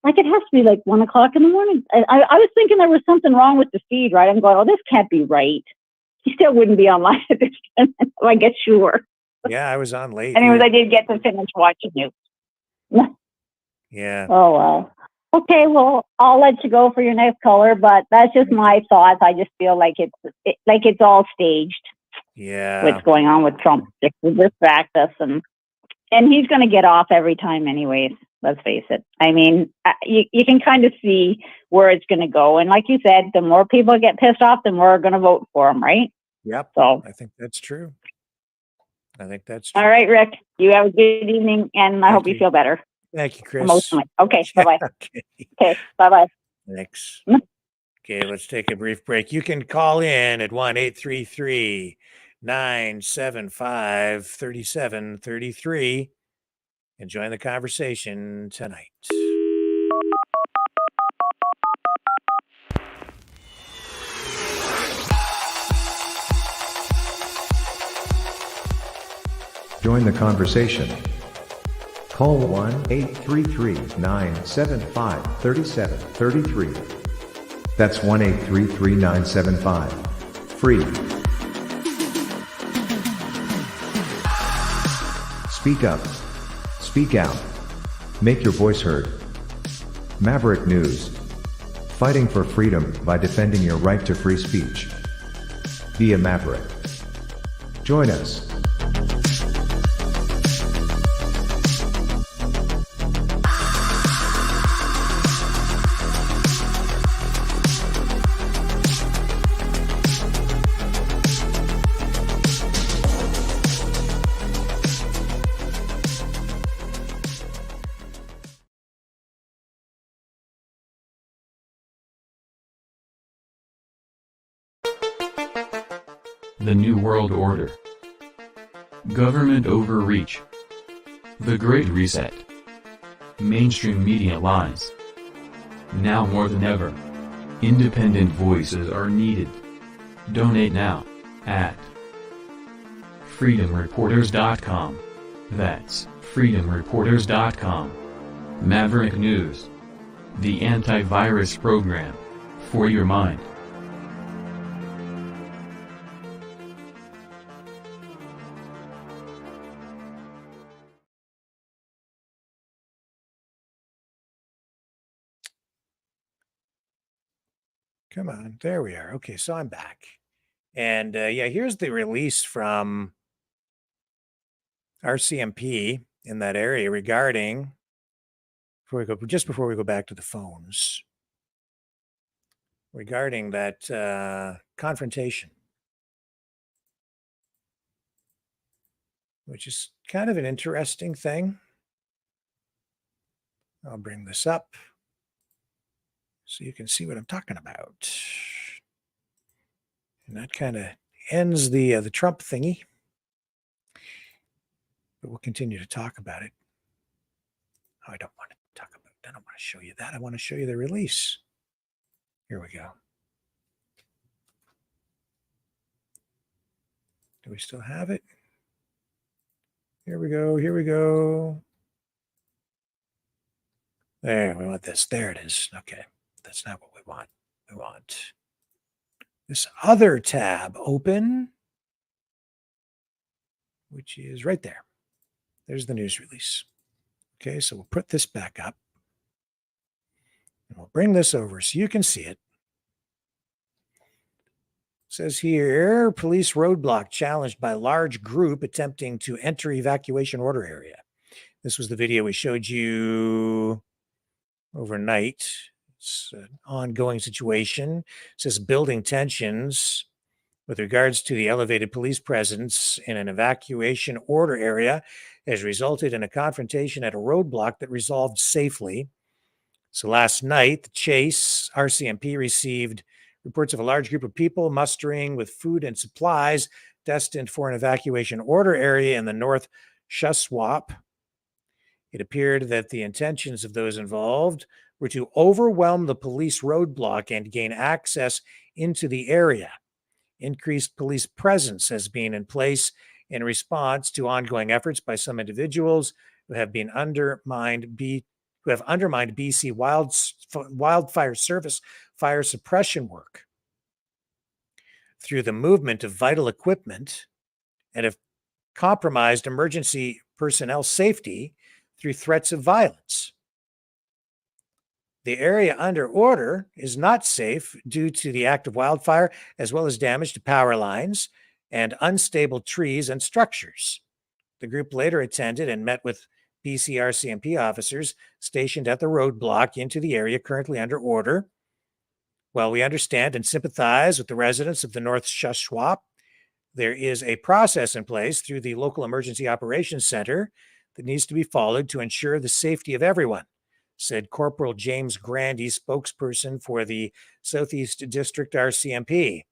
like, it has to be like 1 o'clock in the morning. I was thinking there was something wrong with the feed, right? I'm going, oh, this can't be right. He still wouldn't be online at this time. I guess sure. Yeah, I was on late. Anyways, I did get to finish watching you. Yeah. Oh, wow. Okay, well, I'll let you go for your next caller, but that's just my thoughts. I just feel like it's all staged. Yeah. What's going on with Trump? Just to distract us, and he's going to get off every time, anyways. Let's face it. I mean, you can kind of see where it's going to go, and like you said, the more people get pissed off, the more are going to vote for him, right? Yep. So I think that's true. All right, Rick. You have a good evening, and I hope you feel better. Thank you, Chris. Emotionally. Okay, bye-bye. Okay, bye-bye. Thanks. Okay, let's take a brief break. You can call in at 1-833-975-3733 and join the conversation tonight. Join the conversation. Call 1-833-975-3733. That's 1-833-975-FREE. Speak up. Speak out. Make your voice heard. Maverick News. Fighting for freedom by defending your right to free speech. Be a Maverick. Join us. The New World Order. Government overreach. The Great Reset. Mainstream media lies. Now more than ever, independent voices are needed. Donate now at freedomreporters.com. That's freedomreporters.com. Maverick News. The antivirus program for your mind. Come on, there we are. Okay, so I'm back. And here's the release from RCMP in that area regarding, before we go back to the phones, regarding that confrontation, which is kind of an interesting thing. I'll bring this up so you can see what I'm talking about. And that kind of ends the Trump thingy. But we'll continue to talk about it. Oh, I don't want to talk about it. I don't want to show you that. I want to show you the release. Here we go. Do we still have it? Here we go. Here we go. There, we want this. There it is. Okay. That's not what we want. We want this other tab open, which is right there. There's the news release. Okay, so we'll put this back up. And we'll bring this over so you can see it. It says here, police roadblock challenged by large group attempting to enter evacuation order area. This was the video we showed you overnight. It's an ongoing situation. It says building tensions with regards to the elevated police presence in an evacuation order area has resulted in a confrontation at a roadblock that resolved safely. So last night, the Chase RCMP received reports of a large group of people mustering with food and supplies destined for an evacuation order area in the North Shuswap. It appeared that the intentions of those involved were to overwhelm the police roadblock and gain access into the area. Increased police presence has been in place in response to ongoing efforts by some individuals who have undermined BC Wildfire Service fire suppression work through the movement of vital equipment and have compromised emergency personnel safety through threats of violence. The area under order is not safe due to the active wildfire, as well as damage to power lines and unstable trees and structures. The group later attended and met with BC RCMP officers stationed at the roadblock into the area currently under order. While we understand and sympathize with the residents of the North Shuswap, there is a process in place through the local emergency operations center that needs to be followed to ensure the safety of everyone, said Corporal James Grandy, spokesperson for the Southeast District RCMP.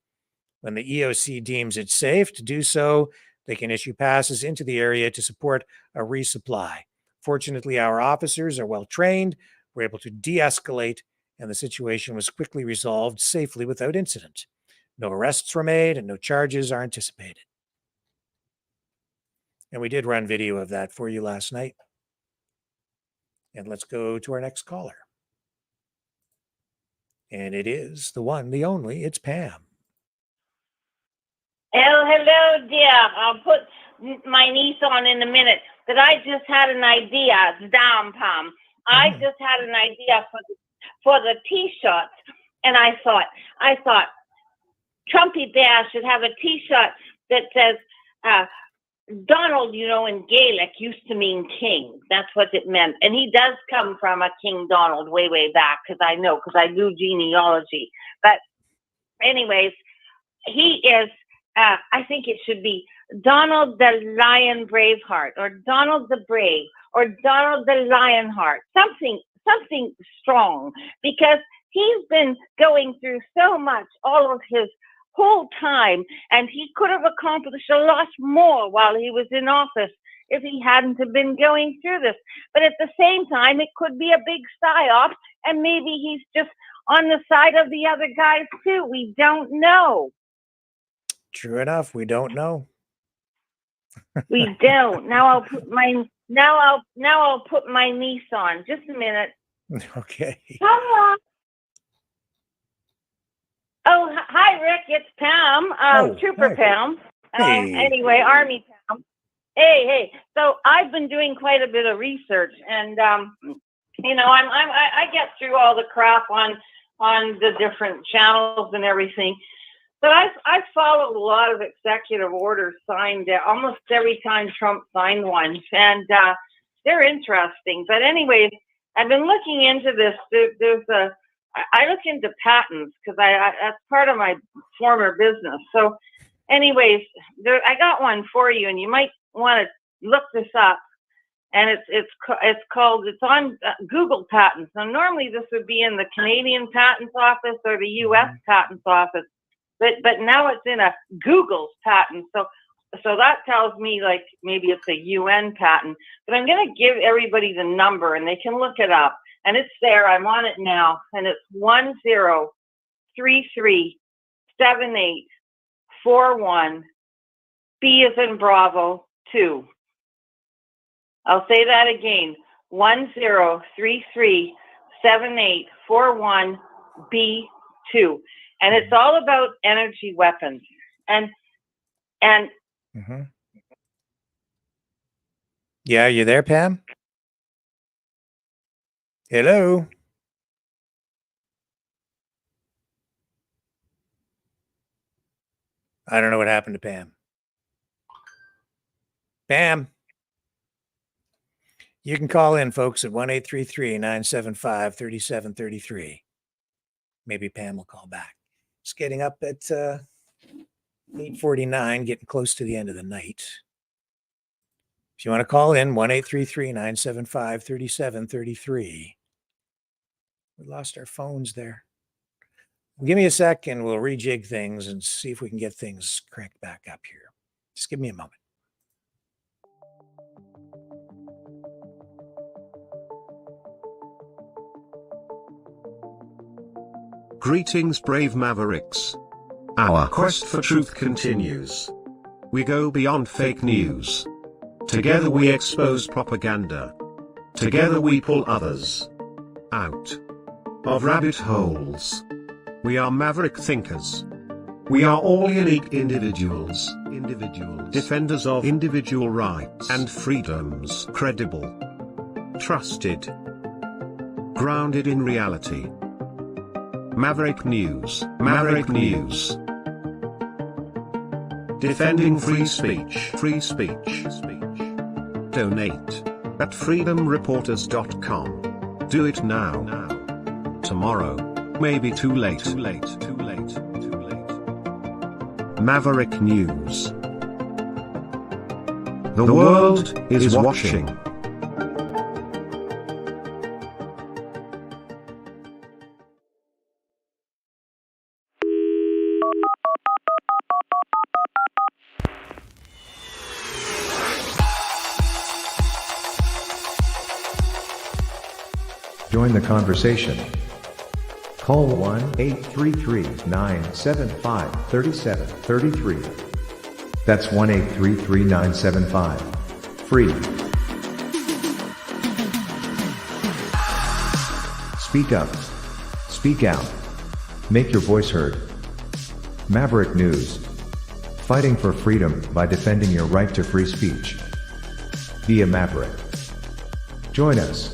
When the EOC deems it safe to do so, they can issue passes into the area to support a resupply. Fortunately, our officers are well trained, were able to de-escalate, and the situation was quickly resolved safely without incident. No arrests were made and no charges are anticipated. And we did run video of that for you last night. And let's go to our next caller. And it is the one, the only, it's Pam. Oh, hello, dear. I'll put my niece on in a minute. But I just had an idea. It's down, Pam. I just had an idea for the T-shirts. And I thought Trumpy Bear should have a T-shirt that says, Donald, you know, in Gaelic used to mean king. That's what it meant. And he does come from a King Donald way, way back, because I do genealogy. But anyways, he is, I think it should be Donald the Lion Braveheart, or Donald the Brave, or Donald the Lionheart, something strong, because he's been going through so much all of his whole time, and he could have accomplished a lot more while he was in office if he hadn't have been going through this. But at the same time, it could be a big psyop, and maybe he's just on the side of the other guys too. We don't know. True enough, we don't know. We don't. Now I'll put my niece on. Just a minute. Okay. Hello. Oh, hi, Rick. It's Pam, Trooper hi. Pam. Hey. Anyway, Army Pam. Hey. So I've been doing quite a bit of research, and you know, I get through all the crap on the different channels and everything. But I've followed a lot of executive orders signed almost every time Trump signed one, and they're interesting. But anyway, I've been looking into this. There's I look into patents because I that's part of my former business. So, anyways, I got one for you, and you might want to look this up. And it's on Google Patents. Now, normally this would be in the Canadian Patents Office or the U.S. Patents Office, but now it's in a Google's patent. So that tells me like maybe it's a UN patent. But I'm going to give everybody the number, and they can look it up. And it's there. I'm on it now, and it's 10337841. B as in Bravo 2. I'll say that again, 10337841B2. And it's all about energy weapons. And Yeah, you there, Pam? Hello? I don't know what happened to Pam. Pam? You can call in, folks, at 1-833-975-3733. Maybe Pam will call back. It's getting up at 8:49, getting close to the end of the night. If you want to call in, 1-833-975-3733. We lost our phones there. Give me a sec and we'll rejig things and see if we can get things cranked back up here. Just give me a moment. Greetings, brave Mavericks. Our quest for truth continues. We go beyond fake news. Together we expose propaganda. Together we pull others out of rabbit holes. We are maverick thinkers. We are all unique individuals. Defenders of individual rights and freedoms. Credible. Trusted. Grounded in reality. Maverick News. Maverick News. Defending free speech. Free speech. Donate at freedomreporters.com. Do it now. Tomorrow may be too late. Maverick News. The world is watching. Join the conversation. Call 1-833-975-3733. That's 1-833-975-FREE. Speak up. Speak out. Make your voice heard. Maverick News. Fighting for freedom by defending your right to free speech. Be a Maverick. Join us.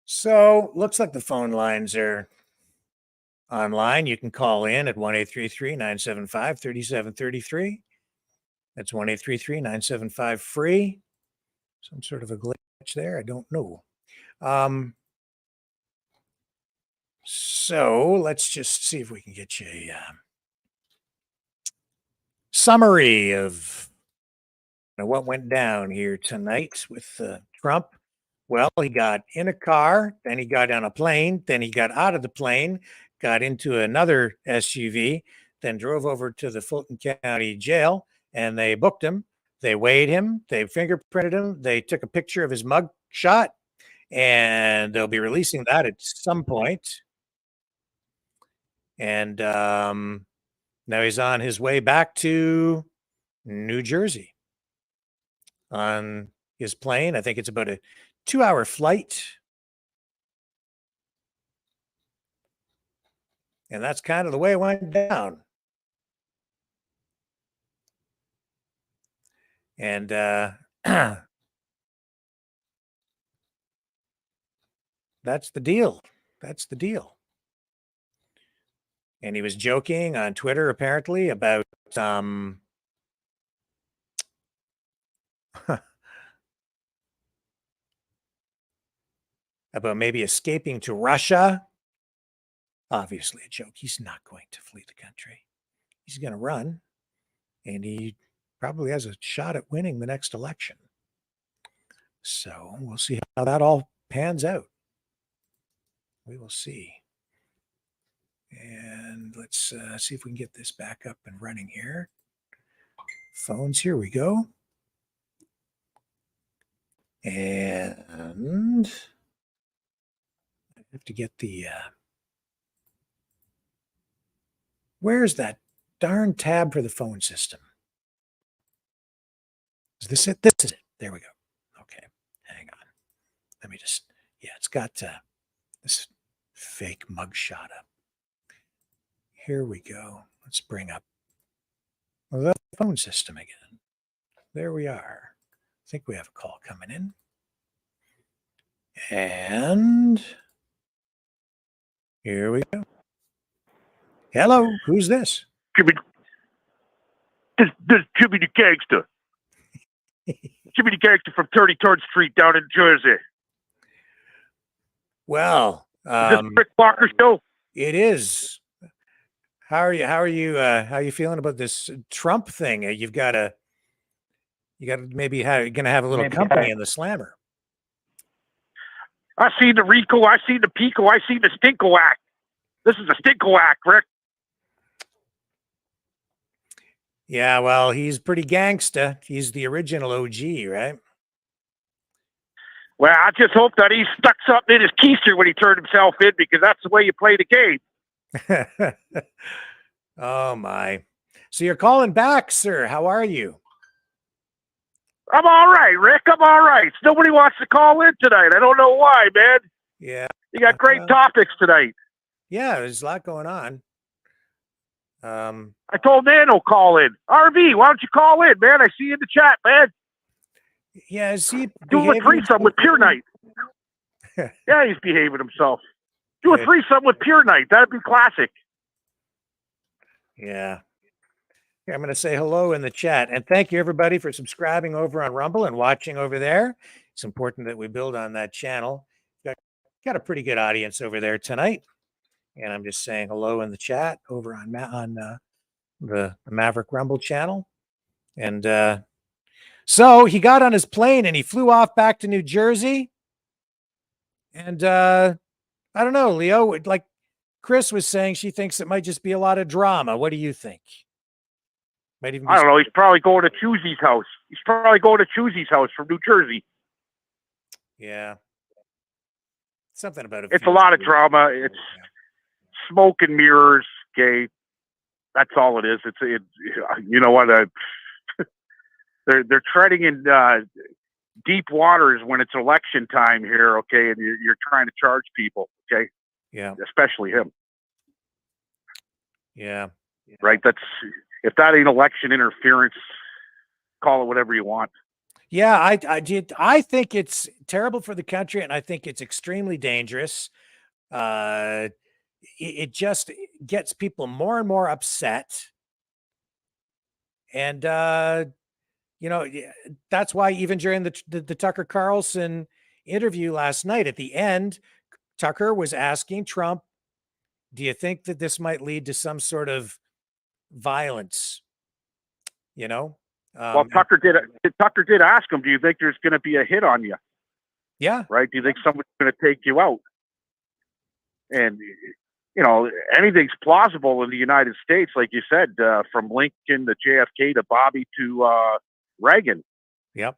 So looks like the phone lines are online. You can call in at 1-833-975-3733. That's 1-833-975-FREE. Some sort of a glitch there. I don't know. So let's just see if we can get you a summary of what went down here tonight with Trump. Well, he got in a car, then he got on a plane, then he got out of the plane, got into another SUV, then drove over to the Fulton County Jail, and they booked him. They weighed him, they fingerprinted him, they took a picture of his mug shot, and they'll be releasing that at some point. And now he's on his way back to New Jersey on his plane. I think it's about a 2-hour flight. And that's kind of the way it went down. And That's the deal. That's the deal. And he was joking on Twitter apparently about about maybe escaping to Russia. Obviously a joke. He's not going to flee the country. He's going to run, and he probably has a shot at winning the next election. So we'll see how that all pans out. We will see. And let's see if we can get this back up and running here. Phones, here we go. And I have to get the where's that darn tab for the phone system? Is this it? This is it. There we go. Okay, hang on. Let me just, yeah, it's got this fake mugshot up. Here we go. Let's bring up the phone system again. There we are. I think we have a call coming in. And here we go. Hello, who's this? Jimmy, this Jimmy the Gangster. Jimmy the Gangster from 33rd Street down in Jersey. Well, is this Rick Barker show? It is. How are you? How are you feeling about this Trump thing? You got to maybe gonna have a little company in the slammer. I seen the Rico, I seen the Pico, I seen the Stinko act. This is a Stinko act, Rick. Yeah, well, he's pretty gangsta. He's the original OG, right? Well, I just hope that he stuck something in his keister when he turned himself in, because that's the way you play the game. Oh, my. So you're calling back, sir. How are you? I'm all right, Rick. I'm all right. Nobody wants to call in tonight. I don't know why, man. Yeah. You got great topics tonight. Yeah, there's a lot going on. I told Nano call in. RV, why don't you call in, man? I see you in the chat, man. Yeah, is he do a threesome with Pure Night? Yeah, he's behaving himself. Do a threesome with Pure Night. That'd be classic. Yeah. Here, I'm going to say hello in the chat. And thank you, everybody, for subscribing over on Rumble and watching over there. It's important that we build on that channel. Got a pretty good audience over there tonight. And I'm just saying hello in the chat over on the Maverick Rumble channel. And so he got on his plane and he flew off back to New Jersey. And I don't know, Leo, like Chris was saying, she thinks it might just be a lot of drama. What do you think? Might even be I don't know. He's probably going to Choozy's house. He's probably going to Choozy's house from New Jersey. Yeah. Something about it. It's a lot of drama. It's smoke and mirrors, okay? That's all it is. You know what? They're treading in deep waters when it's election time here, okay? And you're trying to charge people, okay? Yeah. Especially him. Yeah. Right? If that ain't election interference, call it whatever you want. Yeah, I think it's terrible for the country, and I think it's extremely dangerous. It just gets people more and more upset. And, you know, that's why even during the Tucker Carlson interview last night, at the end, Tucker was asking Trump, do you think that this might lead to some sort of violence? You know? Well, Tucker did ask him, do you think there's going to be a hit on you? Yeah. Right? Do you think someone's going to take you out? And, you know, anything's plausible in the United States, like you said, from Lincoln to JFK to Bobby to Reagan. Yep.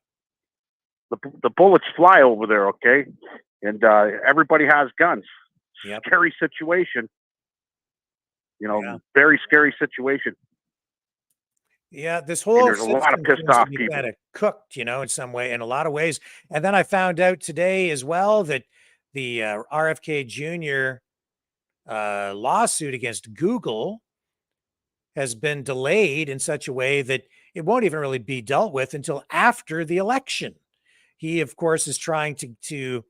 The bullets fly over there, okay? And everybody has guns. Yep. Scary situation. You know, very scary situation. Yeah, this whole there's a lot of pissed off people. Kind of cooked, you know, in some way, in a lot of ways. And then I found out today as well that the RFK Jr. Lawsuit against Google has been delayed in such a way that it won't even really be dealt with until after the election. He, of course, is trying to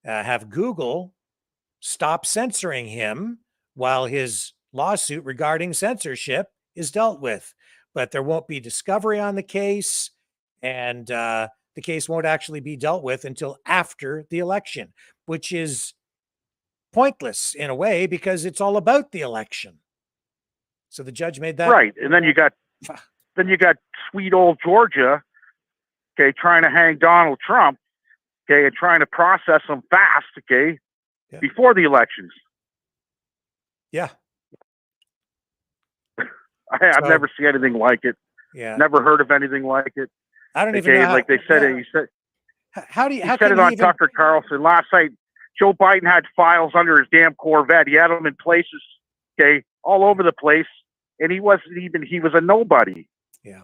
have Google stop censoring him while his lawsuit regarding censorship is dealt with. But there won't be discovery on the case, and the case won't actually be dealt with until after the election, which is pointless in a way because it's all about the election. So the judge made that right. And then you got sweet old Georgia, okay, trying to hang Donald Trump, okay, and trying to process him fast, okay, before the elections. Yeah. I've never seen anything like it. Yeah. Never heard of anything like it. I don't even know how, like they said it. He said he said it on Tucker Carlson last night. Joe Biden had files under his damn Corvette. He had them in places, okay, all over the place, and he was a nobody. Yeah.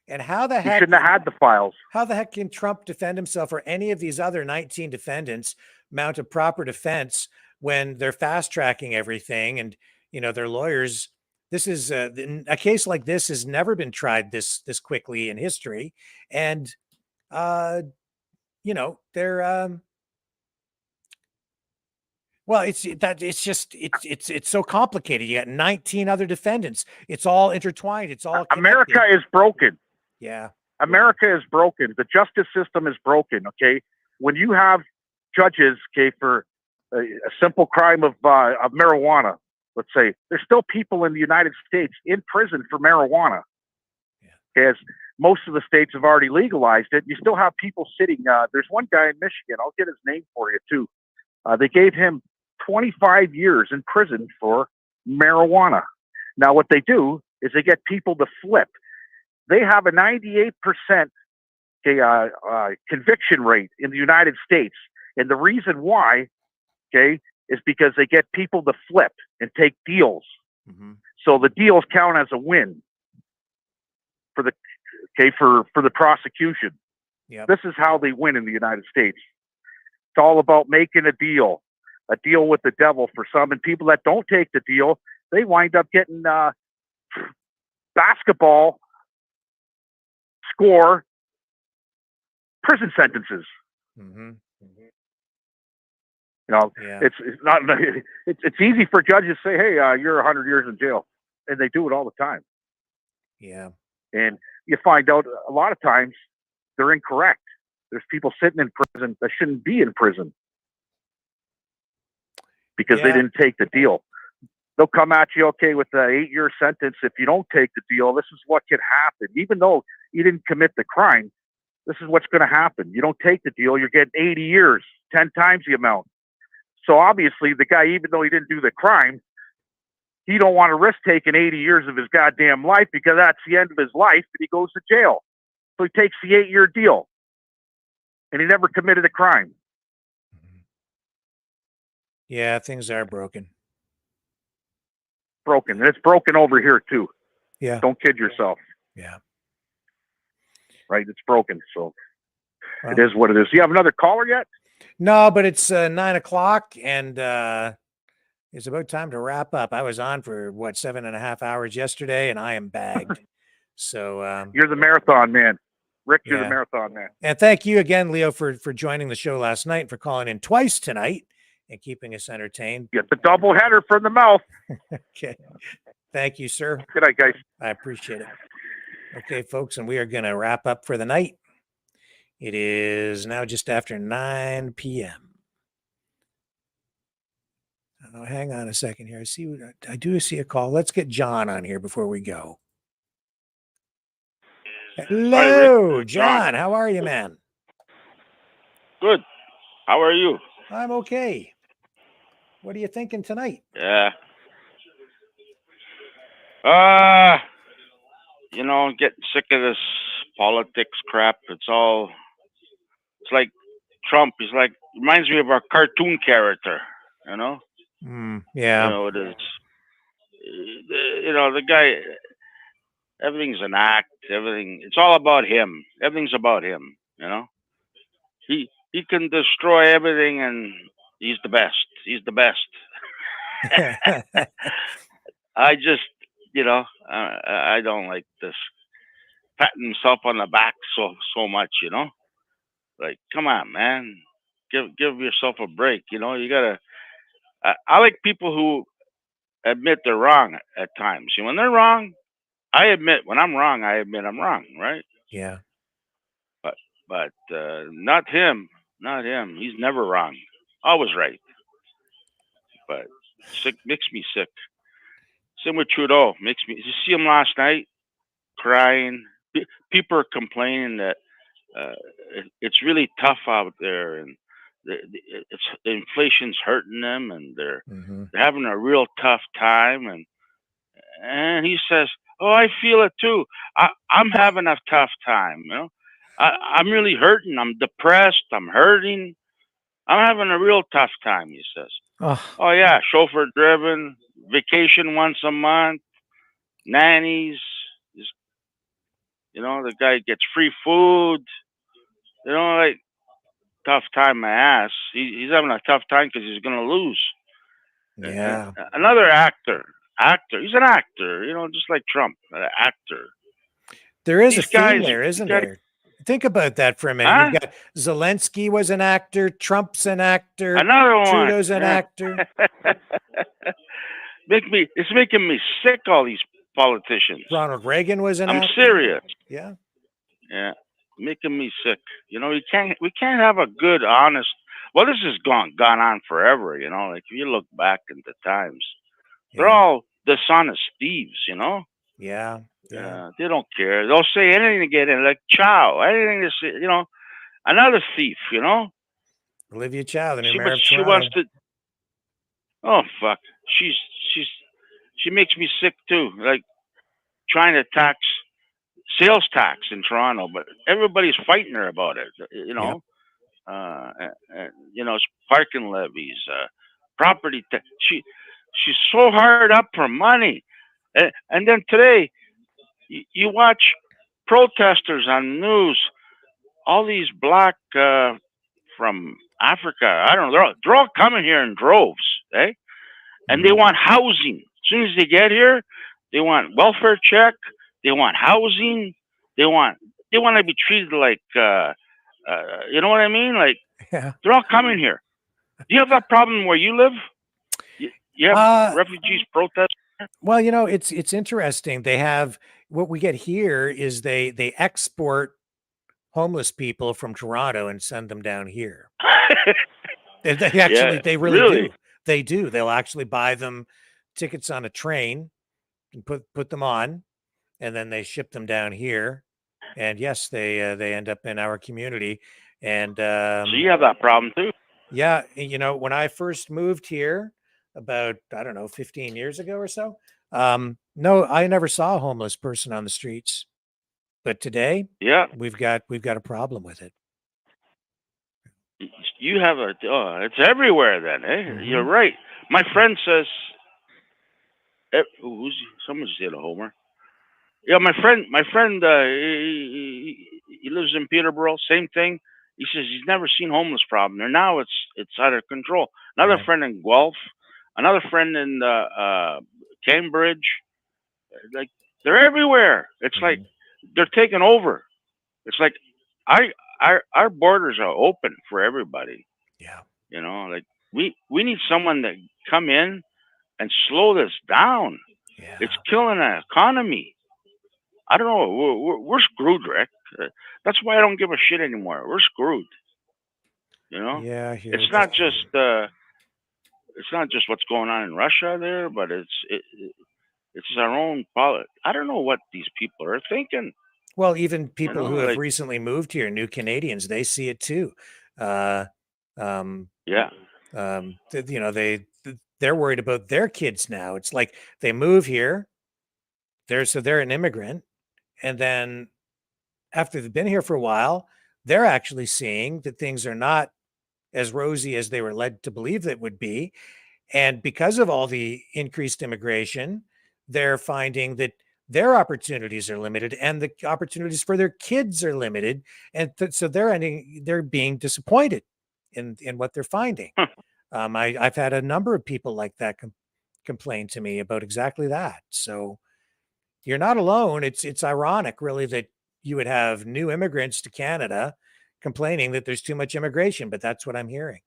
And how the heck he shouldn't have had the files? How the heck can Trump defend himself or any of these other 19 defendants mount a proper defense when they're fast tracking everything and their lawyers? This is a case like this has never been tried this quickly in history, and they're well, it's so complicated. You got 19 other defendants. It's all intertwined. It's all connected. America is broken. Yeah. America is broken. The justice system is broken. Okay. When you have judges, okay, for a simple crime of marijuana, let's say, there's still people in the United States in prison for marijuana. Yeah. As most of the states have already legalized it, you still have people sitting. There's one guy in Michigan. I'll get his name for you too. They gave him 25 years in prison for marijuana. Now, what they do is they get people to flip. They have a 98% conviction rate in the United States. And the reason why, okay, is because they get people to flip and take deals. Mm-hmm. So the deals count as a win for the prosecution. Yep. This is how they win in the United States. It's all about making a deal with the devil for some. And people that don't take the deal, they wind up getting basketball score prison sentences. Mm-hmm. It's not. It's easy for judges to say, "Hey, you're 100 years in jail," and they do it all the time. Yeah. And you find out a lot of times they're incorrect. There's people sitting in prison that shouldn't be in prison because they didn't take the deal. They'll come at you, okay, with an 8-year sentence. If you don't take the deal, this is what could happen. Even though you didn't commit the crime, this is what's going to happen. You don't take the deal, you're getting 80 years, 10 times the amount. So obviously the guy, even though he didn't do the crime, he don't want to risk taking 80 years of his goddamn life because that's the end of his life and he goes to jail. So he takes the 8-year deal. And he never committed a crime. Yeah, things are broken. And it's broken over here too. Yeah. Don't kid yourself. Yeah. Right? It's broken. So it is what it is. Do you have another caller yet? No, but it's 9:00 and it's about time to wrap up. I was on for 7.5 hours yesterday and I am bagged. So you're the marathon man. Rick, you're the marathon man. And thank you again, Leo, for joining the show last night and for calling in twice tonight and keeping us entertained. Get the double header from the mouth. Okay. Thank you, sir. Good night, guys. I appreciate it. Okay, folks, and we are going to wrap up for the night. It is now just after 9 p.m. Oh, hang on a second here. I do see a call. Let's get John on here before we go. Hello, Hi, John. How are you, man? Good. How are you? I'm okay. What are you thinking tonight? Yeah. Getting sick of this politics crap. It's like Trump. He's like, reminds me of our cartoon character, Yeah. It is. The guy, everything's an act. It's all about him. Everything's about him, He can destroy everything and he's the best. He's the best. I just, I don't like this patting himself on the back so much, Like, come on, man. give yourself a break. You know, you gotta. I like people who admit they're wrong at times. And when they're wrong, I admit when I'm wrong. I admit I'm wrong, right? Yeah. But not him. Not him. He's never wrong. Always right. But sick makes me sick. Same with Trudeau. Makes me. Did you see him last night crying? People are complaining that it's really tough out there, and the inflation's hurting them, and they're having a real tough time. And he says, "Oh, I feel it too. I'm having a tough time. You know, I'm really hurting. I'm depressed. I'm hurting. I'm having a real tough time." He says. Oh, "Oh yeah, chauffeur driven, vacation once a month, nannies. You know, the guy gets free food. You know, like tough time my ass. He's having a tough time because he's gonna lose." yeah. Another actor. He's an actor. You know, just like Trump, an actor. There is These a theme guys, there, you isn't gotta- there? Think about that for a minute. Huh? You've got Zelensky was an actor, Trump's an actor, Another one. Trudeau's an Yeah. actor. It's making me sick. All these politicians. Ronald Reagan was an I'm actor. serious. Yeah. Yeah, making me sick. You know, we can't have a good, honest. Well, this has gone on forever. You know, like if you look back into times, they're all dishonest thieves. You know. Yeah. Yeah. They don't care. They'll say anything to get in, like Chow, anything to say. You know, another thief. You know. Olivia Chow, the new She mayor of she Toronto. wants to. Oh fuck! She makes me sick too. Like trying to tax sales tax in Toronto, but everybody's fighting her about it. You know, you know, it's parking levies, property tax. She's so hard up for money, and then today you watch protesters on news. All these black from Africa, I don't know, they're all coming here in droves, eh? And they want housing. As soon as they get here, they want welfare check. They want housing. They want to be treated like, you know what I mean? Like Yeah. they're all coming here. Do you have that problem where you live? You have refugees protest? Well, you know, it's interesting. They have what we get here is they export homeless people from Toronto and send them down here. They actually Yeah, they really really? do. They do. They'll actually buy them tickets on a train and put them on, and then they ship them down here. And yes, they end up in our community. And So you have that problem too? yeah, you know, when I first moved here about, I don't know, 15 years ago or so, no, I never saw a homeless person on the streets. But today, Yeah. we've got a problem with it. You have it's everywhere then, eh? You're right. My friend says, someone said a homer. Yeah, my friend, he lives in Peterborough. Same thing. He says he's never seen homeless problem, and now it's out of control. Another friend in Guelph, another friend in Cambridge. Like they're everywhere. It's like they're taking over. It's like our borders are open for everybody. Yeah. You know, like we need someone to come in and slow this down. Yeah. It's killing the economy. I don't know. We're screwed, Rick. That's why I don't give a shit anymore. We're screwed. You know. Yeah. It's not just what's going on in Russia there, but it's our own politics. I don't know what these people are thinking. Well, even people who have like- recently moved here, new Canadians, they see it too. Yeah. You know, they're worried about their kids now. It's like they move here, they're an immigrant, and then after they've been here for a while, they're actually seeing that things are not as rosy as they were led to believe that would be. And because of all the increased immigration, they're finding that their opportunities are limited and the opportunities for their kids are limited. And so they're being disappointed in what they're finding. I've had a number of people like that complain to me about exactly that. So you're not alone. It's ironic, really, that you would have new immigrants to Canada complaining that there's too much immigration, but that's what I'm hearing.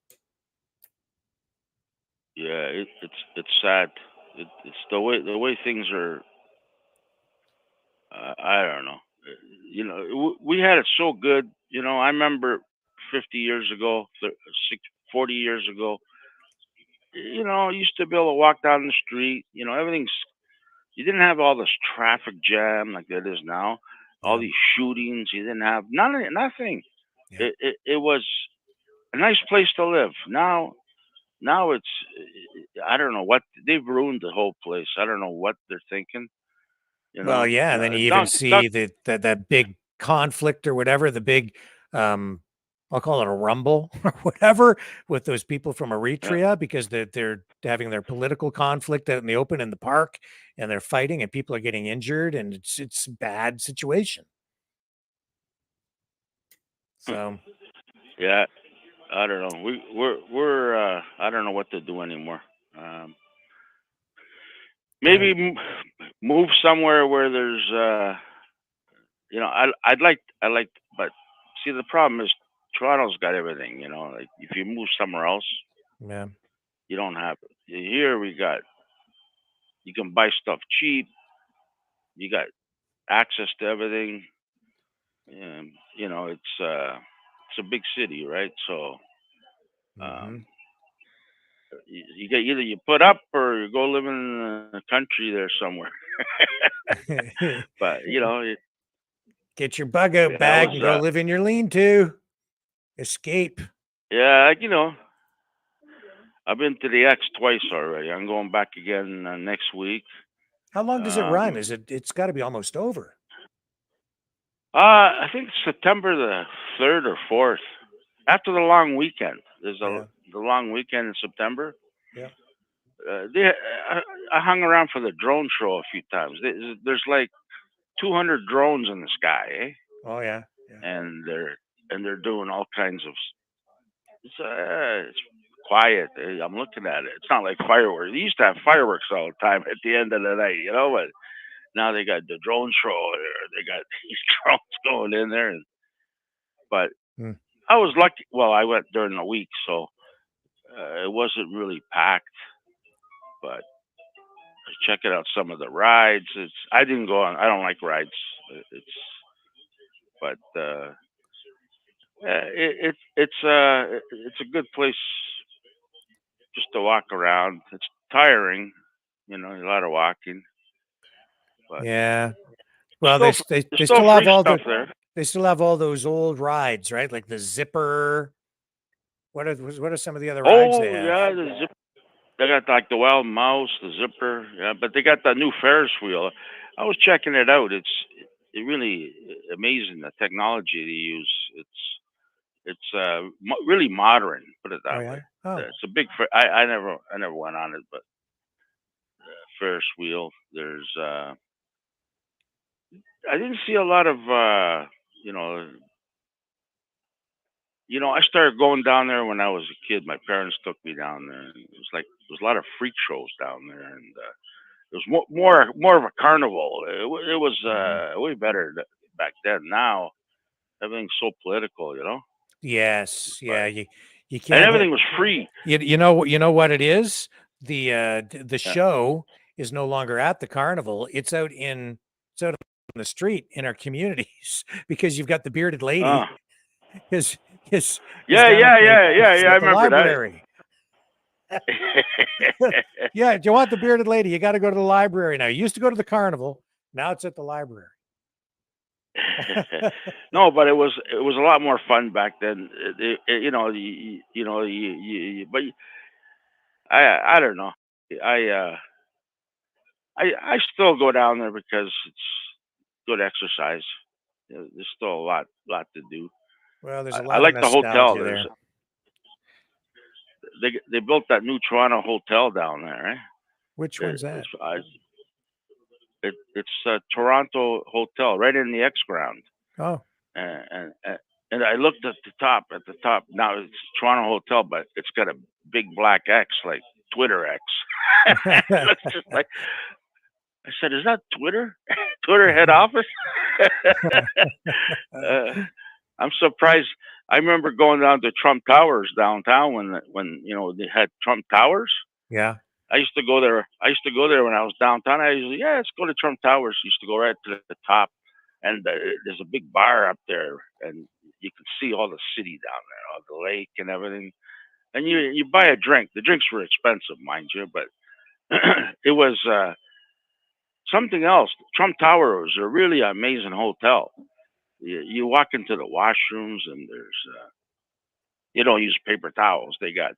Yeah, it's sad. It's the way things are. I don't know. We had it so good. I remember 50 years ago, 40 years ago. I used to be able to walk down the street. Everything's. You didn't have all this traffic jam like there is now. All these shootings. You didn't have nothing. Yeah. It was a nice place to live. Now it's. I don't know what they've ruined the whole place. I don't know what they're thinking. Well, yeah, and then you even see that big conflict or whatever, the big, I'll call it a rumble or whatever, with those people from Eritrea, because they're having their political conflict out in the open in the park, and they're fighting, and people are getting injured, and it's a bad situation. So, yeah, I don't know. We're I don't know what to do anymore. Maybe move somewhere where there's I'd like, but see, the problem is Toronto's got everything. Like if you move somewhere else, yeah, you don't have it. Here you can buy stuff cheap. You got access to everything. And, it's a big city, right? So you get either you put up or you go live in the country there somewhere. But get your bug out bag and go live in your lean-to. Escape. Yeah, I've been to the X twice already. I'm going back again next week. How long does it run? It's got to be almost over. I think September the 3rd or 4th. After the long weekend. There's the long weekend in September. Yeah. I hung around for the drone show a few times. There's like 200 drones in the sky, eh? Oh yeah. And they're doing all kinds of. It's quiet. I'm looking at it. It's not like fireworks. They used to have fireworks all the time at the end of the night, but now they got the drone show. They got these drones going in there, but I was lucky. Well, I went during the week, so it wasn't really packed. But checking out some of the rides. I didn't go on. I don't like rides. It's a good place just to walk around. It's tiring, a lot of walking. But yeah. Well, they still have all they still have all those old rides, right? Like the zipper. What are some of the other rides they have? Yeah, the zipper. They got like the Wild Mouse, the zipper. Yeah, but they got that new Ferris wheel. I was checking it out. It's really amazing, the technology they use. It's really modern. Put it that way. Oh. It's a big. I never went on it, but Ferris wheel. There's. I didn't see a lot of. I started going down there when I was a kid. My parents took me down there. And it was a lot of freak shows down there, and it was more of a carnival. It was way better back then. Now everything's so political, Yes, yeah. You can't. And everything was free. You know what it is. The show is no longer at the carnival. It's out on the street in our communities because you've got the bearded lady. His yeah. I remember library. Yeah, do you want the bearded lady? You got to go to the library now. You used to go to the carnival. Now it's at the library. No, but it was a lot more fun back then. But I don't know. I still go down there because it's good exercise. There's still a lot to do. Well, there's a lot. I like of the hotel. there. They built that new Toronto hotel down there. Eh? Which one's that? It's a Toronto hotel right in the X ground. Oh. And I looked at the top. Now it's Toronto Hotel, but it's got a big black X, like Twitter X. It's just like, I said, is that Twitter? Twitter head office? I'm surprised. I remember going down to Trump Towers downtown when they had Trump Towers. Yeah. I used to go there. I used to go there when I was downtown. I usually, let's go to Trump Towers. Used to go right to the top, and there's a big bar up there, and you can see all the city down there, all the lake and everything. And you buy a drink. The drinks were expensive, mind you, but it was something else. Trump Tower was a really amazing hotel. You walk into the washrooms, and there's you don't use paper towels. They got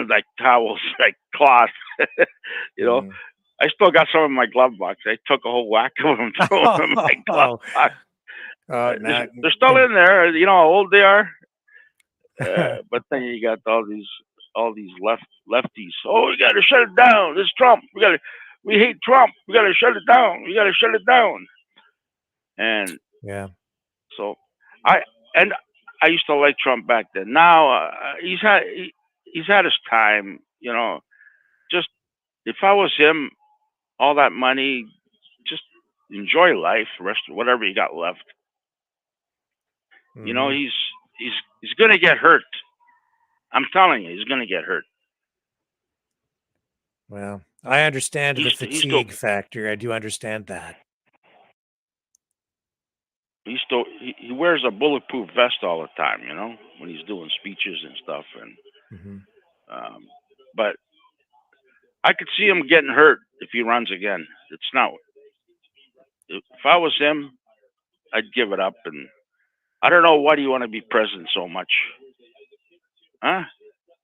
like towels, like cloth. I still got some in my glove box. I took a whole whack of them, threw them in my glove box. They're still in there. You know how old they are. But then you got all these lefties. Oh, we got to shut it down. This Trump. We hate Trump. We got to shut it down. We got to shut it down. And yeah. So I used to like Trump back then. Now he's had his time. Just if I was him, all that money, just enjoy life. Rest of whatever you got left. He's gonna get hurt. I'm telling you, he's gonna get hurt. Well, I understand the fatigue factor. I do understand that. He wears a bulletproof vest all the time, when he's doing speeches and stuff. And but I could see him getting hurt if he runs again. It's not. If I was him, I'd give it up. And I don't know why do you want to be president so much, huh?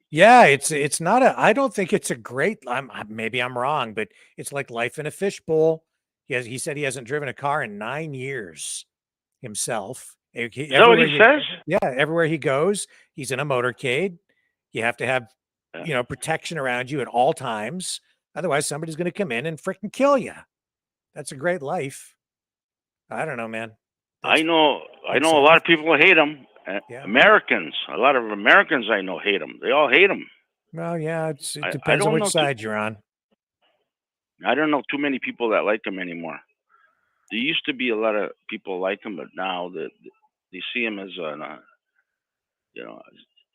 Yeah, it's not I don't think it's a great. Maybe I'm wrong, but it's like life in a fishbowl. He said he hasn't driven a car in 9 years himself. Is that what he says? Yeah, everywhere he goes, he's in a motorcade. You have to have, protection around you at all times. Otherwise, somebody's going to come in and freaking kill you. That's a great life. I don't know, man. I know a lot of people hate him. Americans, a lot of Americans I know hate him. They all hate him. Well, yeah, it depends on which side you're on. I don't know too many people that like him anymore. There used to be a lot of people like him, but now they see him as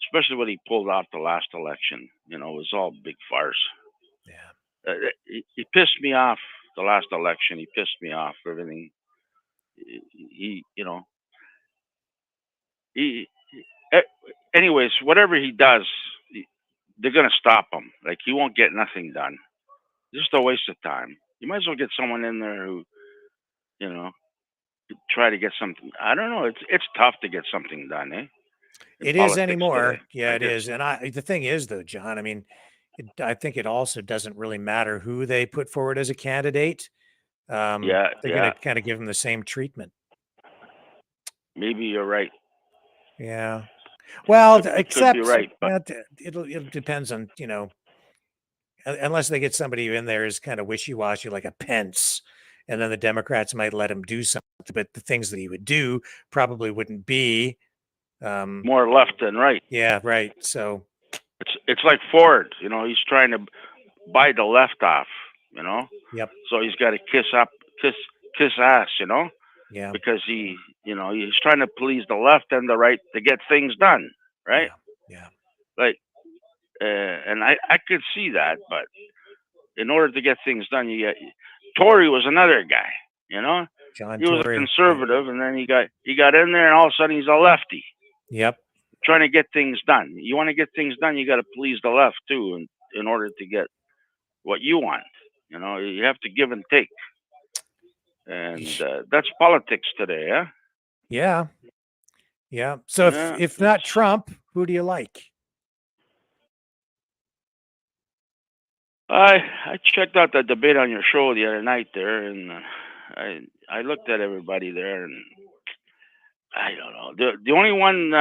especially when he pulled out the last election. It was all big farce. Yeah. He pissed me off the last election. He pissed me off. Everything. Anyways, whatever he does, they're gonna stop him. Like he won't get nothing done. Just a waste of time. You might as well get someone in there who, try to get something. I don't know. It's tough to get something done, eh? It is anymore. Today, yeah, it is. And the thing is, though, John, I mean, I think it also doesn't really matter who they put forward as a candidate. They're going to kind of give them the same treatment. Maybe you're right. Yeah. Well, except you're right, but it depends on, unless they get somebody in there is kind of wishy-washy like a Pence, and then the Democrats might let him do something, but the things that he would do probably wouldn't be more left than right. Yeah, right. So it's like Ford, he's trying to buy the left off, Yep. So he's got to kiss ass, Yeah. Because he's trying to please the left and the right to get things done, right? Yeah. Like, and I could see that, but in order to get things done, Tory was another guy, John he was Tory, a conservative, and then he got in there, and all of a sudden he's a lefty. Yep. Trying to get things done. You want to get things done, you got to please the left too, in order to get what you want. You have to give and take, and that's politics today, huh? Yeah. Yeah. So if not Trump, who do you like? I checked out the debate on your show the other night there, and I looked at everybody there, and I don't know. The only one,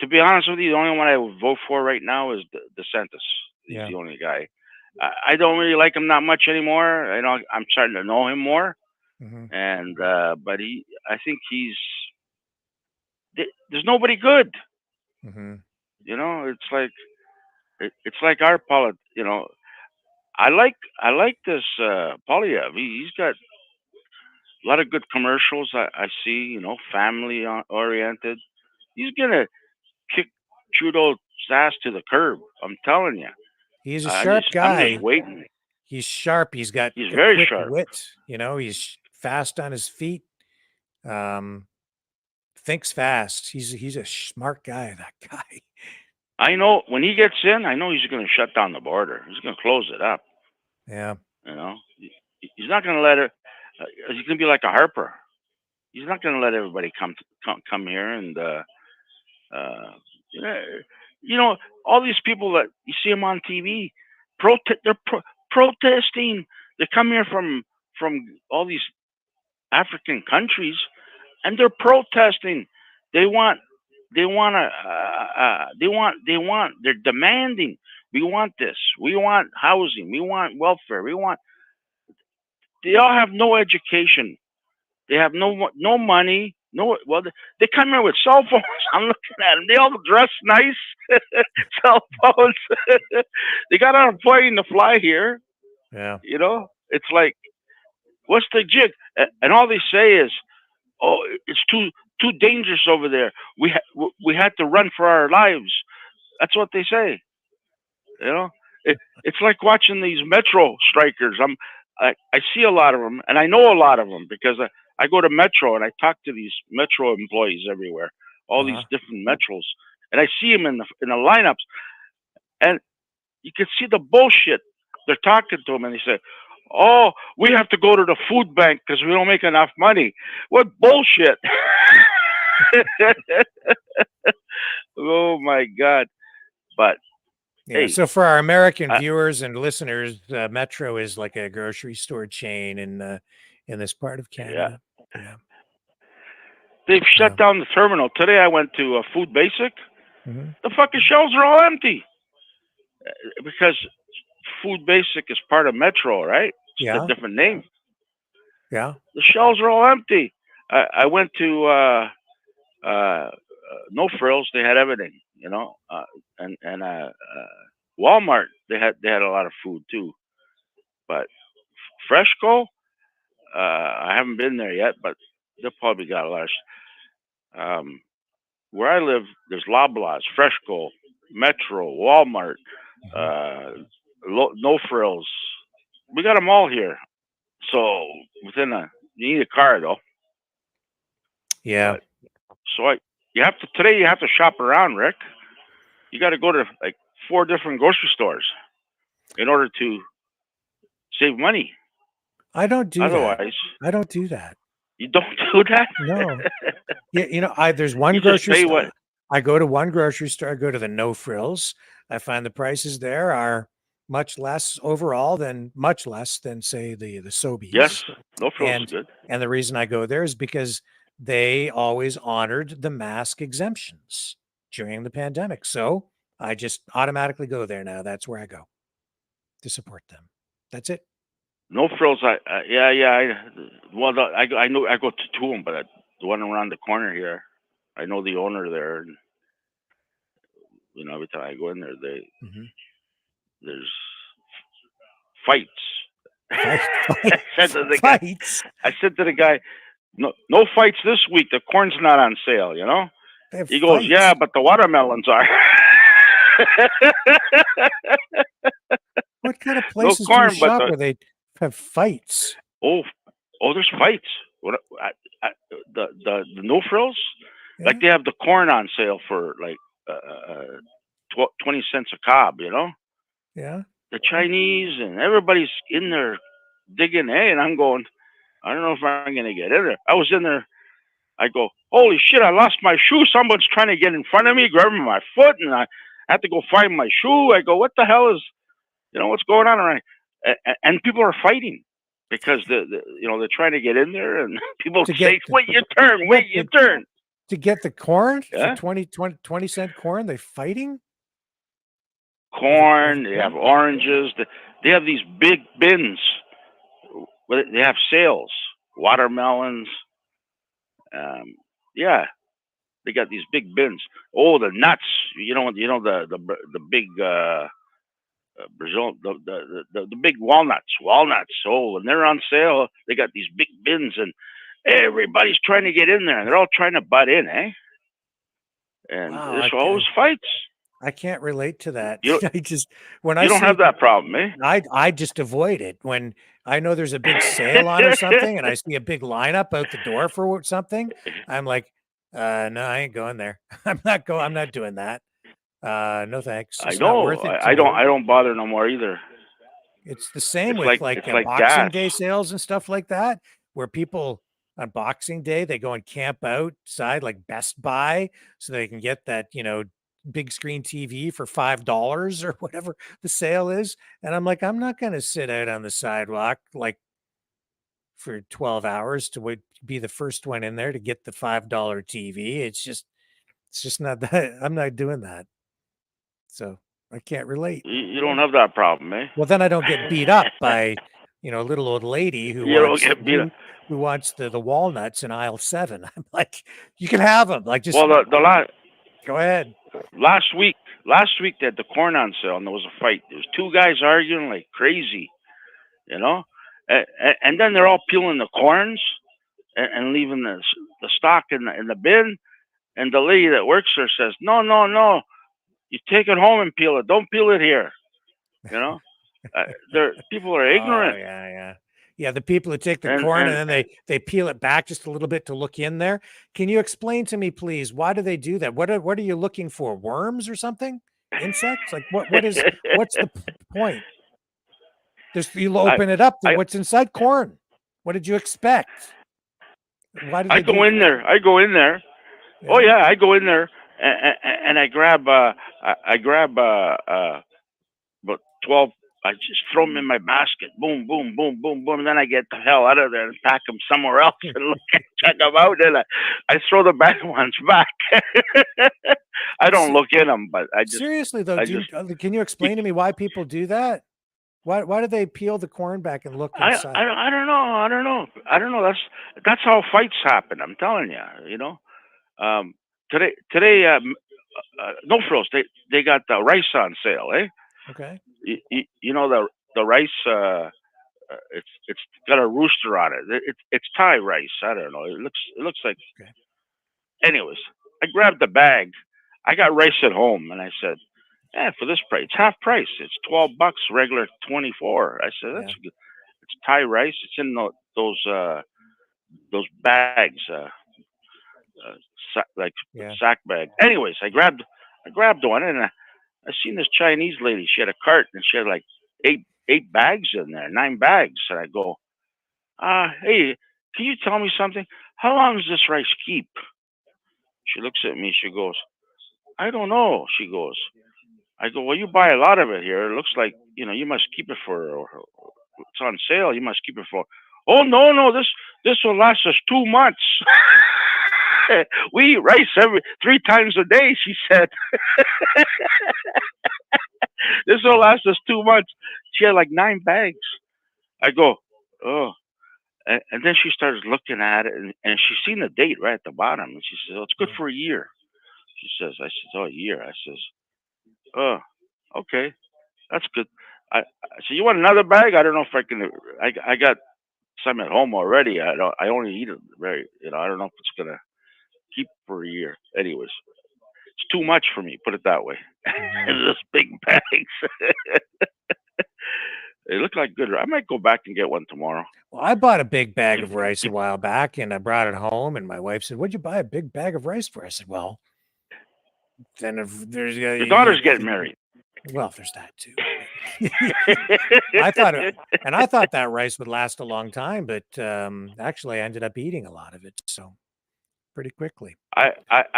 to be honest with you, the only one I would vote for right now is DeSantis. He's the only guy. I don't really like him that much anymore. I'm starting to know him more, and but I think there's nobody good. It's like our I like this Polyev. He's got A lot of good commercials I see, you know, family oriented. He's gonna kick Trudeau's ass to the curb. I'm telling you. He's a sharp I'm guy. just waiting. He's sharp. He's got He's a very quick sharp. wit. You know, he's fast on his feet. Thinks fast. He's a smart guy. That guy. I know when he gets in, I know he's going to shut down the border. He's going to close it up. Yeah. You know, he's not going to let it. He's going to be like a Harper. He's not going to let everybody come here and you know, all these people that you see them on TV, they're protesting. They come here from all these African countries, and they're protesting. They're demanding. We want this. We want housing. We want welfare. They all have no education. They have no money. They come here with cell phones. I'm looking at them. They all dress nice. Cell phones. They got on a plane to fly here. Yeah. You know, it's like, what's the jig? And all they say is, "Oh, it's too dangerous over there. We had to run for our lives." That's what they say. You know, it's like watching these metro strikers. I see a lot of them, and I know a lot of them because I go to Metro and I talk to these Metro employees everywhere, all these different Metros, and I see them in the lineups, and you can see the bullshit. They're talking to them, and they say, "Oh, we have to go to the food bank because we don't make enough money." What bullshit! Oh my God! But yeah, hey, so for our American viewers and listeners, Metro is like a grocery store chain in this part of Canada. Yeah. They've shut down the terminal. Today I went to Food Basic. Mm-hmm. The fucking shelves are all empty because Food Basic is part of Metro, right? It's a different name. Yeah. The shelves are all empty. I went to No Frills. They had everything, you know, and Walmart. They had a lot of food too, but Freshco. I haven't been there yet, but they'll probably got a lot of. Where I live, there's Loblaws, Freshco, Metro, Walmart, No Frills. We got them all here. So you need a car though. Yeah. But, today you have to shop around, Rick. You got to go to like 4 different grocery stores in order to save money. I don't do Otherwise, that. I don't do that. You don't do that? No. Yeah, you know, there's one you grocery just pay store. what? I go to one grocery store. I go to the No Frills. I find the prices there are much less overall than say the Sobeys. Yes, No Frills is good. And the reason I go there is because they always honored the mask exemptions during the pandemic. So I just automatically go there now. That's where I go to support them. That's it. No Frills. I know I go to 2 of them, but the one around the corner here, I know the owner there, and you know every time I go in there, there's fights. I said to the guy, no fights this week. The corn's not on sale, you know. He goes, yeah, but the watermelons are. What kind of places do you shop where they have fights? Oh, there's fights. What the No Frills? Yeah. Like they have the corn on sale for like 20 cents a cob, you know? Yeah. The Chinese and everybody's in there digging, and I'm going, I don't know if I'm going to get in there. I was in there. I go, holy shit, I lost my shoe. Someone's trying to get in front of me, grabbing my foot, and I had to go find my shoe. I go, what the hell is, what's going on around here? And people are fighting because they're trying to get in there, and people say, wait your turn. To get the corn for 20 cent corn, they're fighting? Corn, they have oranges. They have these big bins. They have sales. Watermelons. They got these big bins. Oh, the nuts. The big Brazil, the big walnuts. Oh, and they're on sale. They got these big bins, and everybody's trying to get in there. They're all trying to butt in, eh? And Wow, there's always fights. I can't relate to that. You I just when I you don't see have that problem, eh? I just avoid it when I know there's a big sale on or something, and I see a big lineup out the door for something. I'm like, no, I ain't going there. I'm not doing that. No thanks. I It's not know. worth it to I me. don't bother no more either. It's the same It's with like Boxing gas. Day sales and stuff like that, where people on Boxing Day they go and camp outside like Best Buy so they can get that big screen TV for $5 or whatever the sale is. And I'm like, I'm not going to sit out on the sidewalk like for 12 hours to be the first one in there to get the $5 TV. It's just not that. I'm not doing that. So I can't relate. You don't have that problem, eh? Well, then I don't get beat up by, a little old lady who You don't wants get beat up. who wants the walnuts in aisle 7. I'm like, you can have them. Like, just Well, go ahead. last week they had the corn on sale, and there was a fight. There was two guys arguing like crazy, and then they're all peeling the corns and leaving the stock in the bin. And the lady that works there says, "No, no, no, you take it home and peel it. Don't peel it here." People are ignorant. Yeah. The people who take the corn and then they peel it back just a little bit to look in there. Can you explain to me, please, why do they do that? What are you looking for? Worms or something? Insects? Like what's the point? You'll open it up. What's inside corn? What did you expect? Why do they I go in there. Yeah. Oh yeah, I go in there and I grab about 12. I just throw them in my basket. Boom, boom, boom, boom, boom. And then I get the hell out of there and pack them somewhere else and check them out. And I throw the bad ones back. I don't look in them, but I just seriously though. Can you explain to me why people do that? Why do they peel the corn back and look inside? I don't know. That's how fights happen. I'm telling you. Today, no frills. They got the rice on sale, eh? Okay. You know the rice. It's got a rooster on it. It's Thai rice. I don't know. It looks like. Okay. Anyways, I grabbed the bag. I got rice at home, and I said, "Yeah, for this price, it's half price. It's $12, regular $24." I said, "That's good. It's Thai rice. It's in those bags, sack bag." Anyways, I grabbed one, and I seen this Chinese lady. She had a cart, and she had like eight bags in there, 9 bags. And I go, "Hey, can you tell me something? How long does this rice keep?" She looks at me. She goes, "I don't know." She goes. I go, "Well, you buy a lot of it here. It looks like you must keep it for. It's on sale. You must keep it for." "Oh no, this will last us 2 months." "We eat rice 3 times a day," she said. "This will last us 2 months." She had like 9 bags. I go, "Oh," and then she started looking at it, and she's seen the date right at the bottom, and she says, "Oh, it's good for a year." She says, I said, "Oh, a year." I says, "Oh, okay, that's good." I said, "You want another bag?" I don't know if I can. I got some at home already. I only eat it very. I don't know if it's gonna keep for a year. Anyways, it's too much for me. Put it that way. This big bags. They look like good. I might go back and get one tomorrow. Well, I bought a big bag of rice a while back, and I brought it home. And my wife said, "What'd you buy a big bag of rice for?" I said, "Well, then if there's your daughter's getting married." Well, there's that too. I thought that rice would last a long time, but actually, I ended up eating a lot of it, so pretty quickly. I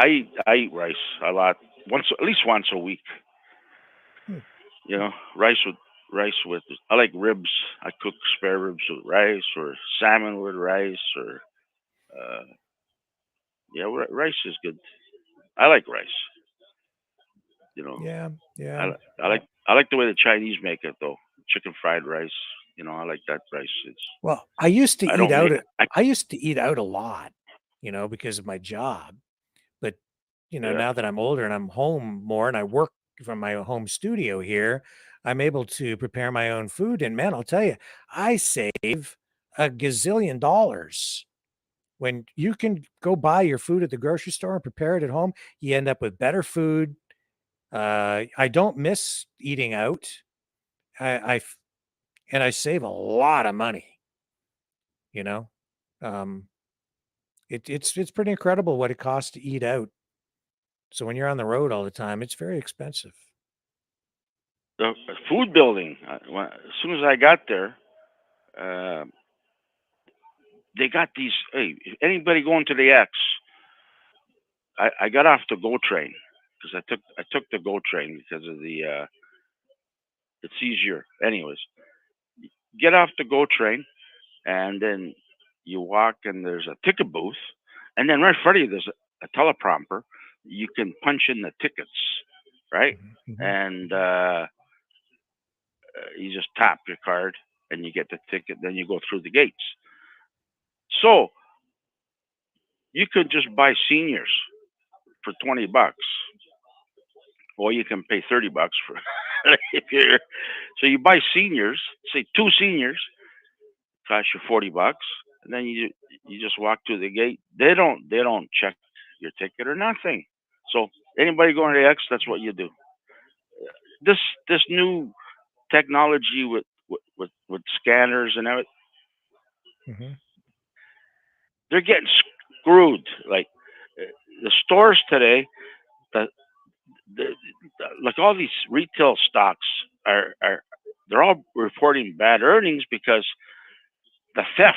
eat rice a lot, at least once a week. Rice with. I like ribs. I cook spare ribs with rice, or salmon with rice, or rice is good. I like rice. Yeah. I like the way the Chinese make it though. Chicken fried rice. I like that rice. Well, I used to eat out. I used to eat out a lot, because of my job. But now that I'm older and I'm home more and I work from my home studio here, I'm able to prepare my own food. And man, I'll tell you, I save a gazillion dollars. When you can go buy your food at the grocery store and prepare it at home, you end up with better food. I don't miss eating out. I and I save a lot of money, you know. Um, it's pretty incredible what it costs to eat out. So when you're on the road all the time, it's very expensive. The food building. As soon as I got there, uh, they got these. Hey, if anybody going to the X? I got off the GO train because I took the GO train because of the. It's easier, anyways. Get off the GO train, and then you walk, and there's a ticket booth, and then right in front of you there's a teleprompter. You can punch in the tickets, right? And you just tap your card, and you get the ticket. Then you go through the gates. So you could just buy seniors for $20, or you can pay $30 for if you're. So you buy seniors, say 2 seniors, cost you $40, and then you just walk through the gate. They don't check your ticket or nothing. So anybody going to the X, that's what you do. This new technology with scanners and everything, they're getting screwed. Like the stores today, like all these retail stocks are they're all reporting bad earnings because the theft.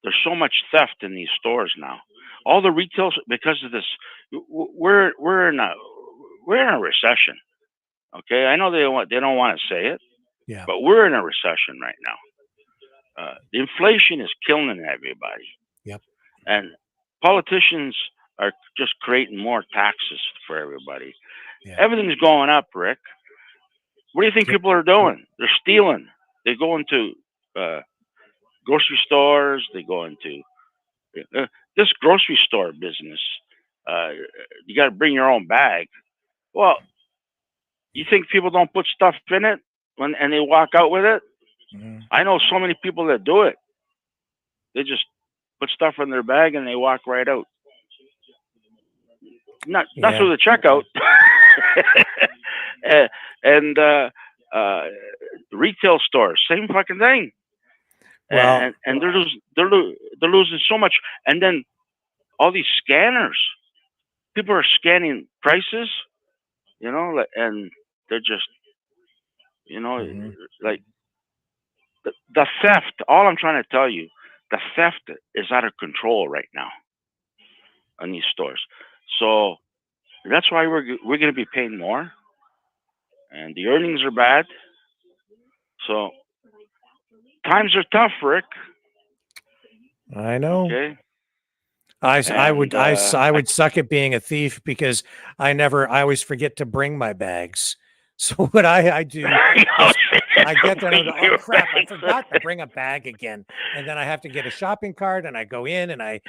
There's so much theft in these stores now. All the retail because of this. We're in a recession. Okay, I know they don't want to say it, Yeah. but we're in a recession right now. The inflation is killing everybody. Yep. And politicians are just creating more taxes for everybody. Yeah. Everything's going up, Rick. What do you think people are doing? They're stealing. They go into grocery stores. They go into this grocery store business. You got to bring your own bag. Well, you think people don't put stuff in it and they walk out with it? I know so many people that do it. They just put stuff in their bag and they walk right out. Not through the checkout. and retail stores, same fucking thing. Well, and they're losing so much. And then all these scanners, people are scanning prices, and they're just, like the theft. All I'm trying to tell you, the theft is out of control right now on these stores. So that's why we're going to be paying more, and the earnings are bad. So times are tough, Rick. I know. Okay. I would suck at being a thief because I always forget to bring my bags. So what I do is I get there and I go, oh crap, I forgot to bring a bag again. And then I have to get a shopping cart and I go in and I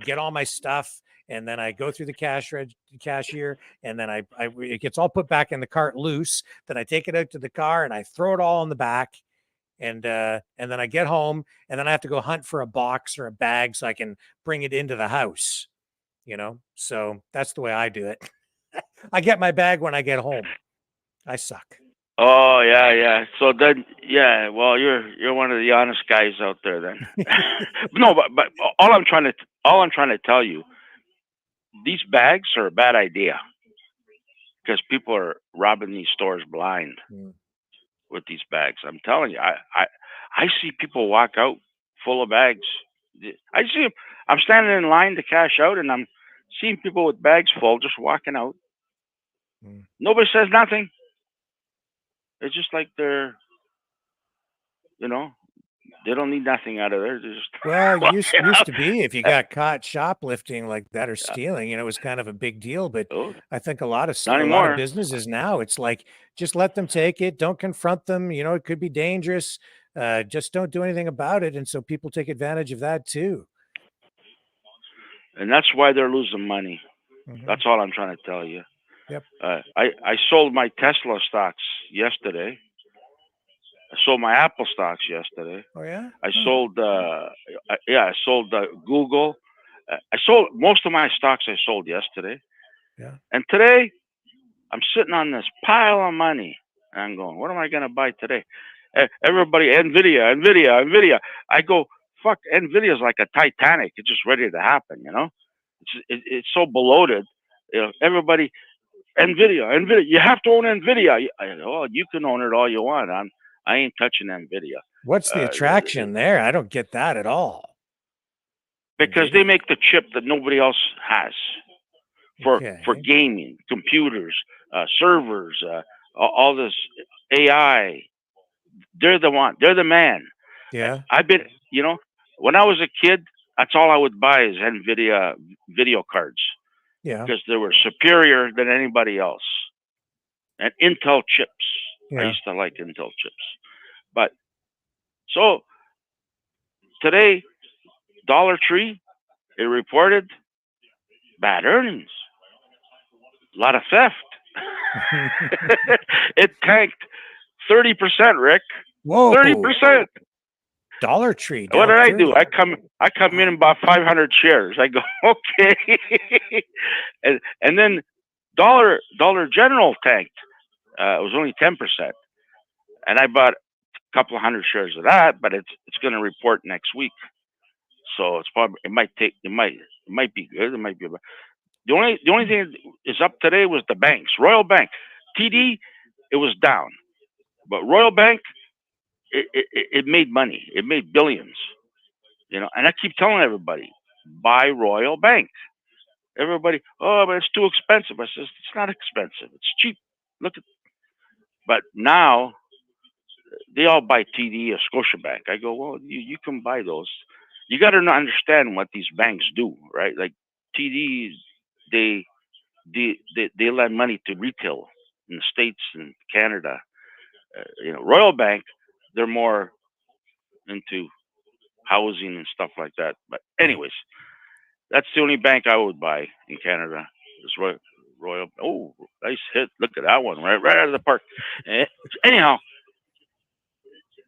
get all my stuff and then I go through the cashier and then it gets all put back in the cart loose. Then I take it out to the car and I throw it all in the back. And then I get home and then I have to go hunt for a box or a bag so I can bring it into the house, So that's the way I do it. I get my bag when I get home. I suck. Oh yeah. So then, well, you're one of the honest guys out there then. No, but all I'm trying to tell you, these bags are a bad idea because people are robbing these stores blind with these bags. I'm telling you, I see people walk out full of bags. I see them. I'm standing in line to cash out, and I'm seeing people with bags full just walking out. Nobody says nothing. It's just like they're, they don't need nothing out of there. They're just well, it used to be if you got caught shoplifting like that or stealing, it was kind of a big deal. But I think a lot of businesses now, it's like just let them take it. Don't confront them. It could be dangerous. Just don't do anything about it. And so people take advantage of that too. And that's why they're losing money. That's all I'm trying to tell you. Yep. I sold my Tesla stocks yesterday. I sold my Apple stocks yesterday. Oh yeah. I sold. I sold Google. I sold most of my stocks. I sold yesterday. Yeah. And today, I'm sitting on this pile of money. And I'm going, what am I going to buy today? Everybody, Nvidia. I go, fuck, Nvidia's like a Titanic. It's just ready to happen, you know? It's so bloated. You know, everybody, Nvidia. You have to own Nvidia. Oh, you can own it all you want. I ain't touching Nvidia. What's the attraction there? I don't get that at all. Because they make the chip that nobody else has for gaming, computers, servers, all this AI. They're the one. They're the man. Yeah. I've been, you know, when I was a kid, that's all I would buy is NVIDIA video cards. Yeah. Because they were superior than anybody else. And Intel chips. I Yeah. used to like Intel chips. But so today, Dollar Tree, it reported bad earnings. A lot of theft. It tanked 30%, Rick. Whoa. 30%. Dollar Tree. What did I do? I come in and bought 500 shares. I go, okay. and then Dollar General tanked. It was only 10%. And I bought a couple of hundred shares of that, but it's going to report next week. So it might be good. It might be bad. The only thing is up today was the banks. Royal Bank, TD, it was down, but Royal Bank, it made money. It made billions, you know. And I keep telling everybody, buy Royal Bank. Everybody, oh, but it's too expensive. I says it's not expensive. It's cheap. Look at, but now they all buy TD or Scotiabank. I go, well, you can buy those. You got to understand what these banks do, right? Like TD, they lend money to retail in the States and Canada. You know, Royal Bank, they're more into housing and stuff like that. But anyways, that's the only bank I would buy in Canada. Is Royal. Oh, nice hit! Look at that one, right out of the park. Anyhow,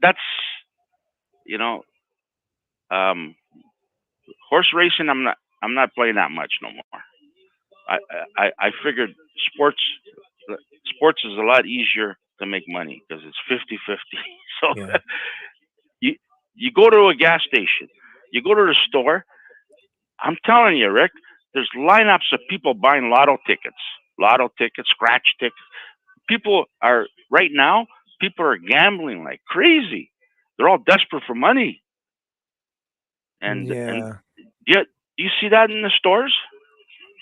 that's, you know, horse racing. I'm not playing that much no more. I figured sports is a lot easier to make money because it's 50-50. So yeah. you go to a gas station, you go to the store. I'm telling you, Rick, there's lineups of people buying lotto tickets, scratch tickets. People are gambling like crazy. They're all desperate for money. And do you see that in the stores?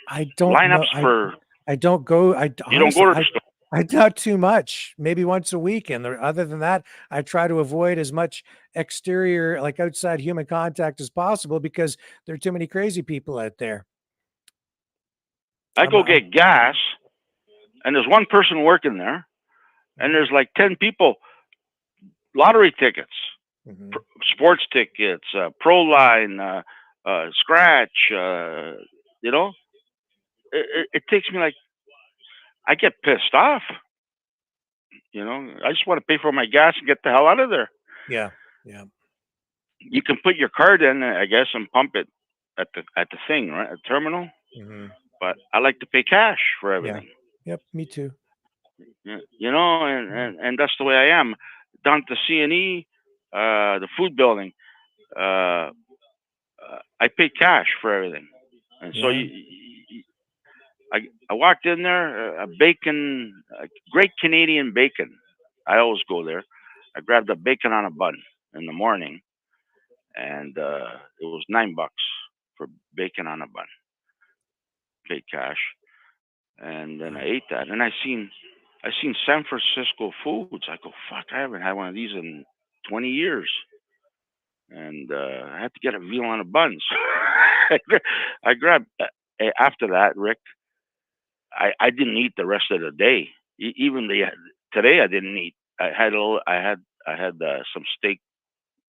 I don't lineups know. for. I don't go. You don't go to the store. I doubt too much, maybe once a week. And other than that, I try to avoid as much exterior, like outside human contact as possible because there are too many crazy people out there. I go get gas and there's one person working there and there's like 10 people, lottery tickets, sports tickets, pro line, scratch, you know, it takes me like, I get pissed off. You know, I just want to pay for my gas and get the hell out of there. Yeah. Yeah. You can put your card in, I guess, and pump it at the thing, right? At the terminal. Mm-hmm. But I like to pay cash for everything. Yeah. Yep. Me too. Yeah. You know, and that's the way I am. Down to C&E, the food building, I pay cash for everything. And so I walked in there, a bacon, great Canadian bacon. I always go there. I grabbed a bacon on a bun in the morning, and it was $9 for bacon on a bun. Paid cash, and then I ate that. And I seen San Francisco Foods. I go, fuck, I haven't had one of these in 20 years. And I had to get a veal on a bun. So I grabbed. After that, Rick, I didn't eat the rest of the day. Even today, I didn't eat. I had some steak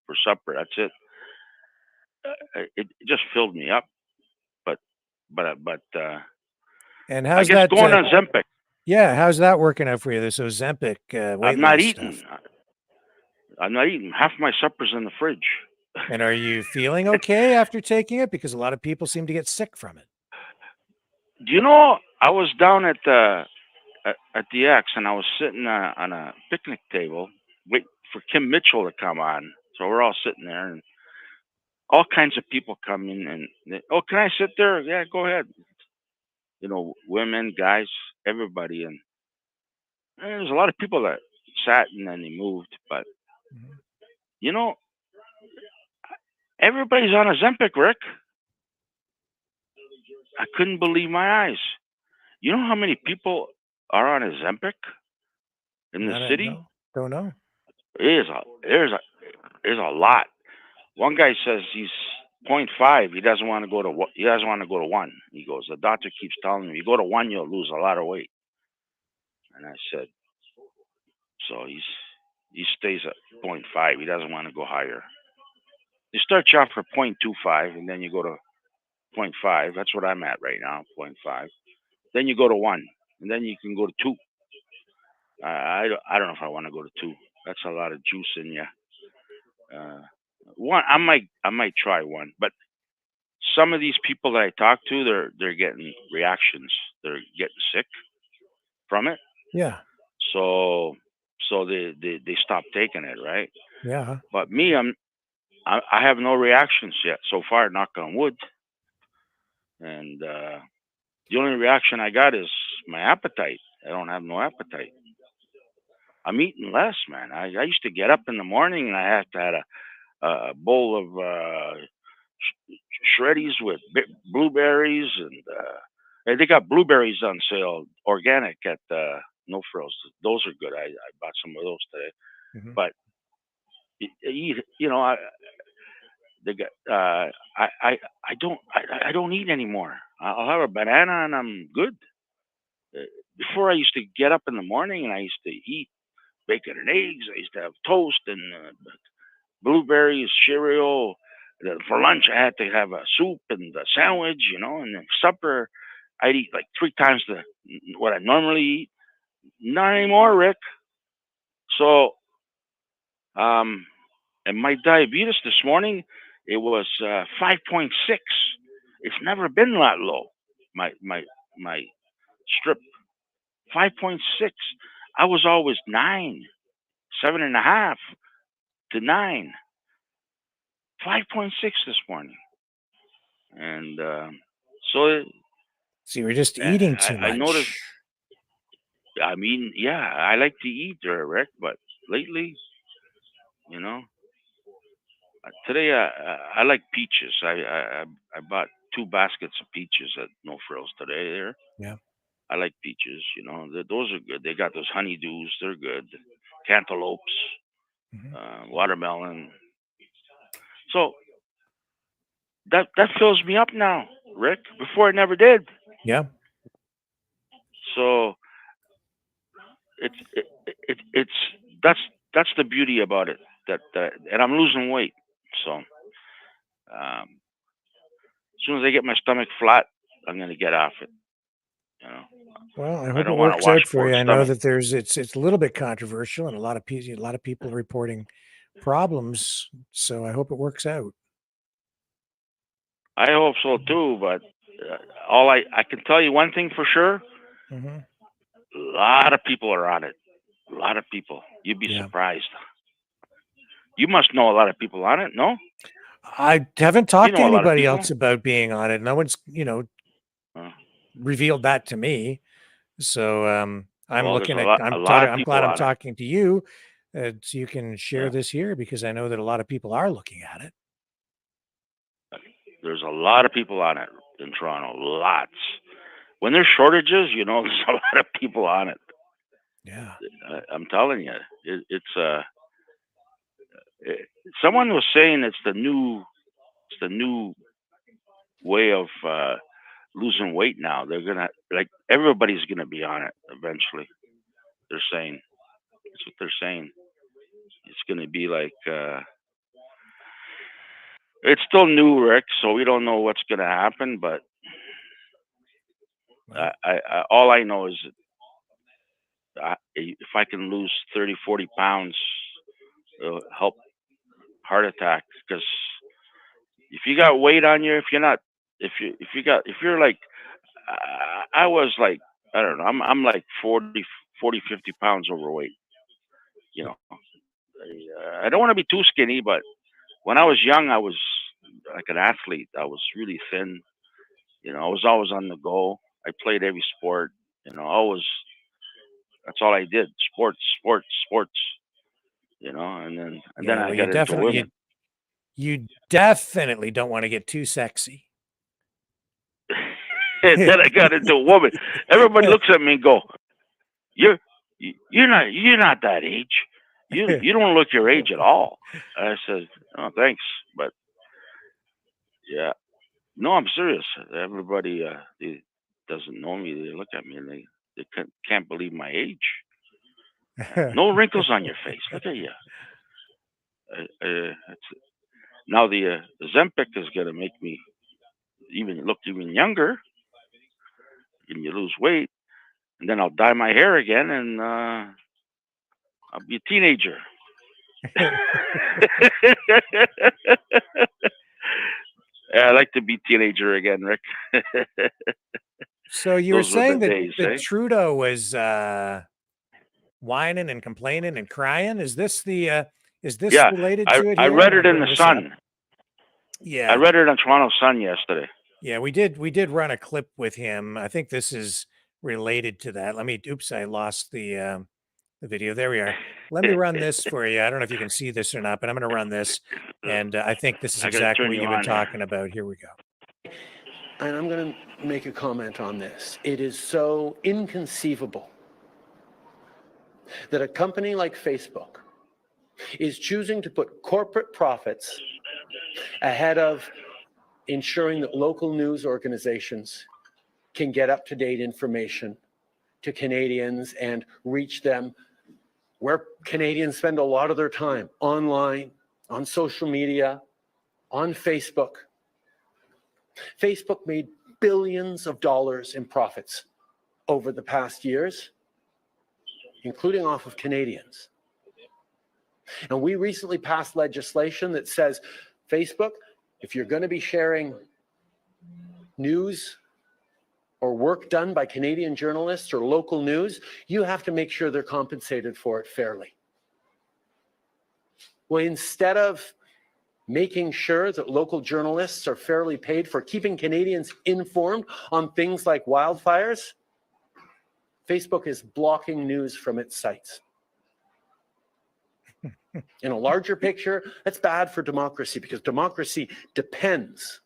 for supper. That's it. It just filled me up. But and how's I guess that going on Ozempic? Yeah, how's that working out for you? This Ozempic weight I'm not loss eating. stuff. I'm not eating. Half my supper's in the fridge. And are you feeling okay after taking it? Because a lot of people seem to get sick from it. Do you know, I was down at the X, and I was sitting on a picnic table waiting for Kim Mitchell to come on. So we're all sitting there, and all kinds of people come in, and oh, can I sit there? Yeah, go ahead. You know, women, guys, everybody, and there's a lot of people that sat and then they moved. But you know, everybody's on Ozempic, Rick. I couldn't believe my eyes. You know how many people are on Ozempic in the city? No, don't know. There's a lot. One guy says he's 0.5. He doesn't want to go to he doesn't want to go to 1. He goes, the doctor keeps telling him, you go to 1, you'll lose a lot of weight. And I said, so he stays at 0.5. He doesn't want to go higher. You start you off for 0.25, and then you go to 0.5. That's what I'm at right now, 0.5. Then you go to 1, and then you can go to 2. I don't know if I want to go to 2. That's a lot of juice in you. 1, I might try 1, but some of these people that I talk to, they're getting reactions. They're getting sick from it. Yeah. So they stop taking it, right? Yeah. But me, I have no reactions yet so far, knock on wood. And the only reaction I got is my appetite. I don't have no appetite. I'm eating less, man. I used to get up in the morning and I had to have a bowl of shreddies with blueberries, and they got blueberries on sale, organic at No Frills. Those are good. I bought some of those today. But you know, they got I don't eat anymore. I'll have a banana and I'm good. Before I used to get up in the morning and I used to eat bacon and eggs. I used to have toast and blueberries, cereal. For lunch, I had to have a soup and a sandwich, you know, and then supper, I'd eat like 3 times what I normally eat. Not anymore, Rick. So, and my diabetes this morning, it was 5.6. It's never been that low. My strip, 5.6. I was always 9, 7.5 to 9. 5.6 this morning. And so you were just eating too I much. noticed. I mean, yeah, I like to eat there, Rick, but lately, you know, today I like peaches. I bought 2 baskets of peaches at No Frills today. There, Yeah. I like peaches. You know, those are good. They got those honeydews. They're good. Cantaloupes, watermelon. So that fills me up now, Rick. Before it never did. Yeah. So it's that's the beauty about it. That and I'm losing weight. So as soon as I get my stomach flat, I'm gonna get off it. You know. Well, I I hope it don't want a works out for washboard you. I know stomach. that it's a little bit controversial, and a lot of people reporting problems. So I hope it works out. I hope so too. But all I can tell you one thing for sure. Mm-hmm. A lot of people are on it. A lot of people. You'd be Yeah. surprised. You must know a lot of people on it, no? I haven't talked You to know a lot of anybody people. else about being on it. No one's, revealed that to me. So I'm Well, there's looking at a lot of I'm people glad I'm on it. talking to you, so you can share Yeah. this here, because I know that a lot of people are looking at it. There's a lot of people on it in Toronto. Lots. When there's shortages, you know, there's a lot of people on it. Yeah. I'm telling you, someone was saying it's the new way of losing weight now. They're gonna everybody's gonna be on it eventually. They're saying that's what they're saying. It's gonna be like it's still new, Rick. So we don't know what's gonna happen, but I all I know is if I can lose 30, 40 pounds, it'll help heart attack. Because if you got weight on you, if you're like, I was like, I don't know, I'm like 40, 50 pounds overweight. You know, I don't want to be too skinny, but when I was young, I was like an athlete. I was really thin. You know, I was always on the go. I played every sport. You know, always. That's all I did. Sports, sports, sports. You know, and then Yeah, I well, got into women. you definitely don't want to get too sexy. And then I got into a woman. Everybody looks at me and go, "You're not that age. You don't look your age at all." I said, "Oh, thanks, but yeah, no, I'm serious. Everybody they doesn't know me. They look at me and they can't believe my age. No wrinkles on your face. Look at you. Now the Zempic is gonna make me look even younger, and you lose weight, and then I'll dye my hair again, and I'll be a teenager." Yeah, I like to be teenager again, Rick. So you were Those were saying the that, days, that eh? Trudeau was whining and complaining and crying. Is this Yeah, related to it I here? read it I'm in bringing the this up. Sun. I Yeah. read it on Toronto Sun yesterday. Yeah, we did run a clip with him. I think this is related to that. Oops, I lost the video. There we are. Let me run this for you. I don't know if you can see this or not, but I'm going to run this. And I think this is I gotta exactly turn what you you've been on here. talking about. Here we go. And I'm going to make a comment on this. It is so inconceivable that a company like Facebook is choosing to put corporate profits ahead of ensuring that local news organizations can get up-to-date information to Canadians and reach them where Canadians spend a lot of their time, online, on social media, on Facebook. Facebook made billions of dollars in profits over the past years, including off of Canadians. And we recently passed legislation that says, Facebook, if you're going to be sharing news or work done by Canadian journalists or local news, you have to make sure they're compensated for it fairly. Well, instead of making sure that local journalists are fairly paid for keeping Canadians informed on things like wildfires, Facebook is blocking news from its sites. In a larger picture, that's bad for democracy because democracy depends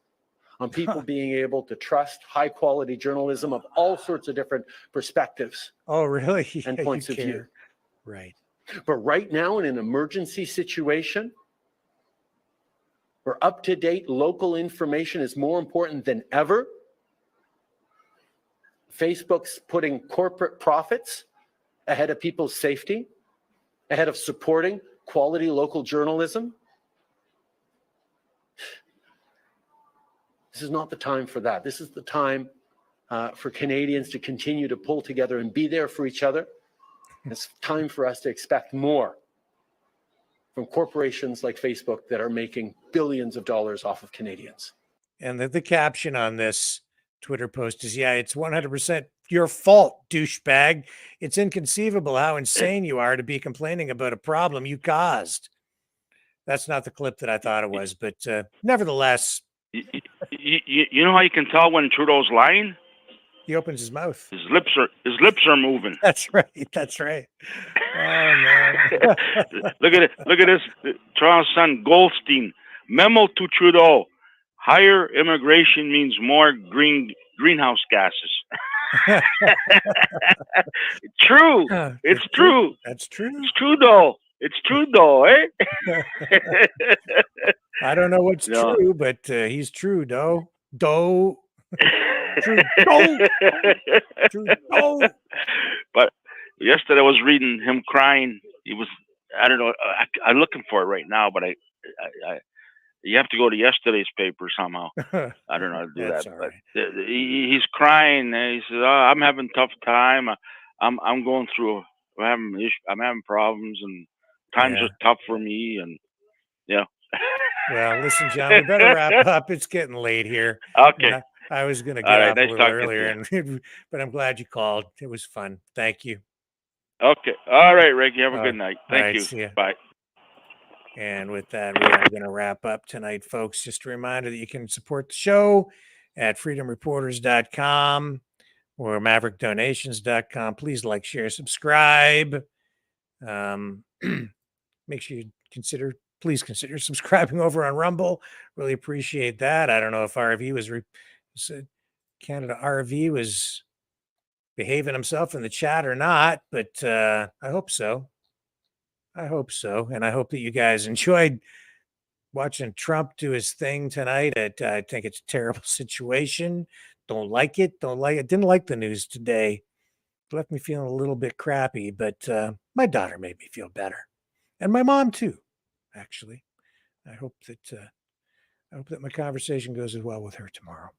on people being able to trust high-quality journalism of all sorts of different perspectives. Oh, really? And Yeah, points you of view. care. Right. But right now, in an emergency situation, where up-to-date local information is more important than ever, Facebook's putting corporate profits ahead of people's safety, ahead of supporting quality local journalism. This is not the time for that. This is the time for Canadians to continue to pull together and be there for each other. It's time for us to expect more from corporations like Facebook that are making billions of dollars off of Canadians. And the caption on this Twitter post is, yeah, it's 100% your fault, douchebag. It's inconceivable how insane you are to be complaining about a problem you caused. That's not the clip that I thought it was, but nevertheless. You know how you can tell when Trudeau's lying? He opens his mouth. His lips are moving. That's right. That's right. Oh man. Look at it. Look at this. Toronto Sun, Goldstein. Memo to Trudeau. Higher immigration means more greenhouse gases. True. It's true. That's true. It's Trudeau. It's Trudeau, eh? I don't know what's true, but he's Trudeau. Trudeau. But yesterday I was reading him crying. He was, I don't know, I'm looking for it right now, but I you have to go to yesterday's paper somehow. I don't know how to do that. But he's crying. He says, "Oh, I'm having a tough time. I'm going through I'm having problems, and times Yeah. are tough for me, and yeah. Well, listen, John, we better wrap up. It's getting late here. Okay. And I was going to All get right, off a nice little talking to earlier, you. and but I'm glad you called. It was fun. Thank you. Okay. All right, Rick. You have a All good right. night. All Thank right, you. see ya. Bye. And with that, we are going to wrap up tonight, folks. Just a reminder that you can support the show at freedomreporters.com or maverickdonations.com. Please like, share, subscribe. Make sure you please consider subscribing over on Rumble. Really appreciate that. I don't know if RV was Canada RV was behaving himself in the chat or not, but I hope so. I hope so. And I hope that you guys enjoyed watching Trump do his thing tonight. I think it's a terrible situation. Don't like it. Didn't like the news today. It left me feeling a little bit crappy, but my daughter made me feel better. And my mom too, actually. I hope that my conversation goes as well with her tomorrow.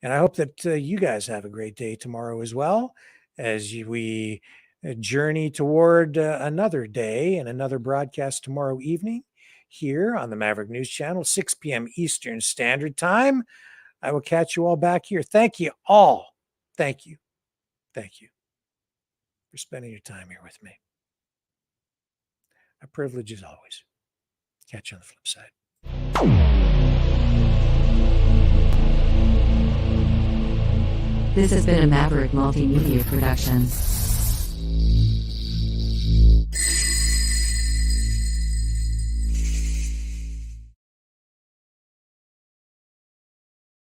And I hope that you guys have a great day tomorrow as well, as we journey toward another day and another broadcast tomorrow evening here on the Maverick News Channel, 6 p.m. Eastern Standard Time. I will catch you all back here. Thank you all. Thank you. Thank you for spending your time here with me. A privilege as always. Catch you on the flip side. This has been a Maverick Multimedia production.